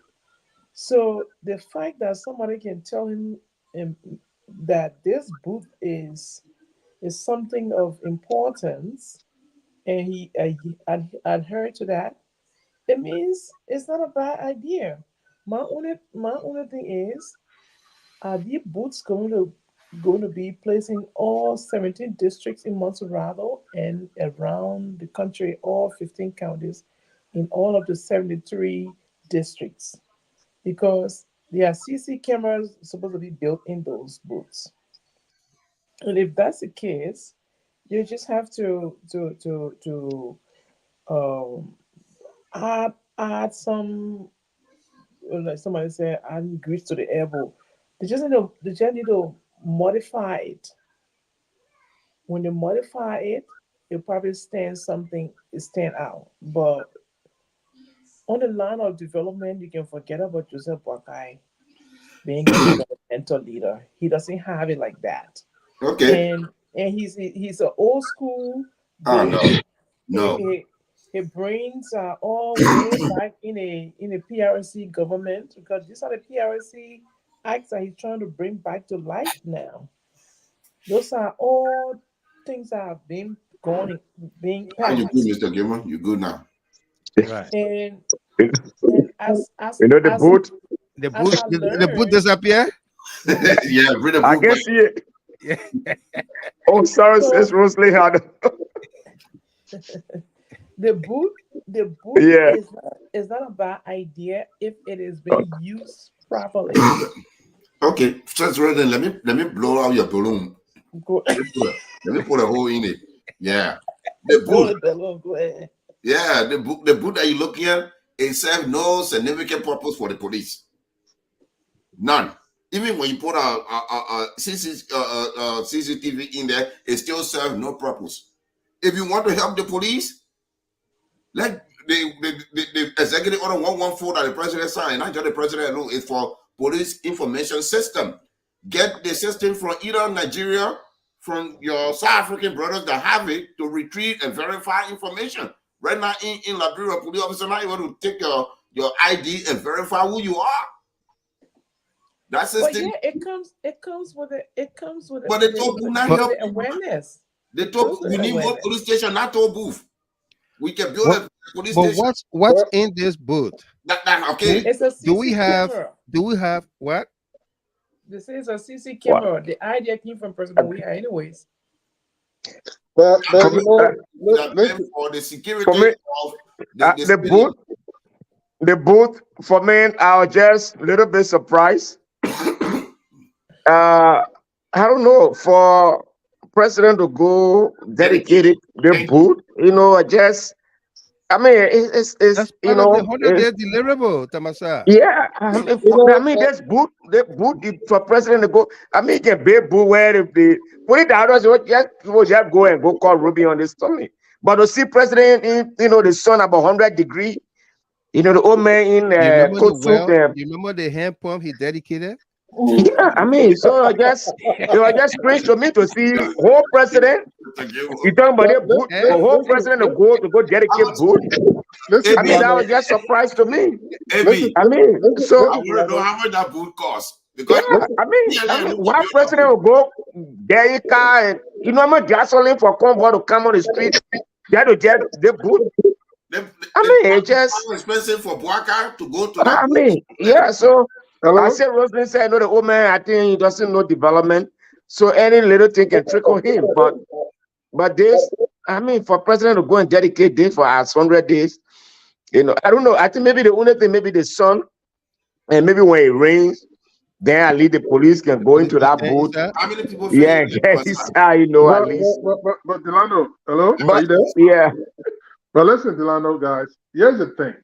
Speaker 3: So the fact that somebody can tell him that this booth is something of importance, and he adhered to that, it means it's not a bad idea. My only thing is, are these booths going to be placed in all 17 districts in Montserrado and around the country, all 15 counties, in all of the 73 districts? Because there are CC cameras supposed to be built in those booths. And if that's the case, you just have to add some, like somebody said, add grease to the elbow. They just need to modify it. When they modify it, it probably stand out. But on the line of development, you can forget about Joseph Boakai being a developmental leader. He doesn't have it like that.
Speaker 4: Okay.
Speaker 3: And he's an old school.
Speaker 4: Oh no.
Speaker 3: His brains are all way back in a PRC government, because these are the PRC acts that he's trying to bring back to life now. Those are all things that have been being
Speaker 4: Are you
Speaker 3: passed.
Speaker 4: good, Mr. Gilman? You good now?
Speaker 1: Right.
Speaker 3: And as
Speaker 5: You know the boot?
Speaker 1: The
Speaker 3: as
Speaker 1: boot,
Speaker 3: I
Speaker 1: the boot
Speaker 3: learned,
Speaker 1: disappear.
Speaker 4: Yeah, read the
Speaker 5: I
Speaker 4: book.
Speaker 5: can
Speaker 4: But
Speaker 5: see it.
Speaker 1: Yeah.
Speaker 5: Oh, sorry,
Speaker 3: So-
Speaker 5: Sis Rosalie had.
Speaker 3: the boot
Speaker 5: Yeah.
Speaker 3: is not a bad idea if it is being used properly.
Speaker 4: okay, just ready. Let me blow out your balloon.
Speaker 3: Go,
Speaker 4: Let me put a hole in it. Yeah, the boot.
Speaker 3: go ahead.
Speaker 4: Yeah, the book that you're looking at, it serves no significant purpose for the police. None. Even when you put a CCTV in there, it still serves no purpose. If you want to help the police, like the executive order 114 that the president signed, not just the president alone, is for police information system. Get the system from either Nigeria, from your South African brothers that have it, to retrieve and verify information. Right now in Liberia, police officer not able to take your ID and verify who you are. That
Speaker 3: But
Speaker 4: system.
Speaker 3: yeah, it comes with
Speaker 4: But they told you not help.
Speaker 3: the awareness.
Speaker 4: They told we need more police station, not toll booth. We can build a police
Speaker 1: But
Speaker 4: station.
Speaker 1: what's in this boot?
Speaker 4: That okay.
Speaker 3: It's a CC
Speaker 1: Do we have what?
Speaker 3: This is a CC camera. The idea came from President Weah anyways.
Speaker 6: But
Speaker 4: For
Speaker 6: you know,
Speaker 4: for the security
Speaker 5: For me,
Speaker 4: of
Speaker 5: the
Speaker 4: city.
Speaker 5: boot for me, I was just a little bit surprised. I don't know, for president to go dedicated the boot, you know, I mean, it's
Speaker 1: That's
Speaker 5: you
Speaker 1: part of the
Speaker 5: know,
Speaker 1: 100-day deliverable, Tamasa.
Speaker 5: yeah. I mean, this boot, the boot is for president to go. I mean, the big boot where if they put it out, just go call Ruby on this stomach. But to see president in, you know, the sun about 100 degrees, you know, the old man in
Speaker 1: You remember
Speaker 5: coat
Speaker 1: the
Speaker 5: suit.
Speaker 1: well? You remember the hand pump he dedicated?
Speaker 5: Yeah, I mean, so it was just strange to me to see whole president. You talking about the boot,
Speaker 1: Eh?
Speaker 5: the whole president to go dedicate boot.
Speaker 6: listen,
Speaker 5: I mean, that was just surprise to me.
Speaker 4: Amy,
Speaker 5: I mean, so
Speaker 4: I want to know how much that boot costs. Because
Speaker 5: yeah, I mean, why president will go there you car and you know how much gasoline for convoy to come on the street? That to just the boot. I mean, it just
Speaker 4: expensive for Boakai to go to that.
Speaker 5: I mean, yeah. So
Speaker 6: hello?
Speaker 5: I said, Roslyn said, no, the old man, I think he doesn't know development. So any little thing can trickle him. But this, I mean, for president to go and dedicate this for us 100 days, you know, I don't know. I think maybe the only thing, maybe the sun, and maybe when it rains, then at least the police can go into that boat.
Speaker 4: How many people?
Speaker 5: Yeah, you know, at least.
Speaker 6: But Delano, hello? Are
Speaker 5: But
Speaker 6: you there?
Speaker 5: yeah,
Speaker 6: But listen, Delano, guys, here's the thing.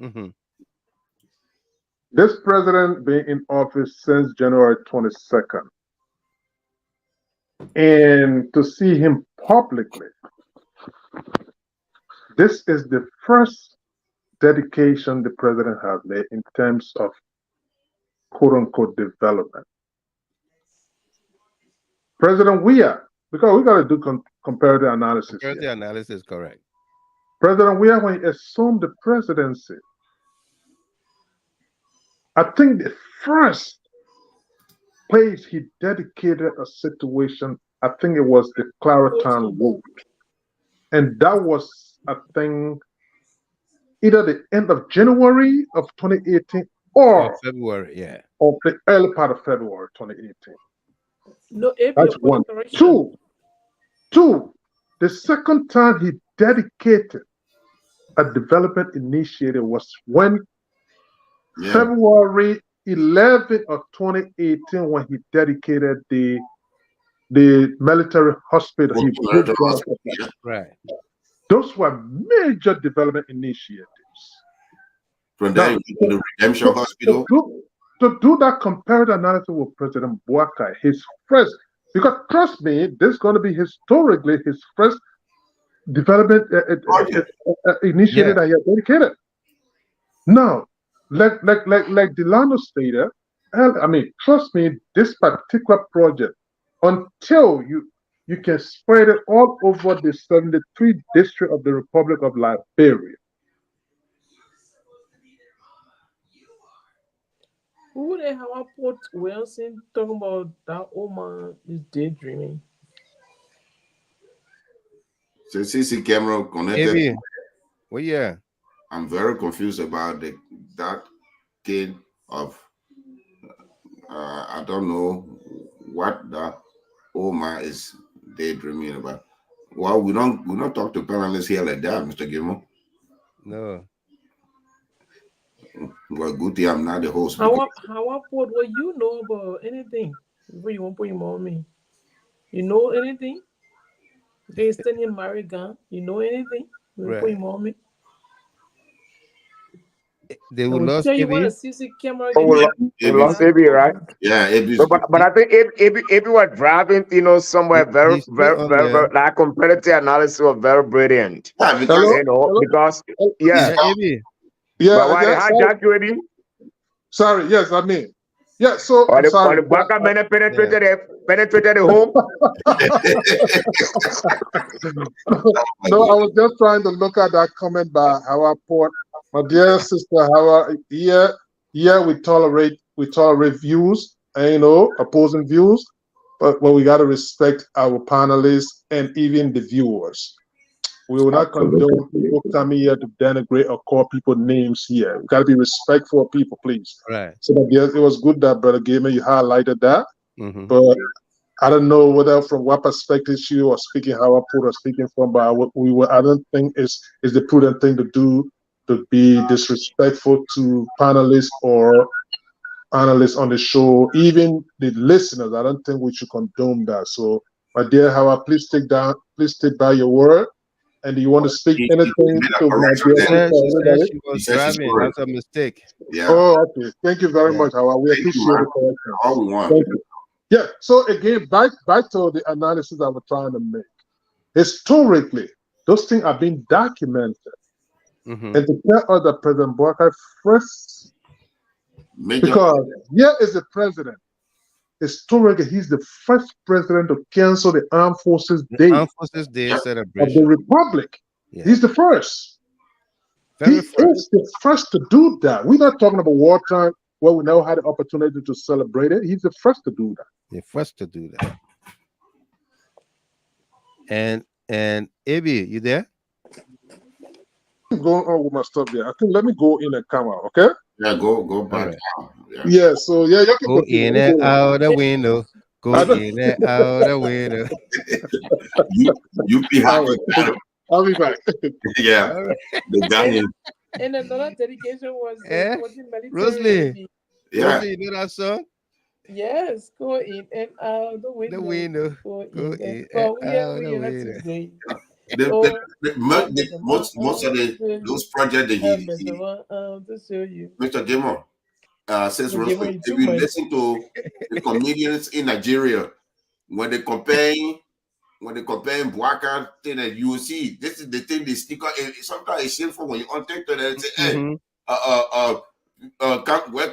Speaker 1: Mm-hmm.
Speaker 6: This president been in office since January 22nd. And to see him publicly, this is the first dedication the president has made in terms of quote-unquote development. President Weah, because we got to do comparative analysis here.
Speaker 1: The analysis is correct.
Speaker 6: President Weah, when he assumed the presidency, I think the first place he dedicated a situation, I think it was the Clarendon Road. And that was, I think, either the end of January of 2018 or
Speaker 1: February, yeah.
Speaker 6: Of the early part of February 2018.
Speaker 3: No,
Speaker 6: That's one. Two, the second time he dedicated a development initiative was when February 11th of 2018, when he dedicated the military hospital.
Speaker 1: Right.
Speaker 6: Those were major development initiatives.
Speaker 4: From there, the Redemption Hospital.
Speaker 6: To do that comparative analysis with President Boakai, his first, because trust me, this is going to be historically his first development initiative that he had dedicated. Now, like Delano stated, I mean, trust me, this particular project, until you can spread it all over the 73 district of the Republic of Liberia.
Speaker 3: Who the hell I put Wilson talking about that old man is daydreaming?
Speaker 4: So CC camera connected.
Speaker 1: Maybe. Well, yeah.
Speaker 4: I'm very confused about that kid of I don't know what that old man is daydreaming about. Well, we don't talk to panelists here like that, Mr. Gilmore.
Speaker 1: No.
Speaker 4: Well, good thing I'm not the host.
Speaker 3: How I put what you know about anything before you want to put him on me? You know anything? They standing married gun. You know anything? You
Speaker 1: Right.
Speaker 3: put him on me.
Speaker 1: They
Speaker 3: I
Speaker 1: will
Speaker 3: will
Speaker 1: lost
Speaker 3: tell you what a
Speaker 1: AB.
Speaker 3: CC camera.
Speaker 5: Oh, we lost AB, right?
Speaker 4: Yeah,
Speaker 5: But I think if you were driving, somewhere very,
Speaker 1: He's still
Speaker 5: very,
Speaker 1: on
Speaker 5: very,
Speaker 1: there.
Speaker 5: very, that competitive analysis was very brilliant.
Speaker 4: Yeah, because
Speaker 6: Hello?
Speaker 5: Because
Speaker 1: Yeah,
Speaker 5: yeah.
Speaker 1: AB.
Speaker 6: Yeah,
Speaker 5: But why they
Speaker 6: yeah,
Speaker 5: hijack you, Eddie?
Speaker 6: sorry, yes, I mean. Yeah, so
Speaker 5: Or
Speaker 6: I'm
Speaker 5: the
Speaker 6: sorry.
Speaker 5: Boakai men penetrated the home?
Speaker 6: No, I was just trying to look at that comment by Howard Port. My dear sister Howard, here we tolerate views and opposing views, but we gotta respect our panelists and even the viewers. We will not condone people coming here to denigrate or call people names here. We gotta be respectful of people, please.
Speaker 1: Right.
Speaker 6: So it was good that Brother Gamer you highlighted that,
Speaker 1: Mm-hmm.
Speaker 6: but I don't know whether from what perspective you are speaking, how I put or speaking from, but I don't think it's the prudent thing to do to be disrespectful to panelists or analysts on the show, even the listeners. I don't think we should condone that. So, my dear Howard, please take by your word. And do you want to speak
Speaker 4: He
Speaker 6: anything
Speaker 4: made a
Speaker 6: to my
Speaker 4: correction
Speaker 6: dear
Speaker 4: there.
Speaker 1: She said
Speaker 6: sister?
Speaker 1: she was
Speaker 4: said she's
Speaker 1: driving.
Speaker 4: sorry.
Speaker 1: That's a mistake.
Speaker 4: Yeah,
Speaker 6: Oh, okay. Thank you very
Speaker 1: Yeah.
Speaker 6: much, Howard. We
Speaker 4: Thank you,
Speaker 6: appreciate
Speaker 4: man.
Speaker 6: the correction.
Speaker 4: All we want.
Speaker 6: Thank you. Yeah. So again, back to the analysis I was trying to make. Historically, those things are being documented,
Speaker 1: Mm-hmm.
Speaker 6: and to tell us that President Boakai first,
Speaker 4: Major,
Speaker 6: because here is the president. Historically, he's the first president to cancel the Armed Forces
Speaker 1: The
Speaker 6: Day
Speaker 1: Armed Forces Day
Speaker 6: of the
Speaker 1: celebration.
Speaker 6: Republic.
Speaker 1: Yeah.
Speaker 6: He's the first.
Speaker 1: Very
Speaker 6: He
Speaker 1: first.
Speaker 6: is the first to do that. We're not talking about wartime where we never had the opportunity to celebrate it. He's the first to do that.
Speaker 1: The first to do that. And AB, you there?
Speaker 6: What's going on with my stuff there? I think let me go in and come out, okay?
Speaker 4: yeah, go back.
Speaker 1: Alright.
Speaker 4: Yeah.
Speaker 6: Yeah, so yeah, you can
Speaker 1: Go
Speaker 6: continue.
Speaker 1: in
Speaker 6: Let me
Speaker 1: and
Speaker 6: go in.
Speaker 1: out the window. Go
Speaker 6: I don't-
Speaker 1: in and out the window.
Speaker 4: You be
Speaker 6: All
Speaker 4: happy.
Speaker 6: right. I'll be back.
Speaker 4: Yeah,
Speaker 1: All right.
Speaker 4: the Ghanaian.
Speaker 3: And another dedication was
Speaker 1: Eh?
Speaker 3: supporting military.
Speaker 1: Rosalie.
Speaker 4: Yeah,
Speaker 1: Rosalie, you know that song?
Speaker 3: Yes, go in and out the window.
Speaker 1: The window.
Speaker 3: Go
Speaker 1: Go
Speaker 3: in
Speaker 1: in
Speaker 3: and oh,
Speaker 1: and
Speaker 3: yeah,
Speaker 1: out the
Speaker 3: that's
Speaker 1: window.
Speaker 3: great.
Speaker 4: most of those projects that he
Speaker 3: to show you.
Speaker 4: Mr. Gilmore, says
Speaker 3: They
Speaker 4: Roslyn,
Speaker 3: give him
Speaker 4: if
Speaker 3: too
Speaker 4: you
Speaker 3: much.
Speaker 4: listen to the comedians in Nigeria, when they comparing Boakai thing, that you will see this is the thing they stick on. Sometimes it's shameful when you on TikTok and say, "Hey,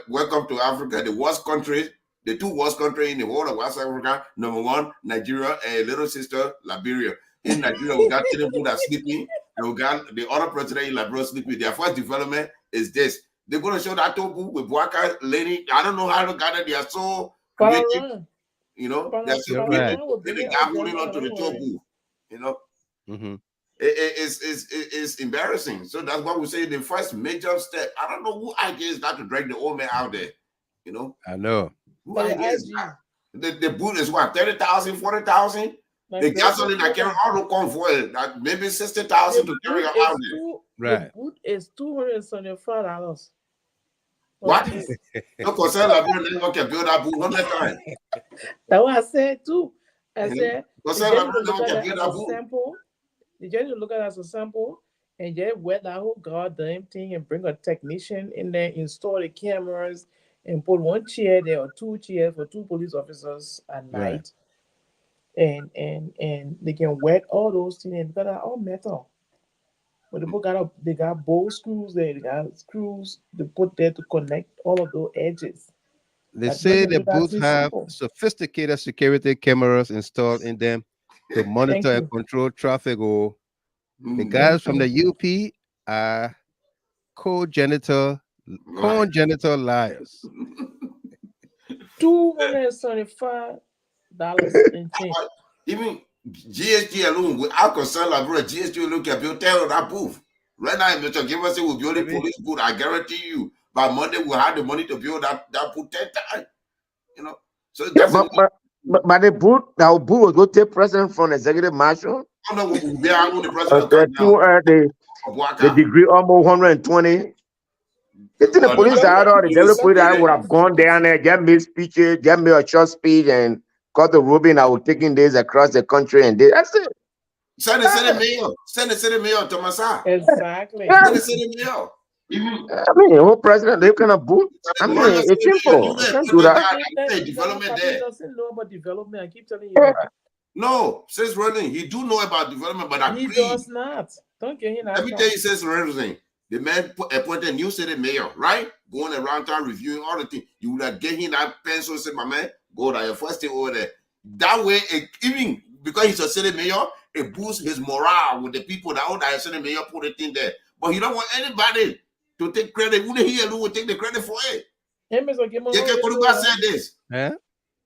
Speaker 4: welcome to Africa, the worst country, the two worst countries in the whole of West Africa. Number one, Nigeria, and little sister Liberia. In Nigeria, we got Tinubu that's sleeping, and we got the other president in Liberia sleeping. Their first development is this. They're going to show that Tobu with Boakai lady. I don't know how to get it. They are so creative. They're so creative. Then the guy holding on to the Tobu. It's embarrassing. So that's why we say the first major step. I don't know who idea is that to drag the old man out there.
Speaker 1: I know.
Speaker 4: Who idea is that? The boot is what, 30,000, 40,000? The gasoline I carry all the convoy, maybe 60,000 to carry out there.
Speaker 3: Right. The boot is $275.
Speaker 4: What? No concern Liberia can build that boot 100 times.
Speaker 3: That's what I said too. I said,
Speaker 4: concern Liberia can build that boot.
Speaker 3: Sample. Did you look at it as a sample and just wear that whole goddamn thing and bring a technician in there, install the cameras, and put one chair there or two chairs for two police officers at night, and they can wet all those things because they're all metal. But they got bowl screws there, they got screws they put there to connect all of those edges.
Speaker 1: They say the boots have sophisticated security cameras installed in them to monitor and
Speaker 3: you.
Speaker 1: control traffic. Oh, the
Speaker 4: Mm,
Speaker 1: guys from the UP are congenital liars.
Speaker 3: $275 in change.
Speaker 4: But even GST alone, without concern, like bro, GST alone can build tell that proof. Right now, if Mr. Giver say we'll build a police boot, I guarantee you, by Monday we'll have the money to build that boot 10 times. You know, so
Speaker 5: Yeah,
Speaker 4: that's
Speaker 5: but the boot, our boot will go take president from executive marshal.
Speaker 4: I don't know what we are on the president right now.
Speaker 5: The
Speaker 4: Boakai.
Speaker 5: degree almost 120. It's in the police that the executive police that would have gone down there, get me speeches, get me a short speech, and got the rubbing. I was taking days across the country, and that's it.
Speaker 4: Send the city mayor. Send the city mayor to Massa.
Speaker 3: Exactly.
Speaker 4: Send the city mayor.
Speaker 5: I mean, whole president, they kind of boot. I mean, it's simple. You can't do that.
Speaker 4: Development there.
Speaker 3: Doesn't know about development. I keep telling you.
Speaker 4: No, says running. He do know about development, but
Speaker 3: he does not. Don't get him.
Speaker 4: Let me tell you, says running. The man appointed new city mayor, right? Going around town reviewing all the things. You would have given him that pencil, say, my man, go there, your first thing over there. That way, even because he's a city mayor, it boosts his morale with the people that own that city mayor put it in there. But he don't want anybody to take credit. Wouldn't he alone will take the credit for it?
Speaker 3: Hey, Mr. Gimmer,
Speaker 4: said this.
Speaker 1: Eh?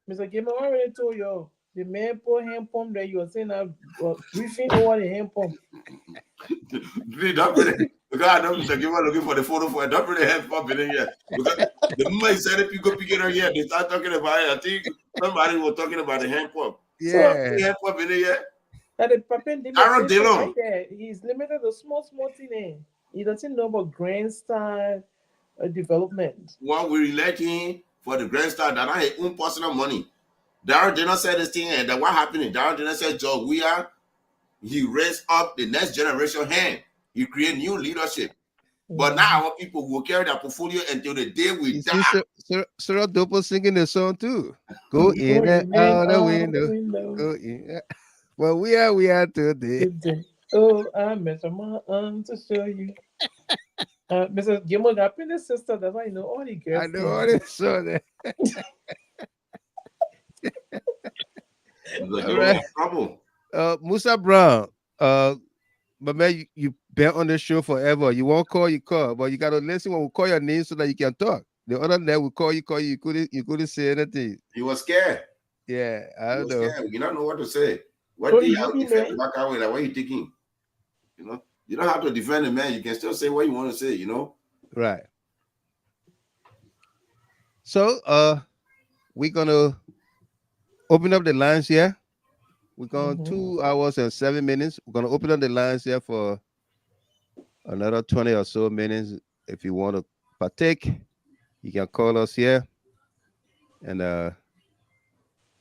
Speaker 3: Mr. Gimmer already told you the man put hand pump that you were saying that briefing over the hand pump.
Speaker 4: Because I know Mr. Gimmer looking for the photo for it. Don't really hand pump in here. Because the moment he said it, people pick it up here, they start talking about it. I think somebody was talking about the hand pump.
Speaker 1: Yeah.
Speaker 4: So, hand pump in here.
Speaker 3: That the Papa
Speaker 4: Aaron Dillon.
Speaker 3: Right, he's limited to small thing. He doesn't know about grand style development.
Speaker 4: What we elect him for the grand style, that are his own personal money. Darren Dillon said this thing, and then what happened? Darren Dillon said, Joe, he raised up the next generation hand. He create new leadership. But now our people will carry their portfolio until the day we die.
Speaker 1: Sarah Dopo singing the song too. Go in and out the window. Go in. Well, we are today.
Speaker 3: Oh, I met my aunt to show you. Mrs. Gilmore got in his sister. That's why you know all the girls.
Speaker 1: I know all this song there.
Speaker 4: All right. Trouble.
Speaker 1: Musa Brown, but man, you been on the show forever. You won't call, you call, but you gotta listen when we call your name so that you can talk. The other day we call you couldn't say anything.
Speaker 4: You was scared.
Speaker 1: Yeah, I don't know.
Speaker 4: Scared. You don't know what to say. What do you have to defend back away? Like what are you thinking? You know, you don't have to defend the man. You can still say what you want to say, you know?
Speaker 1: Right. So we're gonna open up the lines here. We're going 2 hours and 7 minutes. We're gonna open up the lines here for another 20 or so minutes. If you want to partake, you can call us here and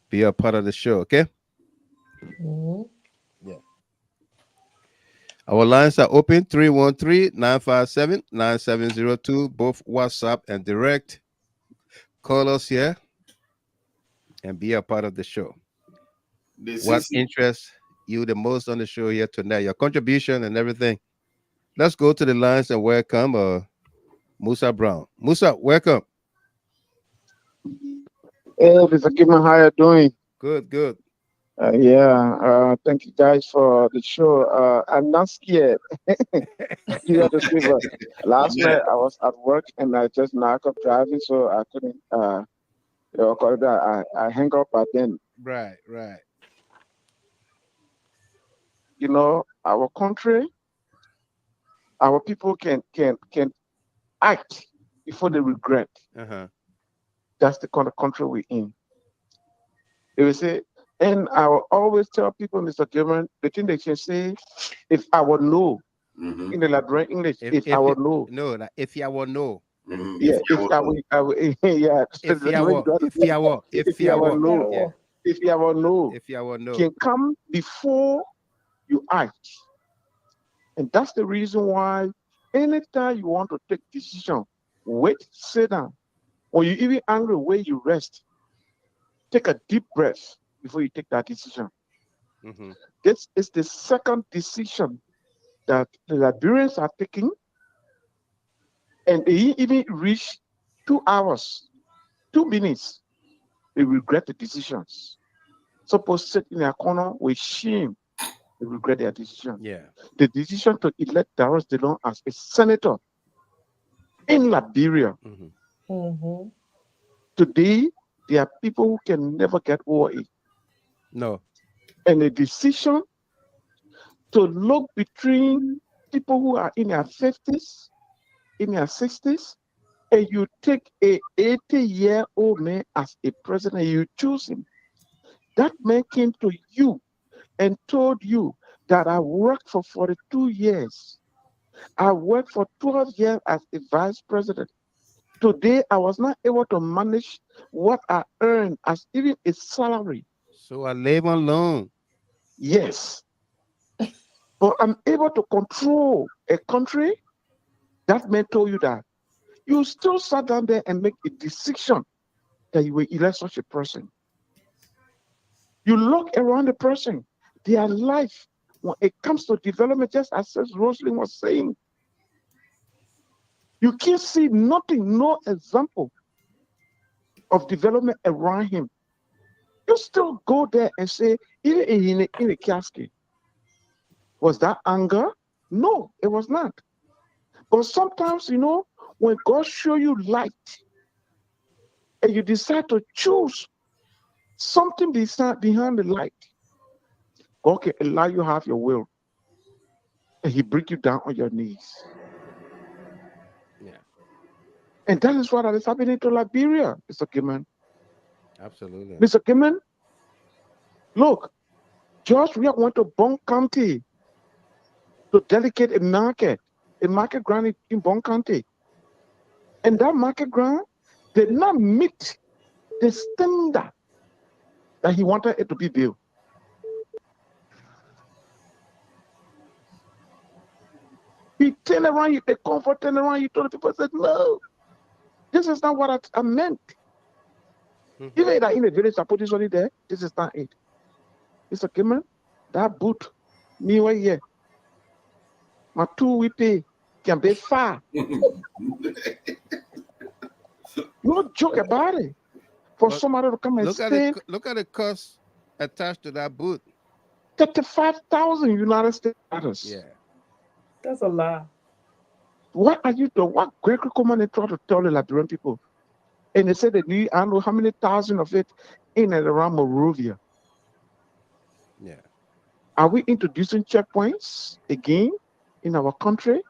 Speaker 1: be a part of the show, okay? Yeah. Our lines are open 313-957-9702, both WhatsApp and direct. Call us here and be a part of the show. What interests you the most on the show here tonight? Your contribution and everything. Let's go to the lines and welcome Musa Brown. Musa, welcome.
Speaker 7: Hey, Mr. Kimon, how you doing?
Speaker 1: Good.
Speaker 7: Thank you guys for the show. I'm not scared. You understand, but last night I was at work and I just knocked up driving, so I couldn't. I hang up at then.
Speaker 1: Right.
Speaker 7: You know, our country, our people can act before they regret. That's the kind of country we're in. They will say, and I will always tell people, Mr. Gilman, the thing they can say, if I would know, in the Liberian English, if I would know.
Speaker 1: No, like, if I would know.
Speaker 7: Yeah, if I would, yeah.
Speaker 1: If I would know,
Speaker 7: can come before you act. And that's the reason why anytime you want to take decision, wait, sit down. Or you even angry, where you rest. Take a deep breath before you take that decision. This is the second decision that the Liberians are taking, and they even reach 2 hours, 2 minutes. They regret the decisions. supposed to sit in their corner with shame. They regret their decision.
Speaker 1: Yeah.
Speaker 7: The decision to elect Darius DeLong as a senator in Liberia.
Speaker 3: Mm-hmm.
Speaker 7: Today, there are people who can never get over it.
Speaker 1: No.
Speaker 7: And a decision to look between people who are in their 50s, in their 60s, and you take a 80-year-old man as a president, you choose him. That man came to you and told you that I worked for 42 years. I worked for 12 years as a vice president. Today, I was not able to manage what I earned as even a salary.
Speaker 1: So I live alone.
Speaker 7: Yes. But I'm able to control a country. That man told you that. You still sat down there and make a decision that you will elect such a person. You look around the person, their life, when it comes to development, just as Rosalind was saying, you can't see nothing, no example of development around him. You still go there and say, even in a casket, was that anger? No, it was not. But sometimes, when God show you light and you decide to choose something behind the light, God can allow you to have your will. And he bring you down on your knees.
Speaker 1: Yeah.
Speaker 7: And that is what is happening to Liberia, Mr. Kimman.
Speaker 1: Absolutely.
Speaker 7: Mr. Kimman, look, George Weah went to Bon County to dedicate a market ground in Bon County. And that market ground did not meet the standard that he wanted it to be built. He turned around, the comfort turned around, he told the people, said, no, this is not what I meant. Even that in the village, I put this only there, this is not it. Mr. Kimman, that boot, me right here, my 2 we pay can be far. No joke about it. For somebody to come and stay.
Speaker 1: Look at the cost attached to that boot.
Speaker 7: 35,000 United States dollars.
Speaker 1: Yeah.
Speaker 3: That's a lot.
Speaker 7: What are you doing? What Gregory Coleman they try to tell the Liberian people? And they said they need, I don't know how many thousand of it in and around Monrovia.
Speaker 1: Yeah.
Speaker 7: Are we introducing checkpoints again in our country?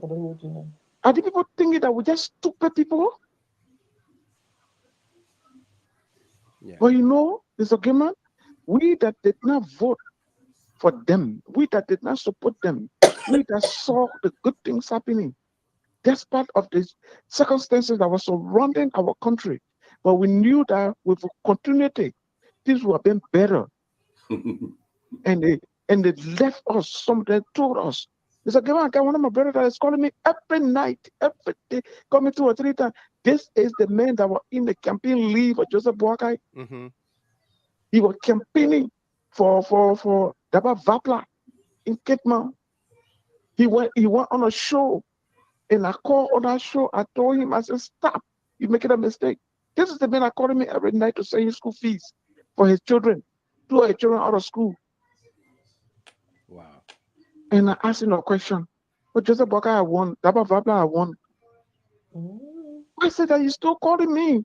Speaker 7: Are the people thinking that we're just stupid people?
Speaker 1: Yeah.
Speaker 7: But Mr. Gaiman, we that did not vote for them, we that did not support them, we that saw the good things happening, despite of the circumstances that were surrounding our country, but we knew that with continuity, things would have been better. and they left us, some of them told us. Mr. Gaiman, I got one of my brothers that is calling me every night, every day, call me 2 or 3 times. This is the man that was in the campaign leave of Joseph Boakai. He was campaigning for Daba Vapla in Ketman. He went on a show, and I called on that show. I told him, I said, stop, you're making a mistake. This is the man that called me every night to send his school fees for his children, 2 of his children out of school.
Speaker 1: Wow.
Speaker 7: And I asked him a question. But Joseph Boakai, I won. Daba Vapla, I won. I said that you still calling me.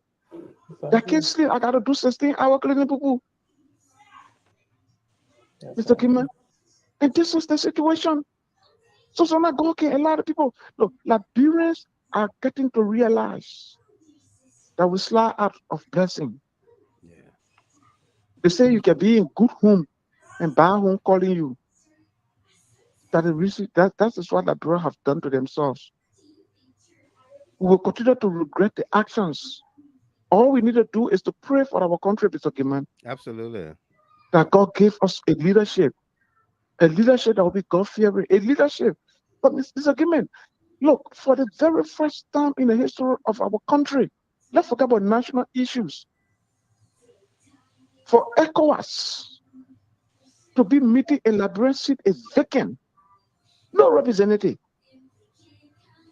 Speaker 7: I can't sleep. I got to do 16-hour cleaning poo-poo. Mr. Kimman. And this is the situation. So not go, okay, a lot of people, look, Liberians are getting to realize that we slide out of blessing.
Speaker 1: Yeah.
Speaker 7: They say you can be in good home and bad home calling you. That is what Liberians have done to themselves. We will continue to regret the actions. All we need to do is to pray for our country, Mr. Kimman.
Speaker 1: Absolutely.
Speaker 7: That God gave us a leadership that will be God-fearing, a leadership. But Mr. Kimman, look, for the very first time in the history of our country, let's forget about national issues. For ECOWAS to be meeting a Liberian seat is vacant, no representative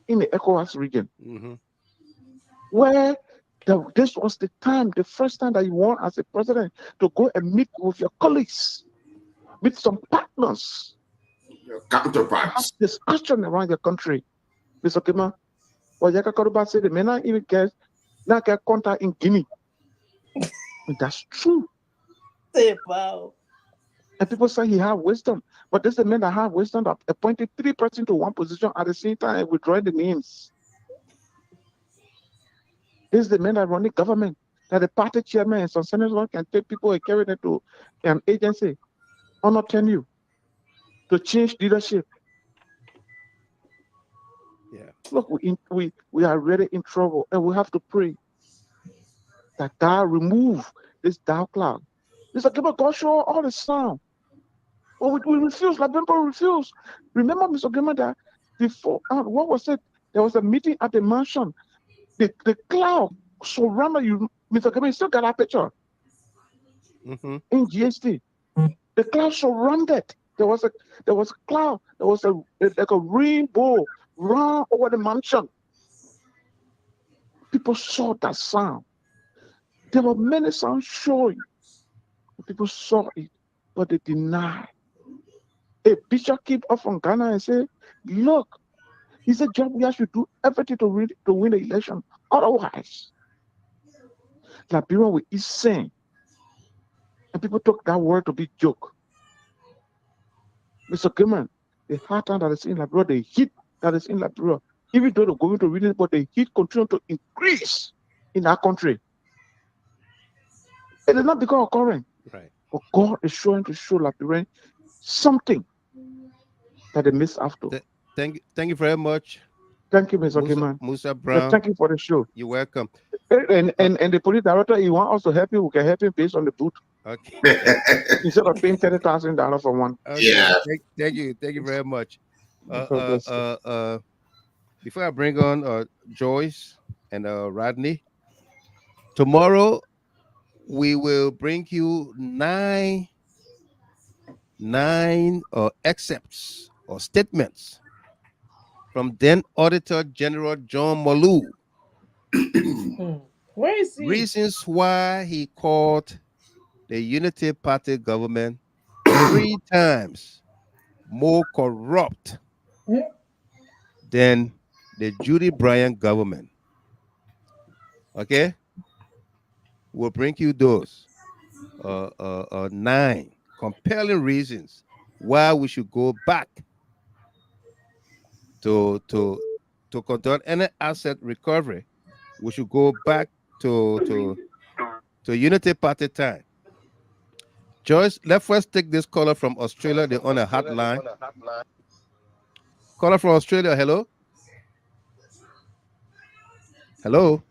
Speaker 7: in the ECOWAS region, where This was the time, the first time that you want as a president to go and meet with your colleagues, with some partners,
Speaker 4: Your counterparts.
Speaker 7: discussion around the country. Mr. Kima, well, Yaka Koruba said the may not even get contact in Guinea. And that's true.
Speaker 3: Wow.
Speaker 7: And people say he have wisdom, but this is the man that have wisdom that appointed 3 persons to one position at the same time and withdrawing the names. This is the man that run the government, that the party chairman and some senators can take people and carry them to an agency or not tell you to change leadership.
Speaker 1: Yeah.
Speaker 7: Look, we are really in trouble, and we have to pray that God remove this dark cloud. It's like God show all the sound. But we refuse, like people refuse. Remember, Mr. Gilman, that before, what was it? There was a meeting at the mansion. The cloud surrounded you. Mr. Gilman, you still got that picture in GST. The cloud surrounded. There was a cloud. There was like a rainbow run over the mansion. People saw that sound. There were many sounds showing. People saw it, but they denied. A bishop came up from Ghana and said, look, he said, John, we should do everything to win the election. Otherwise, Liberia will eat sand. And people took that word to be joke. Mr. Gilman, the hard time that is in Liberia, the heat that is in Liberia, even though they're going to read it, but the heat continues to increase in our country. It is not because of current.
Speaker 1: Right.
Speaker 7: But God is trying to show Liberia something that they miss after.
Speaker 1: Thank you very much.
Speaker 7: Thank you, Mr. Gilman.
Speaker 1: Musa Brown.
Speaker 7: Thank you for the show.
Speaker 1: You're welcome.
Speaker 7: And the police director, he want us to help you. We can help him based on the boot.
Speaker 1: Okay.
Speaker 7: Instead of paying $30,000 for one.
Speaker 1: Okay.
Speaker 4: Yeah.
Speaker 1: Thank you very much. Before I bring on Joyce and Rodney, tomorrow we will bring you nine excerpts or statements from then Auditor General John Molu.
Speaker 3: Where is he?
Speaker 1: Reasons why he called the Unity Party government 3 times more corrupt than the Judy Bryant government. Okay? We'll bring you those 9 compelling reasons why we should go back to conduct any asset recovery. We should go back to Unity Party time. Joyce, let's first take this caller from Australia. They're on a hotline. Caller from Australia, hello? Hello?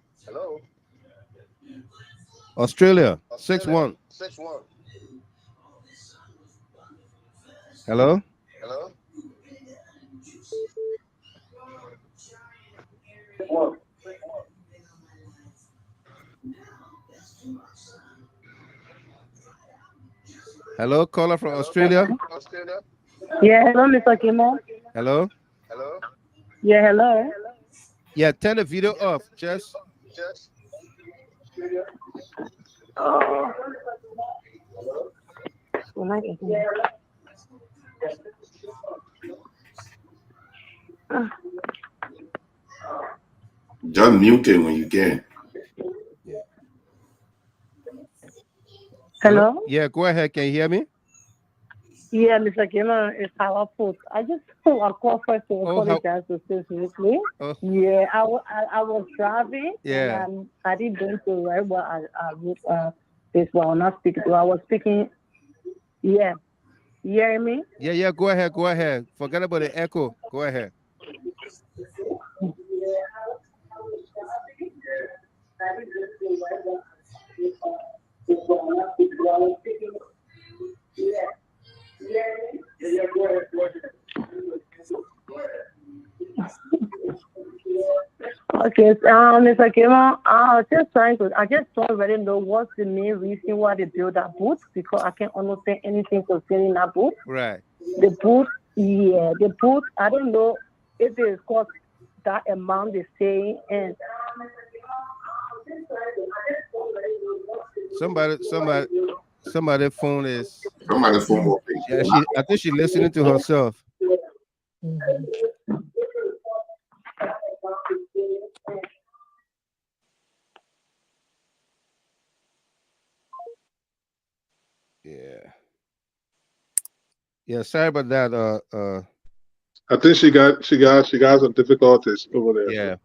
Speaker 1: Australia, 61. Hello? Hello, caller from Australia.
Speaker 8: Yeah, hello, Mr. Kimo.
Speaker 1: Hello?
Speaker 8: Yeah, hello.
Speaker 1: Yeah, turn the video off. Just.
Speaker 8: Oh.
Speaker 4: Just mute it when you can.
Speaker 8: Hello?
Speaker 1: Yeah, go ahead. Can you hear me?
Speaker 8: Yeah, Mr. Kimo, it's our fault. I just want to call first to apologize to specifically. Yeah, I was driving.
Speaker 1: Yeah.
Speaker 8: And I didn't go to right where I wrote this one. Not speaking. I was speaking. Yeah. You hear me?
Speaker 1: Yeah. Go ahead. Forget about the echo. Go ahead.
Speaker 8: Okay, Mr. Kima, I just don't really know what's the main reason why they build that booth, because I can't understand anything concerning that booth.
Speaker 1: Right.
Speaker 8: The booth, I don't know if it cost that amount they say, and
Speaker 1: Somebody phone is.
Speaker 4: Somebody phone open.
Speaker 1: Yeah, I think she's listening to herself. Yeah. Sorry about that.
Speaker 6: I think she got some difficulties over there.
Speaker 1: Yeah.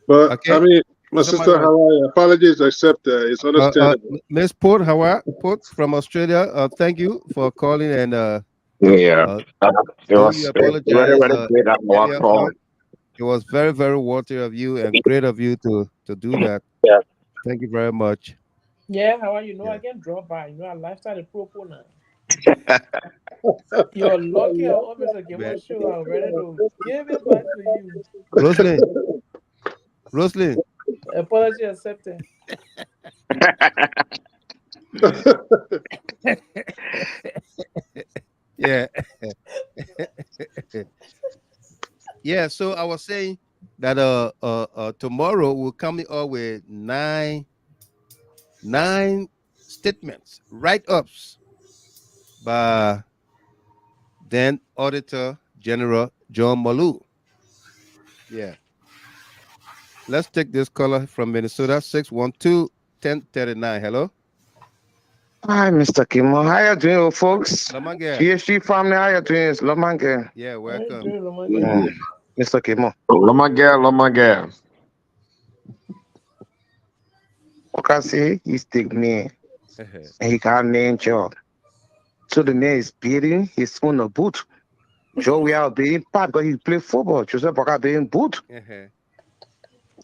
Speaker 6: But
Speaker 1: okay.
Speaker 6: I mean, my sister, how are you? Apologies accepted. It's understandable.
Speaker 1: Miss Port, how are Port from Australia? Thank you for calling and
Speaker 5: it was
Speaker 1: apologize.
Speaker 5: Great at our call.
Speaker 1: It was very, very worthy of you and great of you to do that.
Speaker 5: Yeah.
Speaker 1: Thank you very much.
Speaker 3: Yeah, how are you? I can drop by. Our lifestyle is proper now. You're lucky, Officer Game Show. I'm ready to give it back to you.
Speaker 1: Roslyn.
Speaker 3: Apology accepted.
Speaker 1: Yeah. Yeah, so I was saying that tomorrow we'll come up with nine statements, write-ups by then Auditor General John Malou. Yeah. Let's take this caller from Minnesota, 612-1039. Hello.
Speaker 9: Hi, Mr. Kimo. How you doing, folks? PhD family, how you doing? Lomange.
Speaker 1: Yeah, welcome.
Speaker 9: Mr. Kimo.
Speaker 5: Lomange.
Speaker 9: Okay, see, he's taking me and he got a name job. So the man is beating his own a boot. Joe, we are beating part because he play football. Joseph Boka beating boot.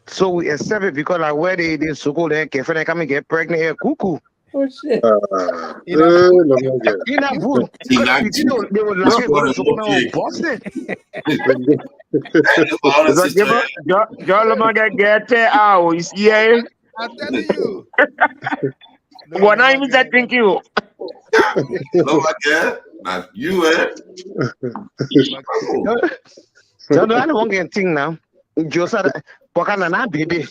Speaker 9: So we accept it because like where they did so good, they can come and get pregnant here, cuckoo.
Speaker 3: Oh shit!
Speaker 9: In that boot, they were like Boston.
Speaker 5: John Lomange get out. Yeah.
Speaker 1: I'm telling you.
Speaker 5: What I even said, thank you.
Speaker 4: Lomange, not you,
Speaker 9: John, I don't want to get thing now. Joseph, Boka na baby.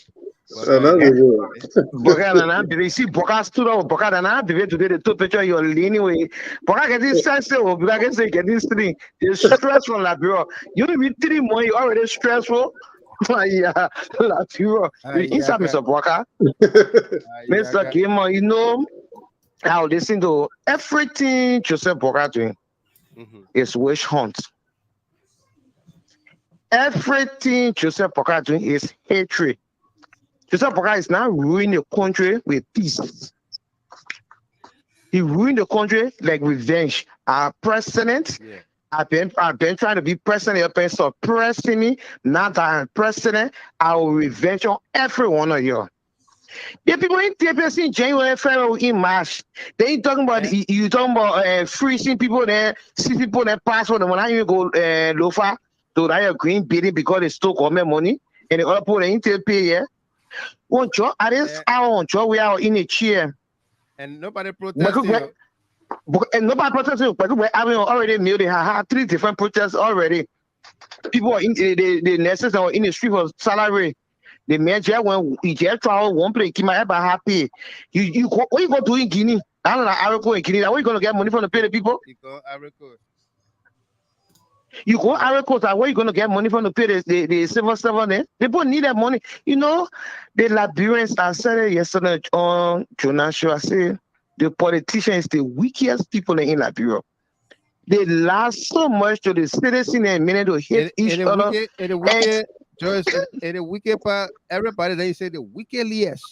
Speaker 9: Boka na baby. See, Boka stood up. Boka na baby today. The two picture you're leaning way. Boka get this sense of Boka get this thing. It's stressful, la bro. You need 3 months. You already stressful. Yeah, la bro. Inside Mr. Boka, Mr. Gamer, you know, I'll listen to everything Joseph Boka doing. Is witch hunt. Everything Joseph Boka doing is hatred. Joseph Boka is now ruining the country with peace. He ruined the country like revenge. Our president, I've been trying to be president. You've been suppressing me. Now that I'm president, I will revenge on every one of you. The people in TPS in January, February, in March, they ain't talking about you talking about freezing people there, see people that passport. And when I even go lofa to that green bidding because they stole government money and the other people they ain't pay. Yeah, one job at this hour, job we are in a chair.
Speaker 1: And nobody protested.
Speaker 9: And nobody protested. But I mean, already they had 3 different protests already. People are in the nurses are in the street for salary. The major when you just travel one place, keep my ever happy. You what you go do in Guinea? I don't know Arico in Guinea. Where you gonna get money from the pay the people?
Speaker 1: You go Arico.
Speaker 9: You go Arico. Where you gonna get money from the pay the civil servant? There? People need that money. You know, the Liberians. I said it yesterday on Jonas Show. I said the politicians, the weakest people in Liberia. They lie so much to the citizens and meaning to hit each other.
Speaker 1: Joyce, in the wicked part, everybody they say the wickedliest.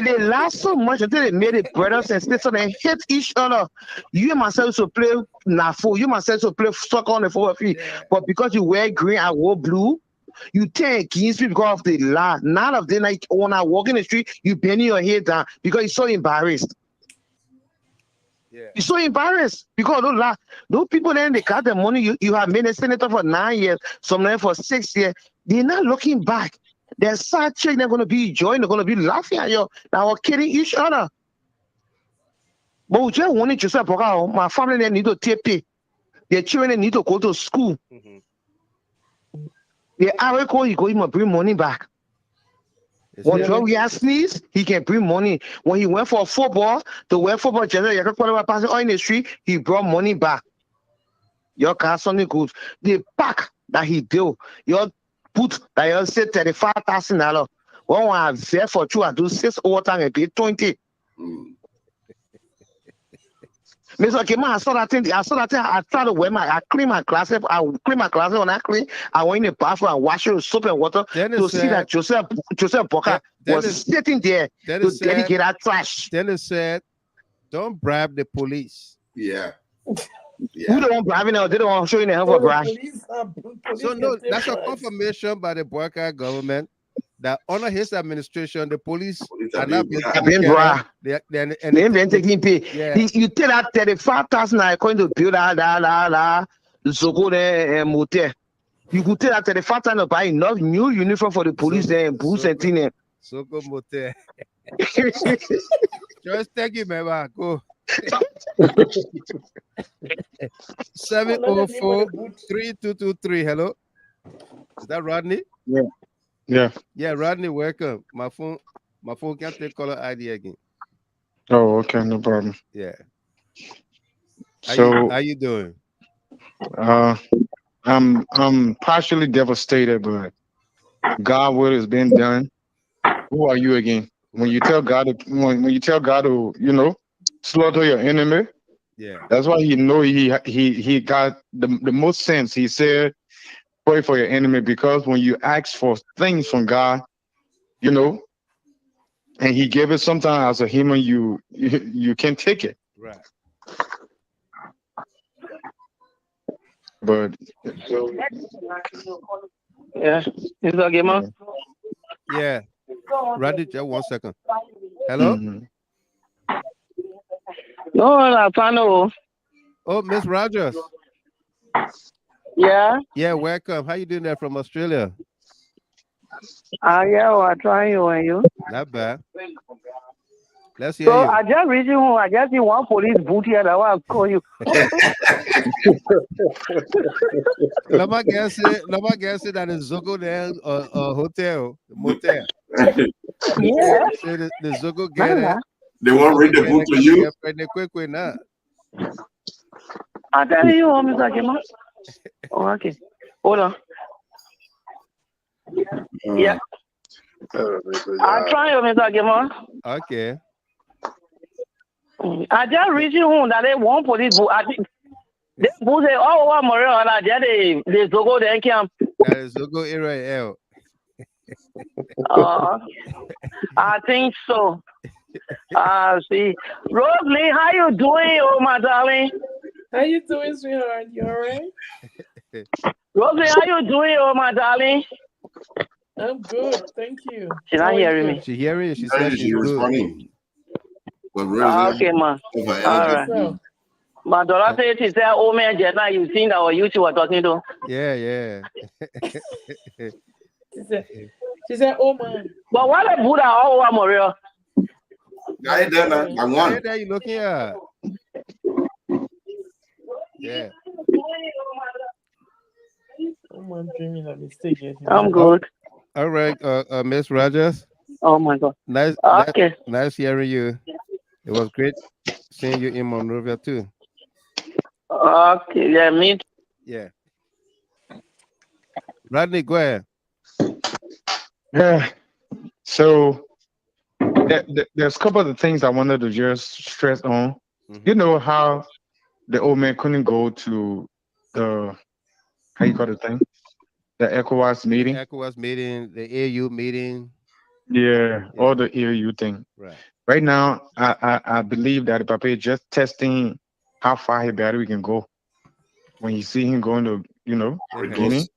Speaker 9: they last so much until they made it brothers and sisters and hate each other. You and myself to play NAFO, you myself to play soccer on the 4 feet, but because you wear green and wear blue, you take against me because of the law. None of them, like when I walk in the street, you bending your head down because you're so embarrassed. You're so embarrassed because those people then they got the money. You have been a senator for 9 years, some of them for 6 years. They're not looking back. They're sad check. They're gonna be enjoying. They're gonna be laughing at you. Now we're kidding each other. But we just wanted to say, my family they need to take pay. Their children they need to go to school. The article, he go him bring money back. When Weah sneeze, he can bring money. When he went for football, the Weah football general, you can call him passing on the street, he brought money back. Your car something good. The pack that he do, your put that you say $35,000. One was there for two, I do 6 overtime and pay 20. Mr. Kema, I saw that thing. I started to wear I clean my closet. When I clean, I went in the bathroom and wash it with soap and water to see that Joseph Boakai was sitting there to dedicate that trash.
Speaker 1: Dennis said, "Don't bribe the police."
Speaker 4: Yeah.
Speaker 9: Who the one bribing now? They don't want to show you the help of bribe.
Speaker 1: So no, that's a confirmation by the Boakai government that under his administration, the police are not
Speaker 9: being bribed.
Speaker 1: They
Speaker 9: been taking pay.
Speaker 1: Yeah.
Speaker 9: You tell that 35,000 are going to build that Zogo there motel. You could tell that 35,000 to buy enough new uniform for the police there and boost and thing.
Speaker 1: Zogo motel. Just thank you, man. Go. 704-3223. Hello, is that Rodney?
Speaker 10: Yeah,
Speaker 1: Rodney, welcome. My phone can't take caller ID again.
Speaker 10: Oh, okay, no problem.
Speaker 1: Yeah.
Speaker 10: So
Speaker 1: how you doing?
Speaker 10: I'm partially devastated, but God will has been done. Who are you again? When you tell God to, when you tell God to, slaughter your enemy, that's why he got the most sense. He said, pray for your enemy, because when you ask for things from God, and he gave it, sometimes as a human, you can't take it.
Speaker 1: Right.
Speaker 10: But
Speaker 9: is that okay, man?
Speaker 1: Yeah. Randy, just 1 second. Hello?
Speaker 9: No, I found out.
Speaker 1: Oh, Miss Rogers.
Speaker 8: Yeah.
Speaker 1: Yeah, welcome. How you doing there from Australia?
Speaker 8: Yeah, I'm trying you and you.
Speaker 1: Not bad. Let's hear
Speaker 8: So
Speaker 1: you.
Speaker 8: I just reached home. I just see one police boot here. That's why I call you.
Speaker 1: Lama guess it that is Zogo there hotel, motel.
Speaker 8: Yeah.
Speaker 1: The Zogo get it.
Speaker 4: They won't read the book to you.
Speaker 8: I tell you, Mr. Kema. Oh, okay. Hold on. Yeah. I'm trying, Mr. Kema.
Speaker 1: Okay.
Speaker 8: I just reached home that they want police boot. I think they boot say, oh, what more? And I just they Zogo there camp.
Speaker 1: That is Zogo area.
Speaker 8: I think so. See. Rosalie, how you doing, oh my darling?
Speaker 3: How you doing, sweetheart? You all right?
Speaker 8: Rosalie, how you doing, oh my darling?
Speaker 3: I'm good, thank you.
Speaker 8: She's not hearing me.
Speaker 1: She hearing you. She said she's
Speaker 4: responding.
Speaker 8: Okay, man. All right. So, my daughter said she said, "Oh man, just now you think our you two were talking to."
Speaker 1: Yeah.
Speaker 3: She said, "Oh man."
Speaker 8: But what a Buddha all over Maria.
Speaker 4: Guy there, I won.
Speaker 1: There you looking at. Yeah.
Speaker 3: I'm dreaming a mistake.
Speaker 8: I'm good.
Speaker 1: All right, Miss Rogers.
Speaker 8: Oh my God.
Speaker 1: Nice.
Speaker 8: Okay.
Speaker 1: Nice hearing you. It was great seeing you in Monrovia too.
Speaker 8: Okay. Yeah, me too.
Speaker 1: Yeah. Rodney, go ahead.
Speaker 10: Yeah. So there's a couple of the things I wanted to just stress on. You know how the old man couldn't go to the, how you call the thing? The ECOWAS meeting.
Speaker 1: ECOWAS meeting, the AU meeting.
Speaker 10: Yeah, all the AU thing. Right now, I believe that Papa is just testing how far his battery can go. When you see him going to, Guinea,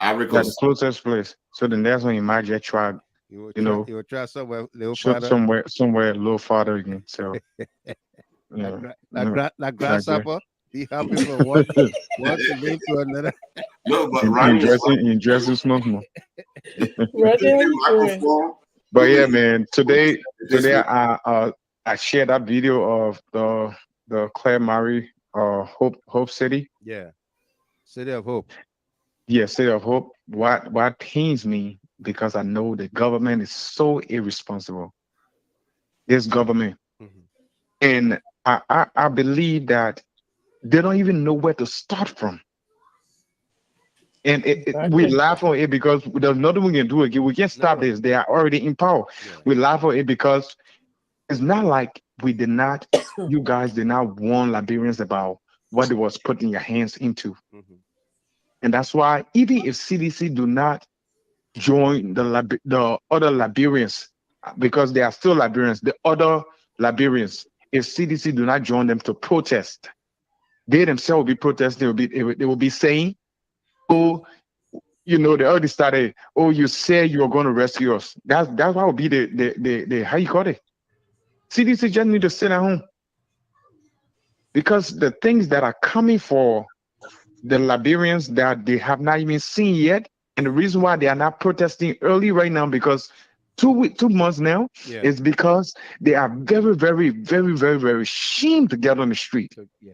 Speaker 10: that's the closest place. So then that's when he might just try,
Speaker 1: he will try somewhere a little farther.
Speaker 10: Somewhere a little farther again. So,
Speaker 1: like grasshopper. He happy from one to another.
Speaker 4: No, but Ryan
Speaker 10: dressing smoke more. But yeah, man. Today I shared that video of the Claire Marie Hope City.
Speaker 1: Yeah, City of Hope.
Speaker 10: Yes, state of hope. What pains me, because I know the government is so irresponsible. This government,
Speaker 1: Mhm.
Speaker 10: and I believe that they don't even know where to start from. And we
Speaker 3: Exactly.
Speaker 10: laugh on it because there's nothing we can do again. We can't stop
Speaker 1: No.
Speaker 10: this. They are already in power.
Speaker 1: Yeah.
Speaker 10: We laugh on it because it's not like we did not, you guys did not warn Liberians about what it was putting your hands into.
Speaker 1: Mhm.
Speaker 10: And that's why even if CDC do not join the other Liberians, because they are still Liberians, the other Liberians, if CDC do not join them to protest, they themselves will be protesting. They will be saying, "Oh, they already started. Oh, you said you were going to rescue us." That's what will be the how you call it. CDC just need to sit at home, because the things that are coming for the Liberians that they have not even seen yet, and the reason why they are not protesting early right now, because 2 months now,
Speaker 1: Yeah.
Speaker 10: is because they are very, very, very, very, very ashamed to get on the street.
Speaker 1: Yeah.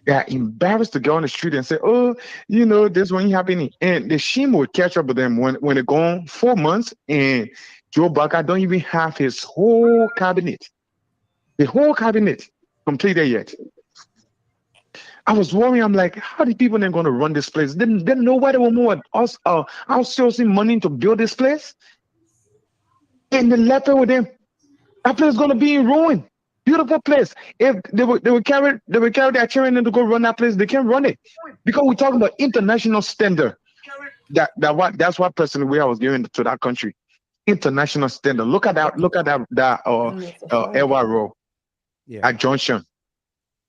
Speaker 10: They are embarrassed to go on the street and say, "Oh, this one happening," and the shame will catch up with them when they're gone 4 months, and Joe Baca don't even have his whole cabinet, the whole cabinet completed yet. I was worrying. I'm like, how the people then going to run this place? Didn't know why they were more us outsourcing money to build this place, and they left it with them. That place is going to be in ruin. Beautiful place. If they would carry their children to go run that place, they can't run it, because we're talking about international standard. That's what President Weah was giving to that country. International standard. Look at that. Look at that
Speaker 3: That's a fact.
Speaker 10: Ewa Road
Speaker 1: Yeah.
Speaker 10: at Junction.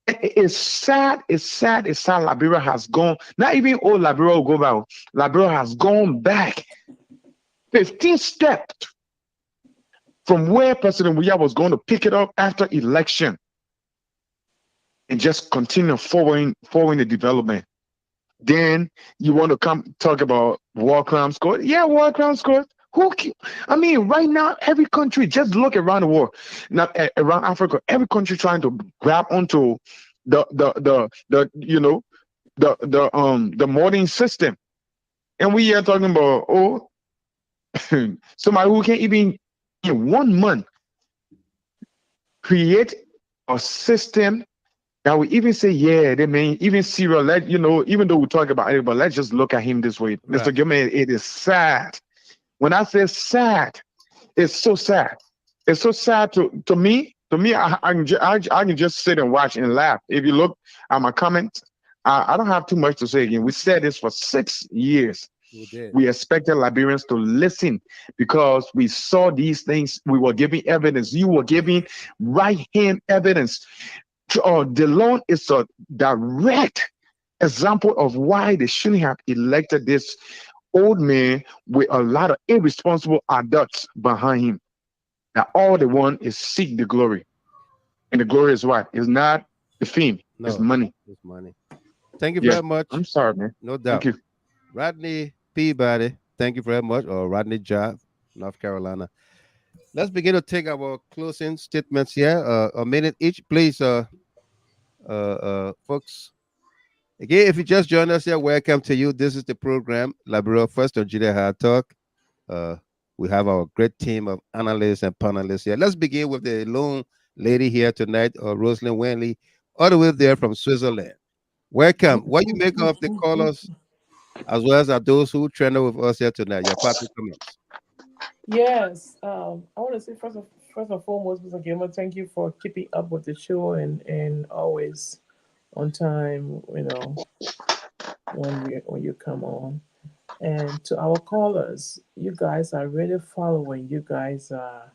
Speaker 10: It's sad. It's sad. It's sad. Liberia has gone. Not even all Liberia will go back. Liberia has gone back 15 steps from where President Weah was going to pick it up after election, and just continue forwarding the development. Then you want to come talk about war crime score? Yeah, war crime score. I mean, right now, every country, just look around the world, not around Africa, every country trying to grab onto the modern system, and we are talking about, somebody who can even in 1 month create a system that we even say, yeah, they may even Cyril, even though we talk about it, but let's just look at him this way.
Speaker 1: Right.
Speaker 10: Mr. Gilman, it is sad. When I say sad, it's so sad. It's so sad to me. To me, I can just sit and watch and laugh. If you look at my comments, I don't have too much to say again. We said this for 6 years.
Speaker 1: We did.
Speaker 10: We expected Liberians to listen, because we saw these things. We were giving evidence. You were giving right-hand evidence. DeLone is a direct example of why they shouldn't have elected this old man with a lot of irresponsible adults behind him. Now all they want is seek the glory. And the glory is what? It's not the fame.
Speaker 1: No.
Speaker 10: It's money.
Speaker 1: It's money. Thank you
Speaker 10: Yeah.
Speaker 1: very much.
Speaker 10: I'm sorry, man.
Speaker 1: No doubt.
Speaker 10: Thank you.
Speaker 1: Rodney Peabody, thank you very much. Or Rodney Job, North Carolina. Let's begin to take our closing statements here. A minute each, please, folks. Again, if you just joined us here, welcome to you. This is the program, Liberia First On Ht Talk. We have our great team of analysts and panelists here. Let's begin with the lone lady here tonight, Rosalind Wenley, all the way there from Switzerland. Welcome. What you make of the callers, as well as those who train with us here tonight? Your party comments.
Speaker 3: Yes, I want to say first and foremost, Mr. Gilmer, thank you for keeping up with the show and always on time. When you come on, and to our callers, you guys are really following. You guys are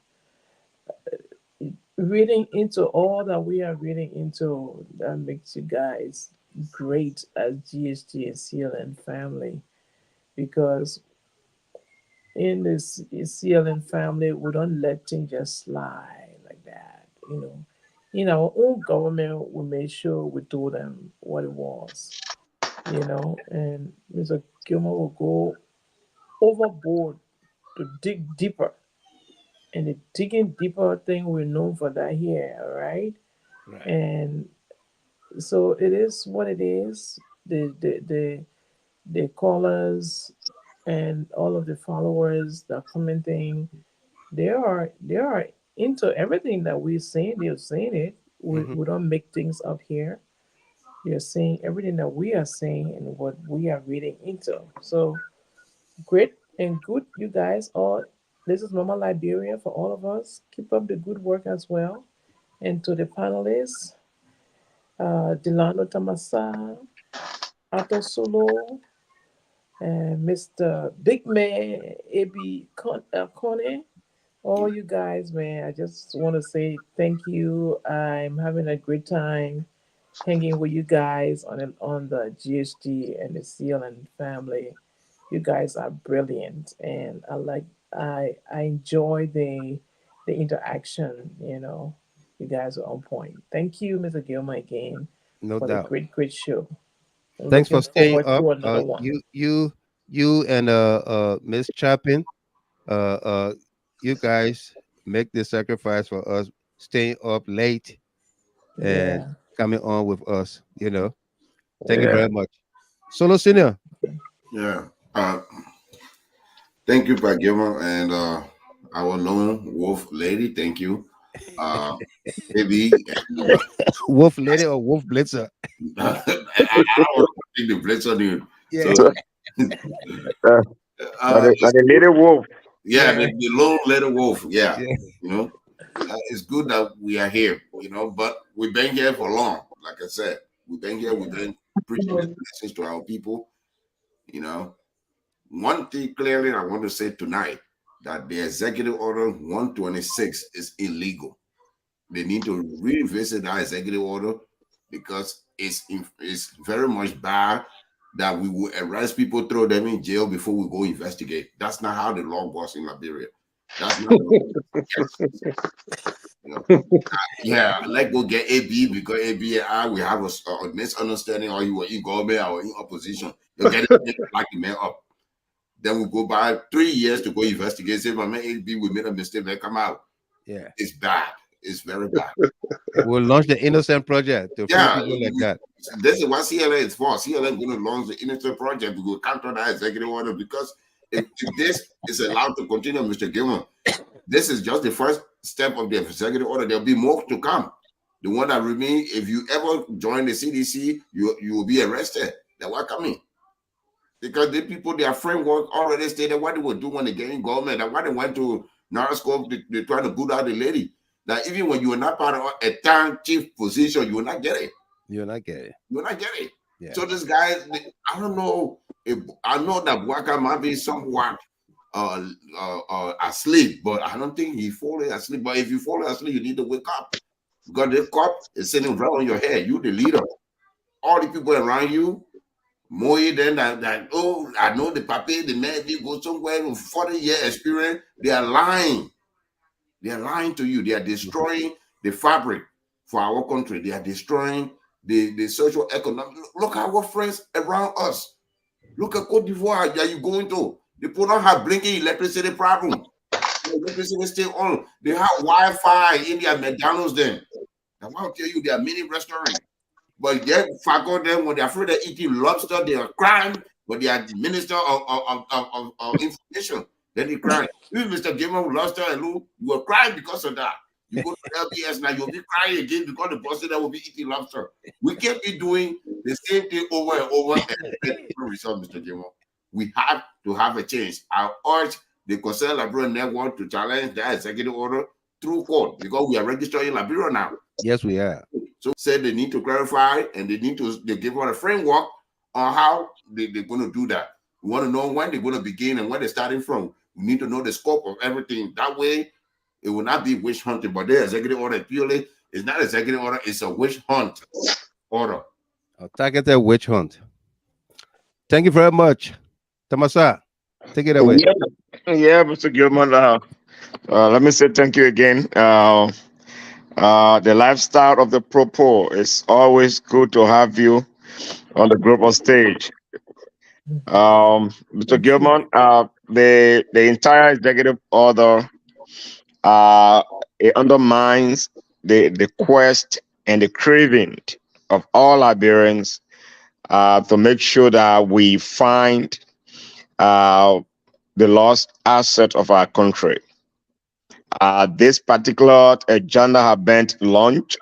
Speaker 3: reading into all that we are reading into. That makes you guys great as GSG and CLN family, because in this CLN family, we don't let things just slide like that. In our own government, we made sure we told them what it was. And Mr. Gilmore will go overboard to dig deeper. And the digging deeper thing, we're known for that here, right? And so it is what it is. The the callers and all of the followers that are commenting, they are into everything that we're saying. They're saying it. We don't make things up here. They're saying everything that we are saying and what we are reading into. So great and good, you guys. All this is Mama Liberia for all of us. Keep up the good work as well. And to the panelists, Delano Tamasa, Ato Solo, and Mr. Big Man, AB Kone, all you guys, man, I just want to say thank you. I'm having a great time hanging with you guys on the GHD and the CLN family. You guys are brilliant, and I enjoy the interaction. You guys are on point. Thank you, Mr. Gilmer, again
Speaker 1: No
Speaker 3: for the
Speaker 1: doubt.
Speaker 3: great show. I'm
Speaker 1: Thanks for
Speaker 3: looking
Speaker 1: staying
Speaker 3: forward
Speaker 1: up.
Speaker 3: to another one.
Speaker 1: You and Miss Chapin, uh, uh, you guys make the sacrifice for us, staying up late and
Speaker 3: Yeah.
Speaker 1: coming on with us. Thank you
Speaker 5: Yeah.
Speaker 1: very much. Solo Senior.
Speaker 4: Yeah. Thank you, Pat Gilmer, and our lone wolf lady. Thank you. Maybe
Speaker 1: Wolf Lady or Wolf Blitzer?
Speaker 4: I don't want to take the place on you.
Speaker 1: Yeah.
Speaker 4: So,
Speaker 5: Like a little wolf.
Speaker 4: yeah, the lone little wolf. Yeah,
Speaker 1: Yeah.
Speaker 4: It's good that we are here. But we've been here for long. Like I said, we've been here. We've been preaching the message to our people. One thing clearly I want to say tonight, that the executive order 126 is illegal. They need to revisit that executive order because it's very much bad that we will arrest people, throw them in jail before we go investigate. That's not how the law works in Liberia. That's not yeah, let go get AB because AB and I, we have a misunderstanding, or you were in government or in opposition. You'll get it like the man up. Then we go by 3 years to go investigate. Say, my man AB, we made a mistake, man, come out.
Speaker 1: Yeah.
Speaker 4: It's bad. It's very bad.
Speaker 1: We'll launch the Innocent Project to free people like that.
Speaker 4: This is what CLA is for. CLA is going to launch the Innocent Project to go counter that executive order, because if this is allowed to continue, Mr. Gilman, this is just the first step of the executive order. There'll be more to come. The one that remains, if you ever join the CDC, you will be arrested. They're coming. Because the people, their framework already stated what they would do when they get in government, and why they went to Narascope, they trying to boot out the lady. That even when you are not part of a town chief position, you will not get it.
Speaker 1: You'll not get it.
Speaker 4: You will not get it.
Speaker 1: Yeah.
Speaker 4: So this guy, I don't know. I know that Boakai might be somewhat asleep, but I don't think he falling asleep. But if you fall asleep, you need to wake up, because the cop is sitting right on your head. You the leader. All the people around you, more than that. Oh, I know the papi, the man, they go somewhere with 40-year experience. They are lying. They are lying to you. They are destroying the fabric for our country. They are destroying the socio-economic. Look at our friends around us. Look at Cote d'Ivoire. Are you going to? The people don't have blinking electricity problem. The electricity is still on. They have Wi-Fi in their McDonald's then. I want to tell you, they are mini restaurants. But yet, forgot them when they're afraid of eating lobster, they are crying, but they are the minister of information. Then they cry. Even Mr. Gamer, lobster and Lou, you were crying because of that. You go to LBS now, you'll be crying again because the person that will be eating lobster. We can't be doing the same thing over and over and get no result, Mr. Gamer. We have to have a change. I urge the Concerned Liberian Network to challenge that executive order through court, because we are registered in Liberia now.
Speaker 1: Yes, we are.
Speaker 4: So said they need to clarify, and they give us a framework on how they're going to do that. We want to know when they're going to begin and where they're starting from. We need to know the scope of everything. That way, it will not be witch hunting. But the executive order purely is not executive order; it's a witch hunt order.
Speaker 1: A targeted witch hunt. Thank you very much, Tamasa. Take it away.
Speaker 5: Yeah, Mr. Gilman. Let me say thank you again. The lifestyle of the Propo is always good to have you on the global stage. Mr. Gilman, the entire executive order it undermines the quest and the craving of all Liberians to make sure that we find the lost asset of our country. This particular agenda has been launched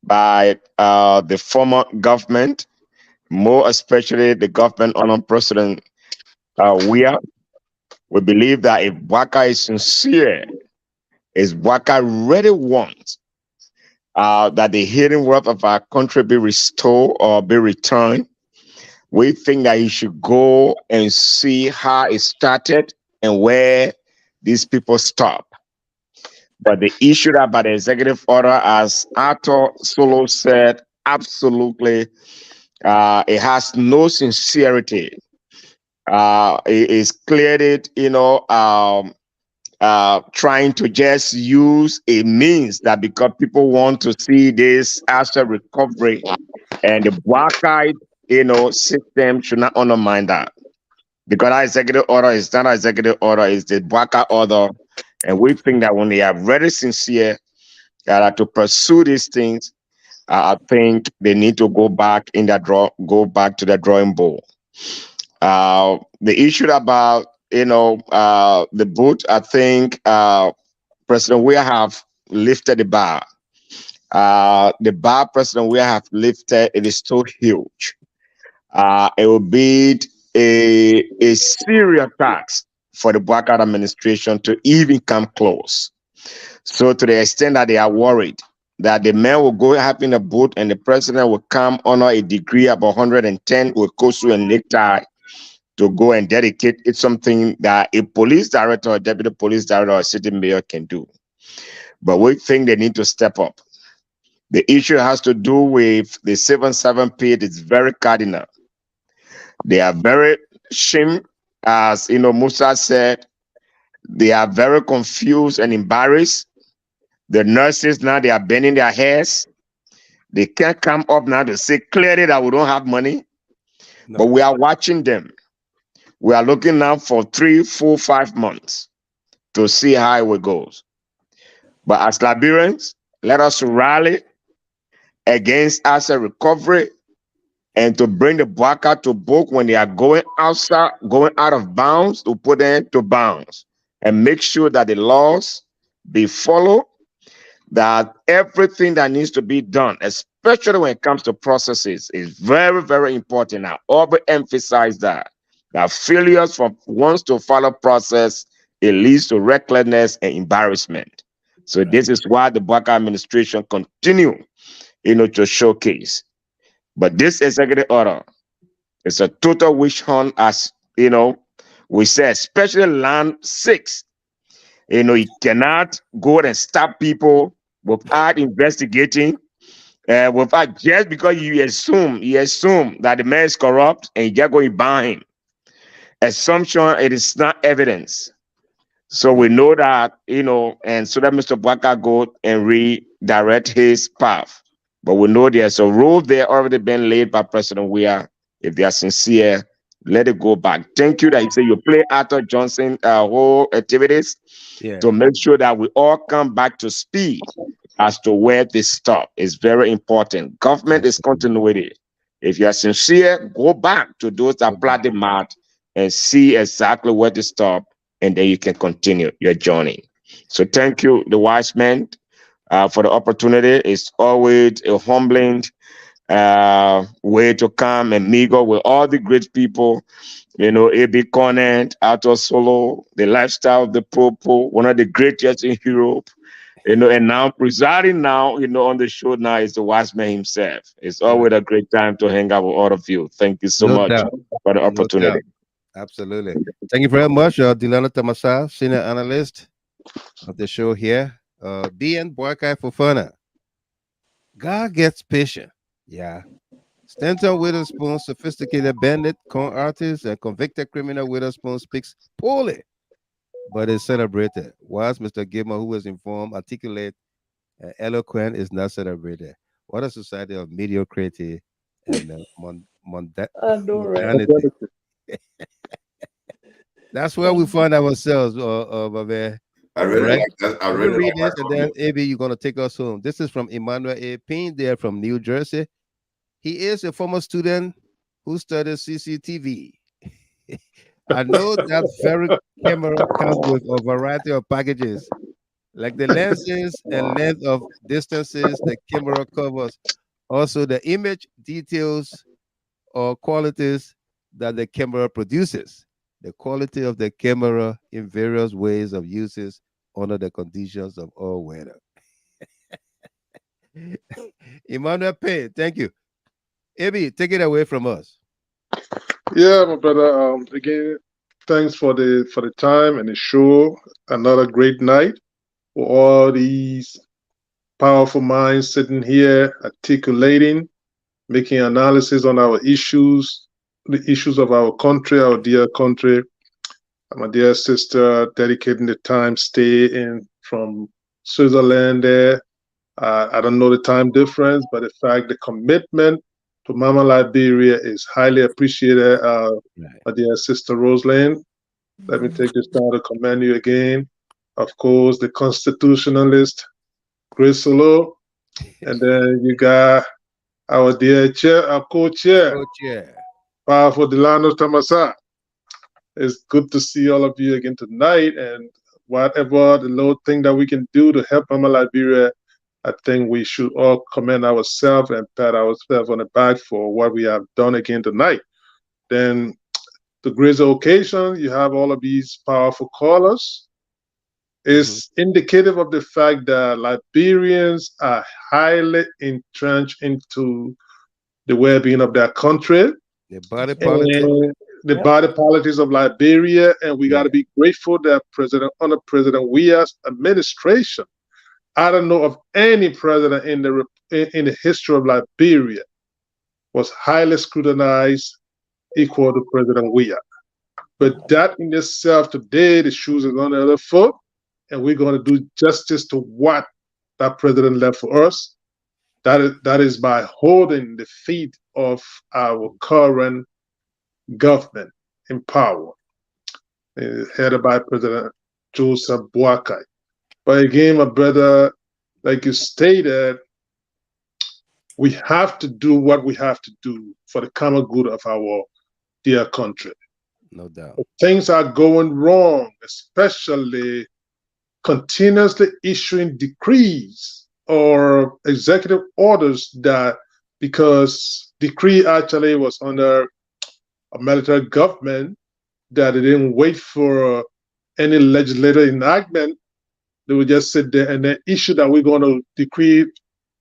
Speaker 5: by the former government, more especially the government under President Weah. We believe that if Boakai is sincere, if Boakai really wants that the hidden wealth of our country be restored or be returned, we think that he should go and see how it started and where these people stop. But the issue about the executive order, as Arthur Solo said, absolutely, it has no sincerity. It is clearly, trying to just use a means that because people want to see this asset recovery, and the Boakai, system should not undermine that. Because our executive order is not an executive order, it's the Boakai order. And we think that when they are very sincere to pursue these things, I think they need to go back to the drawing board. The issue about the boot, I think President Weah have lifted the bar. The bar President Weah have lifted, it is so huge. It will be a serious tax for the Boakai administration to even come close. So to the extent that they are worried that the man will go up in a boat and the president will come honor a degree of 110 with Kosu and necktie to go and dedicate it, something that a police director or deputy police director or city mayor can do. But we think they need to step up. The issue has to do with the 7-7 pit. It's very cardinal. They are very shame, as Musa said, they are very confused and embarrassed. The nurses now, they are bending their heads. They can't come up now to say clearly that we don't have money. No. But we are watching them. We are looking now for 3, 4, 5 months to see how it goes. But as Liberians, let us rally against asset recovery and to bring the Boakai to book when they are going outside, going out of bounds, to put them to bounds and make sure that the laws be followed, that everything that needs to be done, especially when it comes to processes, is very, very important. I overemphasize that failures from wants to follow process, it leads to recklessness and embarrassment. So this is why the Boakai administration continue, to showcase. But this executive order is a total witch hunt, as we say, especially land 6. You cannot go and stop people without investigating, without just because you assume that the man is corrupt and you just go and buy him. Assumption, it is not evidence. So we know that, and so that Mr. Boakai go and redirect his path. But we know there's a rule there already been laid by President Weah. If they are sincere, let it go back. Thank you that you say you play Arthur Johnson whole activities to make sure that we all come back to speed as to where this stop. Is very important. Government is continuity. If you are sincere, go back to those that plot the map and see exactly where to stop, and then you can continue your journey. So thank you, the wise man, for the opportunity. It's always a humbling way to come and mingle with all the great people, A.B. Conant, Arthur Solo, the lifestyle of the Popo, one of the greatest in Europe, and now presiding now, on the show now is the wise man himself. It's always a great time to hang out with all of you. Thank you so much for the opportunity.
Speaker 1: Absolutely. Thank you very much, Delano Tamasa, senior analyst of the show here. BN Boakai Fofana. God gets patient. Yeah. Stanton Witherspoon, sophisticated bandit, con artist, and convicted criminal Witherspoon speaks poorly, but is celebrated. Whilst Mr. Gilman, who is informed, articulate, and eloquent, is not celebrated. What a society of mediocrity and mundanity. That's where we find ourselves, man.
Speaker 4: I really like that. I really
Speaker 1: read
Speaker 4: like
Speaker 1: this, and then maybe you're gonna take us home. This is from Emmanuel A. Payne, there from New Jersey. He is a former student who studied CCTV. I know that very camera comes with a variety of packages, like the lenses and length of distances the camera covers, also the image details or qualities that the camera produces, the quality of the camera in various ways of uses under the conditions of all weather. Emmanuel Payne, thank you. Abi, take it away from us.
Speaker 6: Yeah, my brother. Again, thanks for the time and the show. Another great night for all these powerful minds sitting here articulating, making analysis on our issues, the issues of our country, our dear country. My dear sister dedicating the time, stay in from Switzerland there. I don't know the time difference, but the fact, the commitment to Mama Liberia is highly appreciated. My dear sister Rosalind, let me take this time to commend you again. Of course, the constitutionalist, Grace Solo, and then you got our dear chair, our co-chair, powerful Delano Tamasa. It's good to see all of you again tonight, and whatever the little thing that we can do to help Mama Liberia, I think we should all commend ourselves and pat ourselves on the back for what we have done again tonight. Then, the greater occasion, you have all of these powerful callers. It's indicative of the fact that Liberians are highly entrenched into the well-being of their country.
Speaker 1: The body politics.
Speaker 6: The body politics of Liberia, and we got to be grateful that under President Weah's administration, I don't know of any president in the history of Liberia was highly scrutinized equal to President Weah. But that in itself today, the shoes is on the other foot, and we're going to do justice to what that president left for us. That is by holding the feet of our current government in power, headed by President Joseph Boakai. But again, my brother, like you stated, we have to do what we have to do for the common good of our dear country.
Speaker 1: No doubt.
Speaker 6: If things are going wrong, especially continuously issuing decrees or executive orders that, because decree actually was under a military government, that they didn't wait for any legislative enactment. They would just sit there and then issue that we're going to decree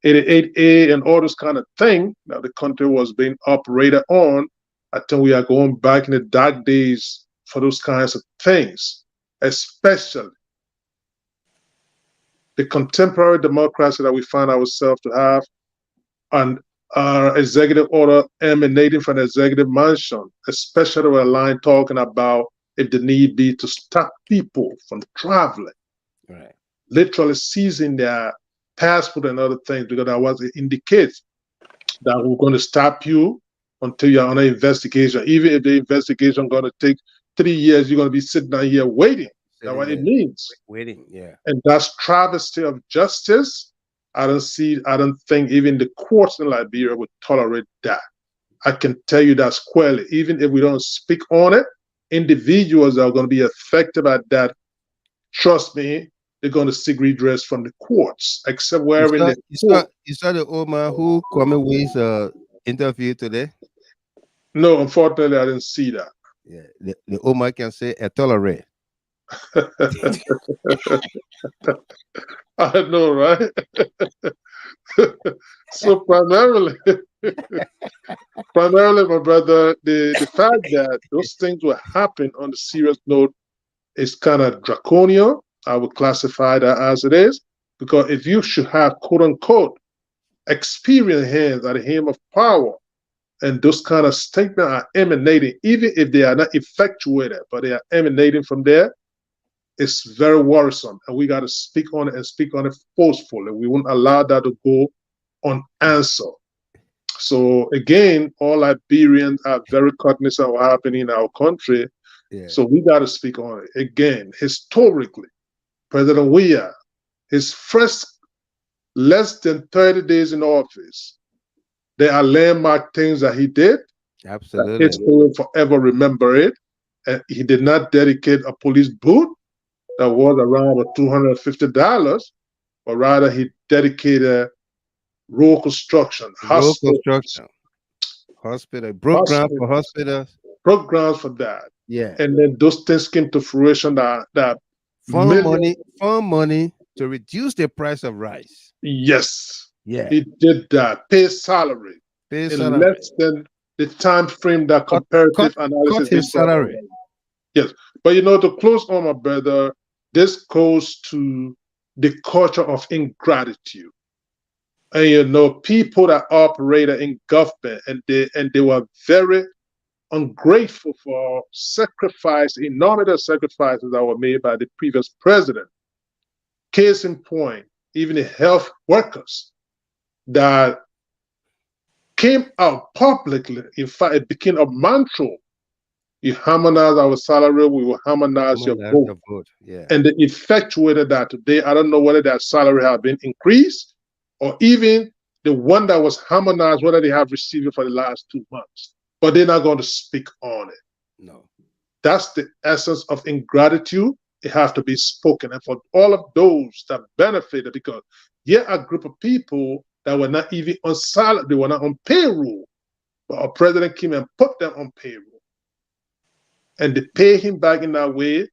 Speaker 6: 88A and all this kind of thing that the country was being operated on. I think we are going back in the dark days for those kinds of things, especially the contemporary democracy that we find ourselves to have, and our executive order emanating from the executive mansion, especially with a line talking about if the need be to stop people from traveling,
Speaker 1: right,
Speaker 6: literally seizing their passport and other things, because that was it indicates that we're going to stop you until you're on an investigation. Even if the investigation is going to take 3 years, you're going to be sitting down here waiting. That's what it means.
Speaker 1: Waiting, yeah.
Speaker 6: And that's travesty of justice. I don't think even the courts in Liberia would tolerate that. I can tell you that squarely. Even if we don't speak on it, individuals are going to be affected by that. Trust me, they're going to seek redress from the courts, except where
Speaker 1: you saw the old man who Kwame West interview today?
Speaker 6: No, unfortunately, I didn't see that.
Speaker 1: Yeah, the old man can say a tolerate.
Speaker 6: I know, right? So primarily, my brother, the fact that those things will happen on the serious note is kind of draconian. I would classify that as it is, because if you should have quote unquote experienced hands at the helm of power, and those kind of statements are emanating, even if they are not effectuated, but they are emanating from there, it's very worrisome, and we got to speak on it and speak on it forcefully. We won't allow that to go unanswered. So again, all Liberians are very cognizant of what's happening in our country.
Speaker 1: Yeah.
Speaker 6: So we got to speak on it. Again, historically, President Weah, his first less than 30 days in office, There are landmark things that he did.
Speaker 1: Absolutely.
Speaker 6: History will forever remember it. And he did not dedicate a police boot that was around $250, but rather he dedicated road construction, hospital,
Speaker 1: broke ground for hospitals.
Speaker 6: Broke grounds for that.
Speaker 1: Yeah.
Speaker 6: And then those things came to fruition that
Speaker 1: found money to reduce the price of rice.
Speaker 6: Yes.
Speaker 1: Yeah.
Speaker 6: He did that. Pay salary. In less than the time frame that comparative analysis
Speaker 1: cut his salary.
Speaker 6: Yes. But to close on, my brother, this goes to the culture of ingratitude. And people that operated in government and they were very ungrateful for enormous sacrifices that were made by the previous president. Case in point, even the health workers that came out publicly. In fact, it became a mantra. You harmonize our salary, we will harmonize your vote.
Speaker 1: Yeah.
Speaker 6: And they effectuated that today. I don't know whether that salary has been increased or even the one that was harmonized, whether they have received it for the last 2 months. But they're not going to speak on it.
Speaker 1: No.
Speaker 6: That's the essence of ingratitude. It has to be spoken. And for all of those that benefited, because a group of people that were not even on salary, they were not on payroll, but our president came and put them on payroll. And they pay him back in that way.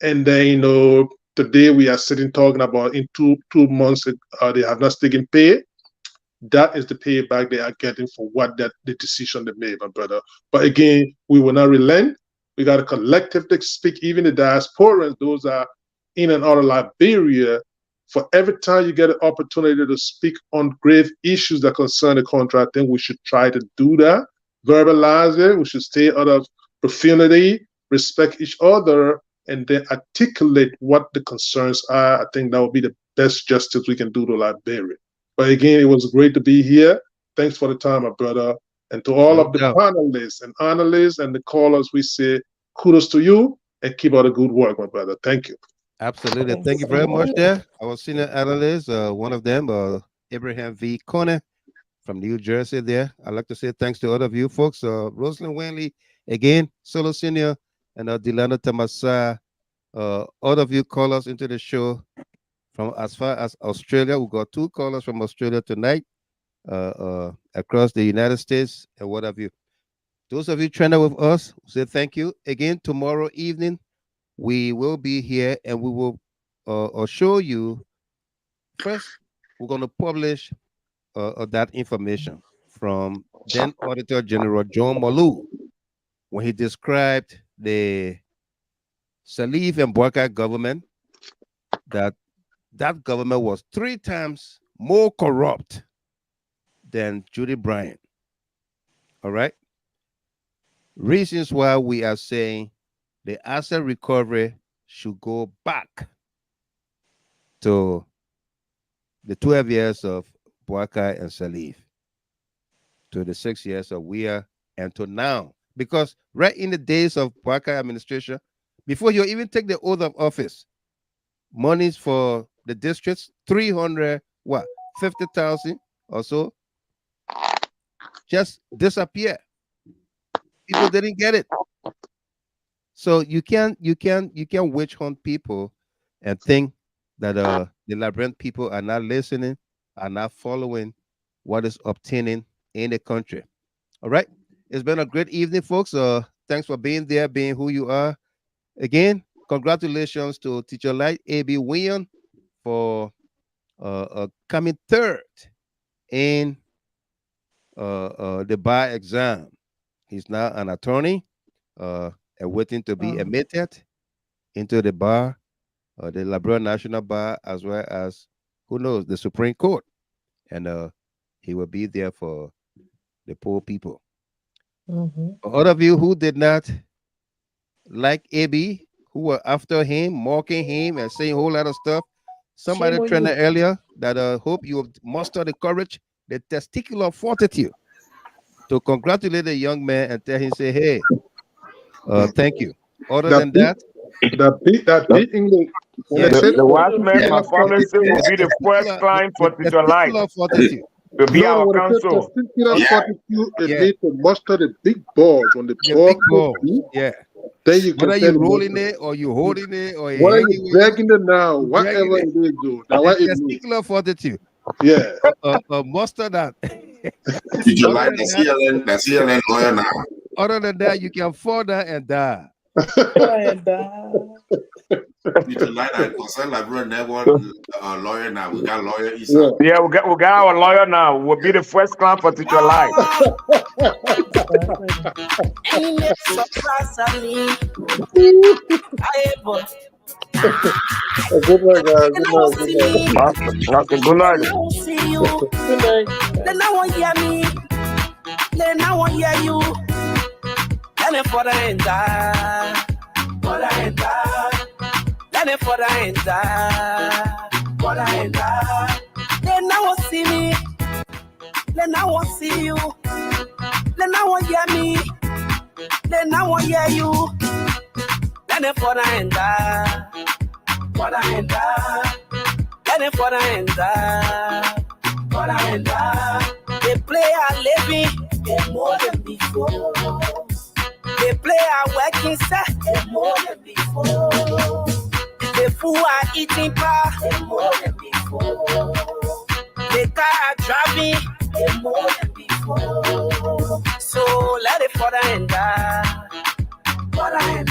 Speaker 6: And then, today we are sitting talking about in two months, they have not taken pay. That is the payback they are getting for the decision they made, my brother. But again, we will not relent. We got to collectively speak, even the diasporans, those are in and out of Liberia. For every time you get an opportunity to speak on grave issues that concern the country, I think we should try to do that. Verbalize it. We should stay out of profanity, respect each other, and then articulate what the concerns are. I think that would be the best justice we can do to Liberia. But again, it was great to be here. Thanks for the time, my brother. And to all of the panelists and analysts and the callers, we say kudos to you and keep up the good work, my brother. Thank you.
Speaker 1: Absolutely. Thank you very much there. Our senior analyst, one of them, Abraham V. Conner from New Jersey there. I'd like to say thanks to all of you folks. Rosalind Wanley, again, Solo Senior, and Delano Tamasa. All of you callers into the show from as far as Australia. We got 2 callers from Australia tonight, across the United States and what have you. Those of you trending with us, say thank you. Again, tomorrow evening, we will be here and we will show you. First, we're going to publish that information from then Auditor General John Malou when he described the Salif and Boakai government, that government was 3 times more corrupt than Judy Bryant. All right. Reasons why we are saying the asset recovery should go back to the 12 years of Boakai and Salif, to the 6 years of Weah, and to now. Because right in the days of Boakai administration, before you even take the oath of office, monies for the districts, 50,000 or so, just disappear. People didn't get it. So you can't witch hunt people and think that the Liberian people are not listening, are not following what is obtaining in the country. All right. It's been a great evening, folks. Thanks for being there, being who you are. Again, congratulations to Teacher Light A.B. Weah for coming 3rd in the bar exam. He's now an attorney and waiting to be admitted into the bar, the Liberia National Bar, as well as, who knows, the Supreme Court. And he will be there for the poor people. For all of you who did not like AB, who were after him, mocking him, and saying a whole lot of stuff, somebody trained earlier that hope you muster the courage, the testicular fortitude to congratulate the young man and tell him, say, hey, thank you. Other than that,
Speaker 5: the watchman of policy will be the first client for Teacher Light. to be
Speaker 6: No,
Speaker 5: our
Speaker 6: when it
Speaker 5: counsel.
Speaker 6: says Peter
Speaker 4: Yeah.
Speaker 6: 42, it need to muster the big balls. When the
Speaker 1: Yeah,
Speaker 6: ball
Speaker 1: big ball.
Speaker 6: goes through,
Speaker 1: Yeah.
Speaker 6: then you can
Speaker 1: Whether
Speaker 6: tell
Speaker 1: you
Speaker 6: the
Speaker 1: rolling
Speaker 6: most.
Speaker 1: it or you holding it or
Speaker 6: Whether
Speaker 1: anyway,
Speaker 6: you dragging it now,
Speaker 1: you
Speaker 6: whatever
Speaker 1: dragging
Speaker 6: it is, do. That's what it means.
Speaker 1: testicular fortitude.
Speaker 6: Yeah.
Speaker 1: Muster that.
Speaker 4: Did you
Speaker 1: Other
Speaker 4: like
Speaker 1: than
Speaker 4: the
Speaker 1: that,
Speaker 4: CLN lawyer now?
Speaker 1: other than that, you can fall down and die.
Speaker 4: Did you like that concern Liberian network lawyer now? We got lawyer Isa.
Speaker 5: Yeah, we got our lawyer now. We'll be the first client for Teach Your Life.
Speaker 6: Good night, guys. Good night. Good night.
Speaker 5: Okay, good night.
Speaker 2: See you. Then I won't hear me. Then I won't hear you. Then it for the end. For the end. Then it for the end. For the end. Then I won't see me. Then I won't see you. Then I won't hear me. Then I won't hear you. Then it for the end. For the end. Then it for the end. For the end. They play a living, they more than before. They play a working set, they more than before. The fool are eating power, they more than before. The car are driving, they more than before. So let it for the end. For the end.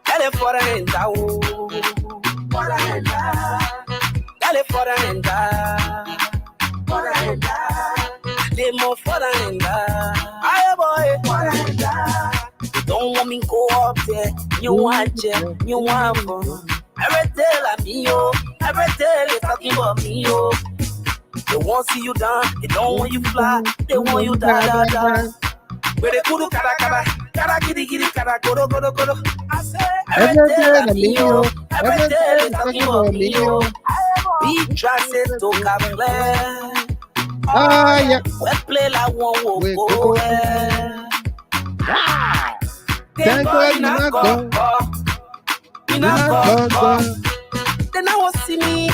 Speaker 2: Let it for the end. For the end. Let it for the end. For the end. They more for the end. Aye boy. For the end. You don't want me go up there. You want it. You want fun. Every day like me, yo. Every day they talking about me, yo. They won't see you down. They don't want you fly. They want you da. Where they kudu kara giddy kara goro. I say every day like me, yo. Every day they talking about me, yo. Big dresses to play.
Speaker 1: Yeah.
Speaker 2: We play like one will go.
Speaker 1: Thank God you're not gone.
Speaker 2: You're not gone. Then I won't see me.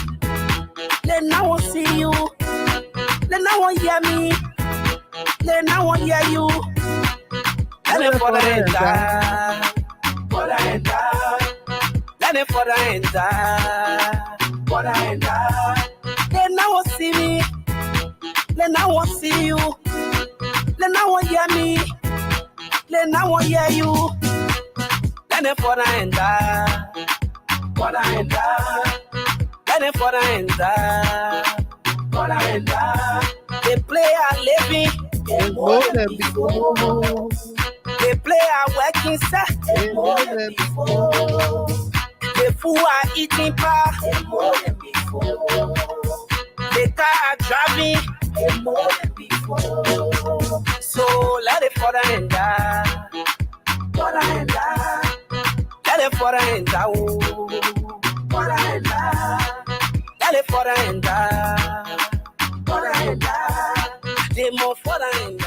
Speaker 2: Then I won't see you. Then I won't hear me. Then I won't hear you. Then it for the end. For the end. Then it for the end. For the end. Then I won't see me. Then I won't see you. Then I won't hear me. Then I won't hear you. Then it for the end. For the end. Then it for the end. For the end. They play a living. They more than before. They play a working set. They more than before. The fool are eating power. They more than before. The car are driving. They more than before. So let it for the end. For the end. Let it for the end. For the end. Let it for the end. For the end. They more for the end.